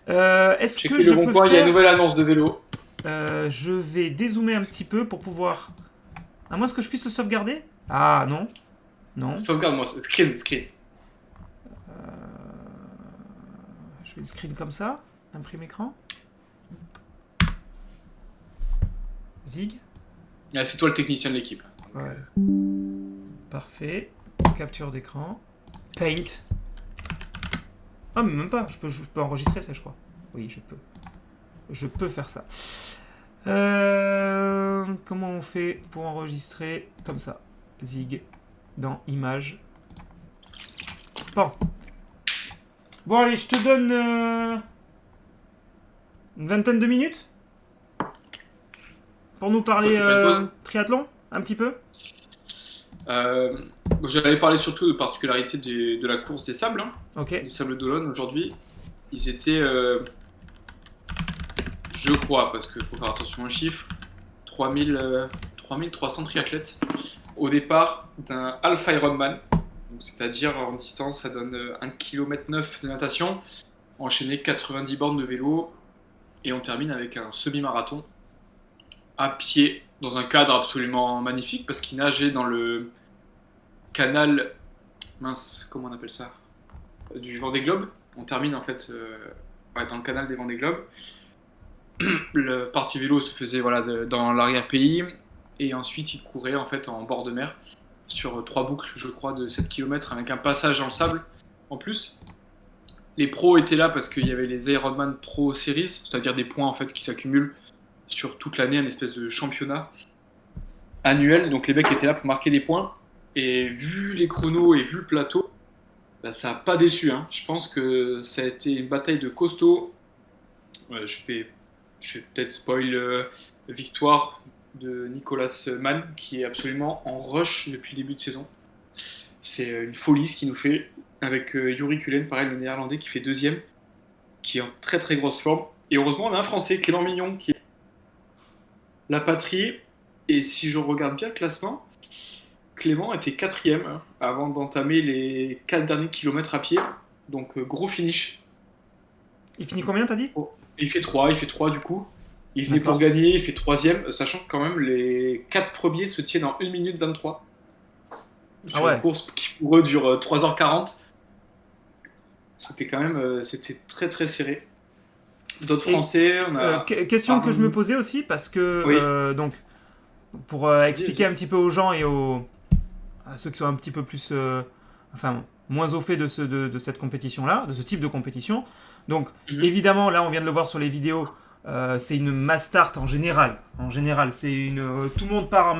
Est-ce J'ai que fait je le bon peux point, il y a faire... une nouvelle annonce de vélo. Je vais dézoomer un petit peu pour pouvoir... À moins que je puisse le sauvegarder. Ah, non. Non. Sauvegarde-moi, screen. Je vais le screen comme ça. Imprime écran. Zig. Ah, c'est toi le technicien de l'équipe. Ouais. Parfait. Capture d'écran. Paint. Ah, mais même pas. Je peux enregistrer ça, je crois. Oui, je peux. Je peux faire ça. Comment on fait pour enregistrer comme ça? Zig dans Images. Bon. Bon, allez, je te donne une vingtaine de minutes pour nous parler triathlon, un petit peu. J'allais parler surtout de particularités de la course des sables. Hein. Ok. Les sables d'Olonne, aujourd'hui, ils étaient, je crois, parce qu'il faut faire attention aux chiffres, 3300 triathlètes au départ d'un Alpha Ironman. C'est-à-dire en distance, ça donne 1,9 km de natation, enchaîner 90 bornes de vélo, et on termine avec un semi-marathon à pied, dans un cadre absolument magnifique, parce qu'il nageait dans le canal, mince, comment on appelle ça, du Vendée Globe. On termine en fait dans le canal des Vendée Globe. Le parti vélo se faisait dans l'arrière-pays, et ensuite il courait en fait en bord de mer, sur 3 boucles, je crois, de 7 km, avec un passage dans le sable en plus. Les pros étaient là parce qu'il y avait les Ironman Pro Series, c'est-à-dire des points en fait qui s'accumulent sur toute l'année, un espèce de championnat annuel. Donc les mecs étaient là pour marquer des points. Et vu les chronos et vu le plateau, bah, ça n'a pas déçu. Hein. Je pense que ça a été une bataille de costaud. Je vais peut-être spoil victoire de Nicolas Mann, qui est absolument en rush depuis le début de saison. C'est une folie ce qu'il nous fait, avec Yuri Cullen, pareil, le néerlandais, qui fait deuxième, qui est en très très grosse forme. Et heureusement, on a un Français, Clément Mignon, qui est la patrie. Et si je regarde bien le classement, Clément était quatrième hein, avant d'entamer les 4 derniers kilomètres à pied. Donc gros finish. Il finit combien, t'as dit? Il fait 3 du coup. Il venait pour gagner, il fait troisième, sachant que quand même les 4 premiers se tiennent en 1 minute 23. Sur une course qui pour eux dure 3h40. C'était quand même très très serré. D'autres Français, on a... question que je me posais aussi, parce que oui. donc pour expliquer un petit peu aux gens et à ceux qui sont un petit peu plus moins au fait de cette compétition-là, de ce type de compétition. Donc évidemment, là on vient de le voir sur les vidéos, c'est une mass start en général. En général, c'est tout le monde part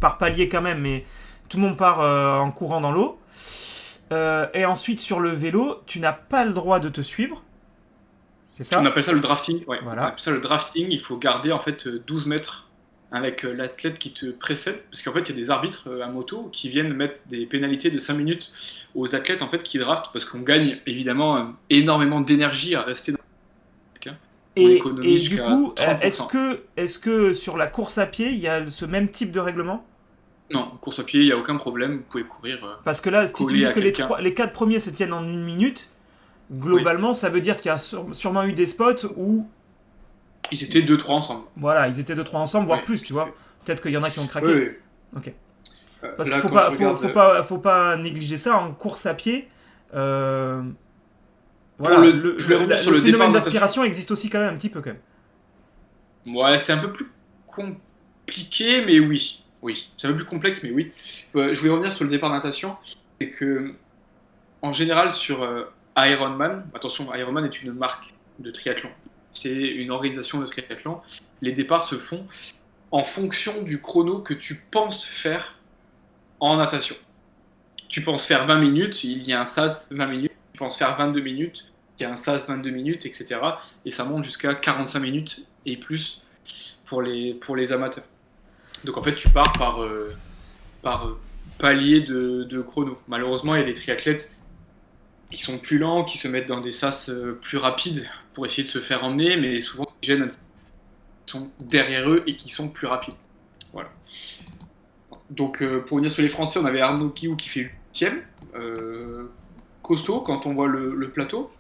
par palier quand même, mais tout le monde part en courant dans l'eau. Et ensuite sur le vélo, tu n'as pas le droit de te suivre. C'est ça? On appelle ça le drafting. Ouais. Voilà. On appelle ça le drafting. Il faut garder en fait 12 mètres avec l'athlète qui te précède. Parce qu'en fait, il y a des arbitres à moto qui viennent mettre des pénalités de 5 minutes aux athlètes en fait, qui draftent. Parce qu'on gagne évidemment énormément d'énergie à rester dans le track, hein. On Et économise du jusqu'à coup, 30%. est-ce que sur la course à pied, il y a ce même type de règlement? Non, course à pied, il n'y a aucun problème. Vous pouvez courir. Parce que là, si tu me Collé dis à que les, quelqu'un. les 4 premiers se tiennent en 1 minute, globalement, ça veut dire qu'il y a sûrement eu des spots où Ils étaient 2-3 ensemble. voilà, ils étaient 2-3 ensemble, voire Oui, plus, tu tout à vois. fait. Peut-être qu'il y en a qui ont craqué. Oui, oui. Ok. Parce Là, qu'il faut quand pas, je regarde, faut pas négliger ça en course à pied. euh, Pour voilà, je vais revenir sur le le départ phénomène de natation. d'aspiration existe aussi quand même un petit peu quand même. Ouais, c'est un peu plus compliqué, mais oui. Oui, c'est un peu plus complexe, mais oui. Je voulais revenir sur le départ de natation. C'est que, en général, sur Ironman, attention, Ironman est une marque de triathlon. C'est une organisation de triathlon. Les départs se font en fonction du chrono que tu penses faire en natation. Tu penses faire 20 minutes, il y a un SAS 20 minutes. Tu penses faire 22 minutes, il y a un SAS 22 minutes, etc. Et ça monte jusqu'à 45 minutes et plus pour les amateurs. Donc en fait, tu pars par palier de chrono. Malheureusement, il y a des triathlètes qui sont plus lents, qui se mettent dans des sas plus rapides pour essayer de se faire emmener, mais souvent ils gênent un petit peu, qui sont derrière eux et qui sont plus rapides. Voilà. Donc pour revenir sur les Français, on avait Arnaud Guillou qui fait 8ème, costaud quand on voit le plateau.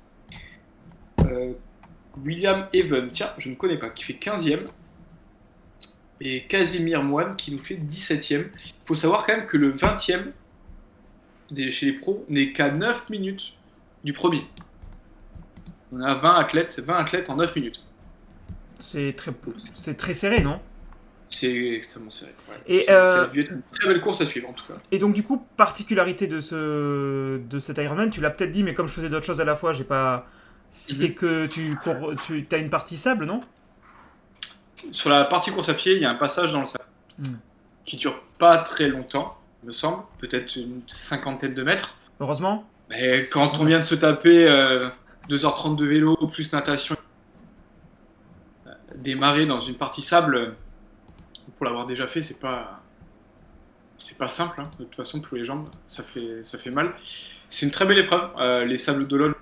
William Even, tiens, je ne connais pas, qui fait 15ème. Et Casimir Moine qui nous fait 17ème. Il faut savoir quand même que le 20ème chez les pros n'est qu'à 9 minutes du premier. On a 20 athlètes en 9 minutes. C'est très serré, non? C'est extrêmement serré. Ouais. Et, Ça a dû être une très belle course à suivre en tout cas. Et donc du coup, particularité de cet Ironman, tu l'as peut-être dit, mais comme je faisais d'autres choses à la fois, j'ai pas. C'est que tu as une partie sable, non? Sur la partie course à pied, il y a un passage dans le sable Hmm. qui dure pas très longtemps, il me semble, peut-être une cinquantaine de mètres. Heureusement. Mais quand on vient de se taper 2h30 de vélo, plus natation, démarrer dans une partie sable, pour l'avoir déjà fait, c'est pas simple. Hein. De toute façon, pour les jambes, ça fait mal. C'est une très belle épreuve. Les Sables d'Olonne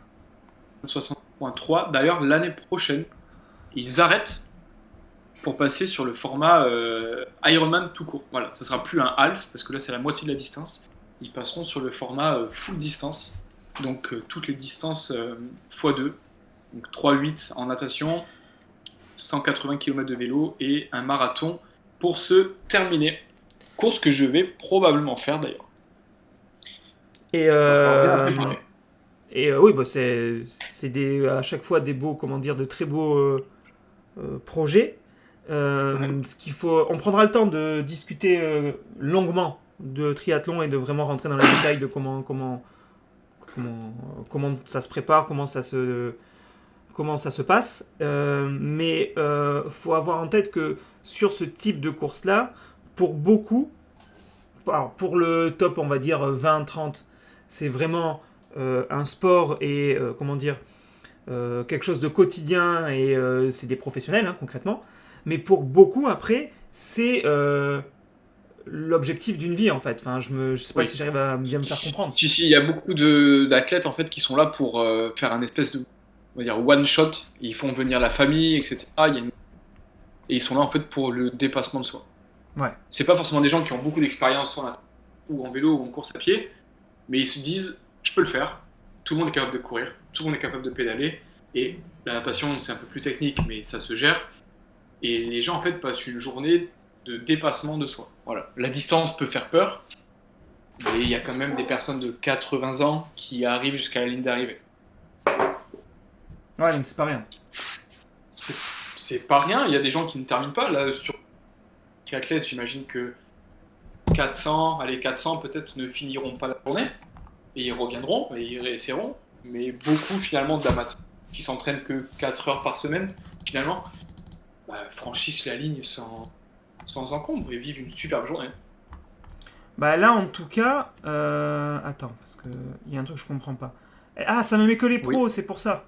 60.3. D'ailleurs, l'année prochaine, ils arrêtent pour passer sur le format Ironman tout court. Voilà, ça sera plus un half parce que là, c'est la moitié de la distance. Ils passeront sur le format full distance. Donc, toutes les distances x2. Donc, 3,8 en natation, 180 km de vélo et un marathon pour se terminer. Course que je vais probablement faire d'ailleurs. Et, oui, bah, c'est à chaque fois des beaux, comment dire, de très beaux projets. Ce qu'il faut, on prendra le temps de discuter longuement de triathlon et de vraiment rentrer dans les détails de comment ça se prépare, comment ça se passe. Mais faut avoir en tête que sur ce type de course-là, pour beaucoup, alors pour le top, on va dire 20-30, c'est vraiment un sport et comment dire quelque chose de quotidien et c'est des professionnels hein, concrètement. Mais pour beaucoup après, c'est l'objectif d'une vie en fait. Enfin, je sais pas Oui. si j'arrive à bien me faire comprendre. Si, il y a beaucoup d'athlètes en fait qui sont là pour faire un espèce de, on va dire, one shot. Ils font venir la famille, etc. Et ils sont là en fait pour le dépassement de soi. Ouais. C'est pas forcément des gens qui ont beaucoup d'expérience en natation ou en vélo ou en course à pied, mais ils se disent, je peux le faire. Tout le monde est capable de courir, tout le monde est capable de pédaler. Et la natation, c'est un peu plus technique, mais ça se gère. Et les gens en fait passent une journée de dépassement de soi. Voilà. La distance peut faire peur, mais il y a quand même des personnes de 80 ans qui arrivent jusqu'à la ligne d'arrivée. Ouais, donc c'est pas rien. C'est pas rien, il y a des gens qui ne terminent pas. Là, sur triathlètes, j'imagine que 400 peut-être ne finiront pas la journée, et ils reviendront, et ils réessaieront, mais beaucoup finalement d'amateurs qui s'entraînent que 4 heures par semaine, finalement, franchissent la ligne sans encombre et vivent une superbe journée. Bah là en tout cas, attends parce que il y a un truc que je comprends pas. Ah, ça me met que les pros, Oui. c'est pour ça.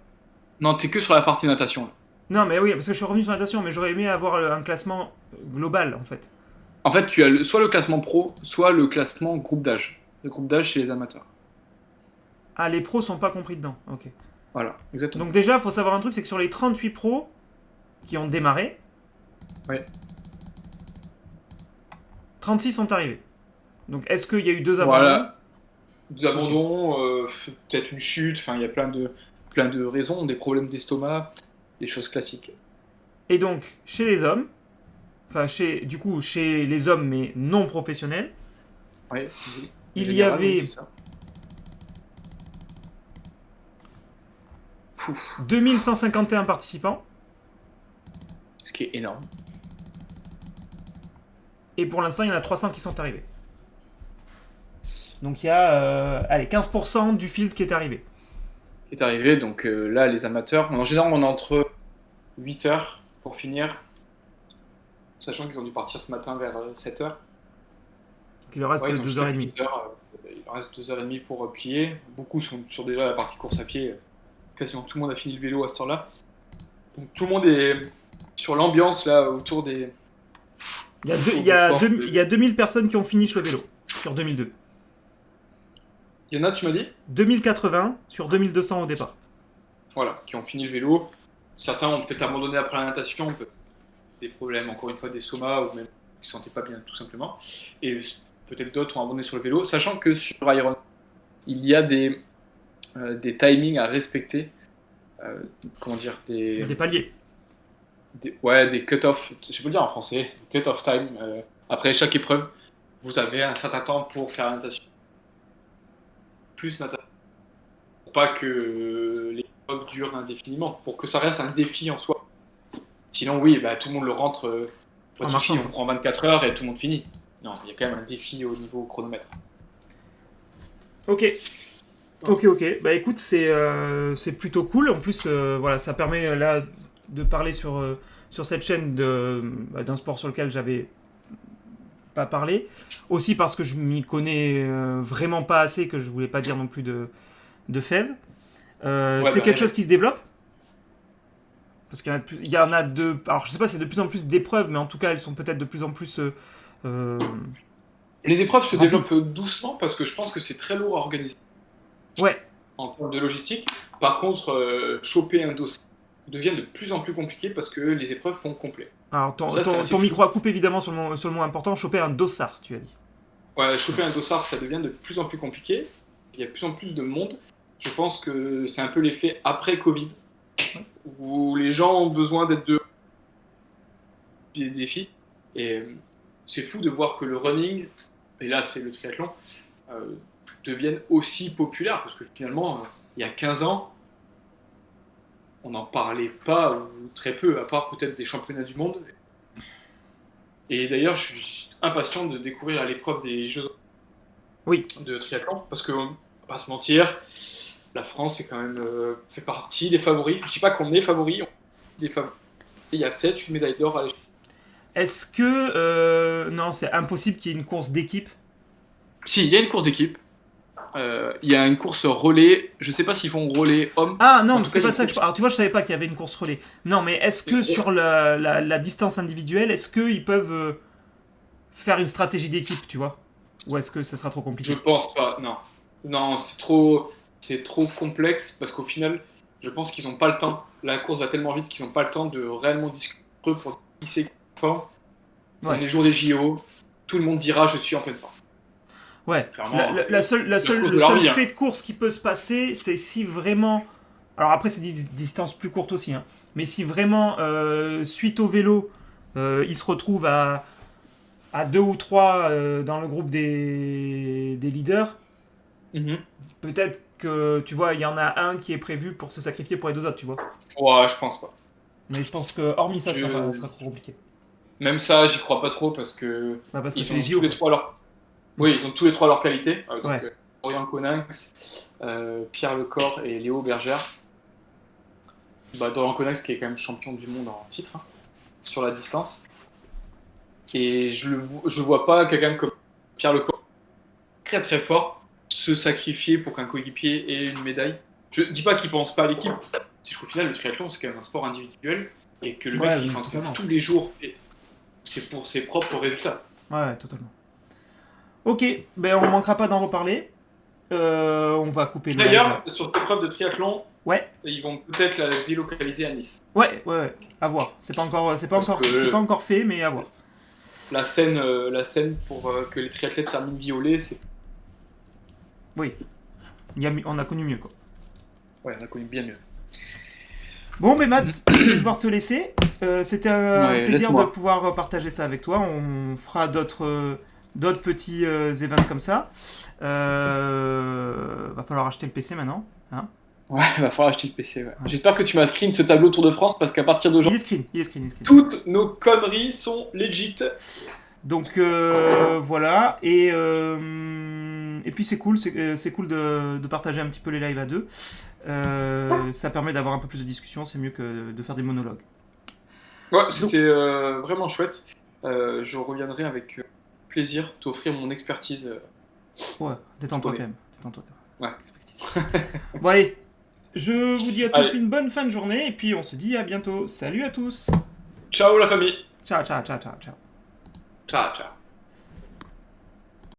Non, t'es que sur la partie natation. Là. Non, mais oui, parce que je suis revenu sur la natation, mais j'aurais aimé avoir un classement global, en fait. En fait, tu as soit le classement pro, soit le classement groupe d'âge. Le groupe d'âge chez les amateurs. Ah, les pros sont pas compris dedans. Ok. Voilà, exactement. Donc déjà, il faut savoir un truc, c'est que sur les 38 pros qui ont démarré, Ouais. 36 sont arrivés. Donc est-ce qu'il y a eu 2 abandons? Voilà, des abandons, peut-être une chute, enfin, il y a plein de raisons, des problèmes d'estomac, des choses classiques. Et donc, chez les hommes, enfin, du coup, chez les hommes, mais non professionnels, Ouais, il y général, oui, avait c'est ça. Fou, 2151 participants, ce qui est énorme. et pour l'instant, il y en a 300 qui sont arrivés. Donc il y a allez, 15% du field qui est arrivé. Qui est arrivé, donc là, les amateurs, en général, on est entre 8 heures pour finir, sachant qu'ils ont dû partir ce matin vers 7 heures. Donc il leur reste Ouais, ils ont 2h30. jusqu'à 10 heures, il leur reste 2h30 pour plier. Beaucoup sont sur déjà la partie course à pied. Quasiment tout le monde a fini le vélo à cette heure-là. Donc tout le monde est sur l'ambiance là autour des. Il y a 2000 personnes qui ont fini le vélo sur 2002. Il y en a, tu m'as dit? 2080 sur 2200 au départ. Voilà, qui ont fini le vélo. Certains ont peut-être abandonné après la natation, des problèmes, encore une fois, d'estomac ou même qui ne se sentaient pas bien tout simplement. Et peut-être d'autres ont abandonné sur le vélo, sachant que sur Iron, il y a des timings à respecter. Comment dire, Des paliers. ouais, des cut-off, je peux le dire en français, des cut-off time. Après chaque épreuve, vous avez un certain temps pour faire la natation. Plus natation. Pour pas que l'épreuve dure indéfiniment, pour que ça reste un défi en soi. Sinon, oui, bah, tout le monde le rentre. Pas de souci, on prend 24 heures et tout le monde finit. Non, il y a quand même un défi au niveau chronomètre. Ok. Ok. Bah écoute, c'est plutôt cool. En plus, voilà, ça permet là de parler sur cette chaîne d'un sport sur lequel j'avais pas parlé. Aussi parce que je m'y connais vraiment pas assez, que je voulais pas dire non plus de fèves. C'est quelque chose qui se développe. Parce qu'il y en a de. Alors je sais pas si c'est de plus en plus d'épreuves, mais en tout cas elles sont peut-être de plus en plus. Les épreuves se développent doucement parce que je pense que c'est très lourd à organiser. Ouais. En termes de logistique. Par contre, choper un dossier devient de plus en plus compliqué parce que les épreuves font complet. Alors ton micro a coupé évidemment sur le mot important, choper un dossard, tu as dit. Ouais, choper un dossard, ça devient de plus en plus compliqué. Il y a de plus en plus de monde. Je pense que c'est un peu l'effet après Covid, où les gens ont besoin d'être dehors, des défis. Et c'est fou de voir que le running, et là c'est le triathlon, deviennent aussi populaires, parce que finalement, il y a 15 ans, on n'en parlait pas, ou très peu, à part peut-être des championnats du monde. Et d'ailleurs, je suis impatient de découvrir à l'épreuve des Jeux de triathlon, parce qu'on va pas se mentir, la France est quand même fait partie des favoris. Je dis pas qu'on est favoris, on est des favoris. Il y a peut-être une médaille d'or à l'échelle. Est-ce que non, c'est impossible qu'il y ait une course d'équipe? Si, il y a une course d'équipe. Il y a une course relais. Je sais pas s'ils font relais homme. Ah non, mais c'est pas de ça que je parle. Alors tu vois, je savais pas qu'il y avait une course relais. Non, mais est-ce que sur la distance individuelle, est-ce qu'ils peuvent faire une stratégie d'équipe, tu vois? Ou est-ce que ça sera trop compliqué? Je pense pas, non. Non, c'est trop complexe parce qu'au final, je pense qu'ils n'ont pas le temps. La course va tellement vite qu'ils n'ont pas le temps de réellement discuter entre eux pour qui c'est fort. Ouais. Les jours des JO, tout le monde dira je suis en pleine forme. Ouais, le seul fait de course qui peut se passer, c'est si vraiment. Alors après, c'est des distances plus courtes aussi, hein. Mais si vraiment, suite au vélo, ils se retrouvent à 2 ou 3 dans le groupe des leaders, peut-être que, tu vois, il y en a un qui est prévu pour se sacrifier pour les 2 autres, tu vois. Ouais, je pense pas. Mais je pense que, hormis ça, ça sera trop compliqué. Même ça, j'y crois pas trop parce que. Parce que ils c'est ont les JO, tous les 3 leur. Oui, ils ont tous les 3 leur qualité. Donc, ouais. Florian Coninx, Pierre Lecor et Léo Bergère. Dorian Coninx qui est quand même champion du monde en titre, sur la distance. Et je vois pas quelqu'un comme Pierre Lecor, très très fort, se sacrifier pour qu'un coéquipier ait une médaille. Je dis pas qu'il pense pas à l'équipe, C'est qu'au final, le triathlon, c'est quand même un sport individuel et que le Ouais, mec, oui, s'il s'entraîne totalement. tous les jours, c'est pour ses propres résultats. Ouais, totalement. Ok, ben on manquera pas d'en reparler. On va couper le live. D'ailleurs, sur cette épreuve de triathlon, Ouais, ils vont peut-être la délocaliser à Nice. ouais, à voir. C'est pas encore fait, mais à voir. La scène pour que les triathlètes terminent violés, c'est. Oui, on a connu mieux, quoi. Ouais, on a connu bien mieux. Bon, mais Matt, je vais devoir te laisser. C'était un Ouais, plaisir de laisse-moi. pouvoir partager ça avec toi. On fera d'autres petits events comme ça. Va falloir acheter le PC maintenant. Hein. Ouais, va falloir acheter le PC. Ouais. J'espère que tu m'as screen ce tableau Tour de France parce qu'à partir d'aujourd'hui, Il est screen. toutes nos conneries sont legit. Donc voilà. Et puis c'est cool de partager un petit peu les lives à deux. Ça permet d'avoir un peu plus de discussion. C'est mieux que de faire des monologues. Ouais, c'était vraiment chouette. Je reviendrai avec plaisir t'offrir mon expertise. Ouais, détends-toi Ouais. quand même. Ouais. Bon allez, je vous dis à tous Allez. une bonne fin de journée et puis on se dit à bientôt. Salut à tous. Ciao la famille. Ciao. Ciao, ciao.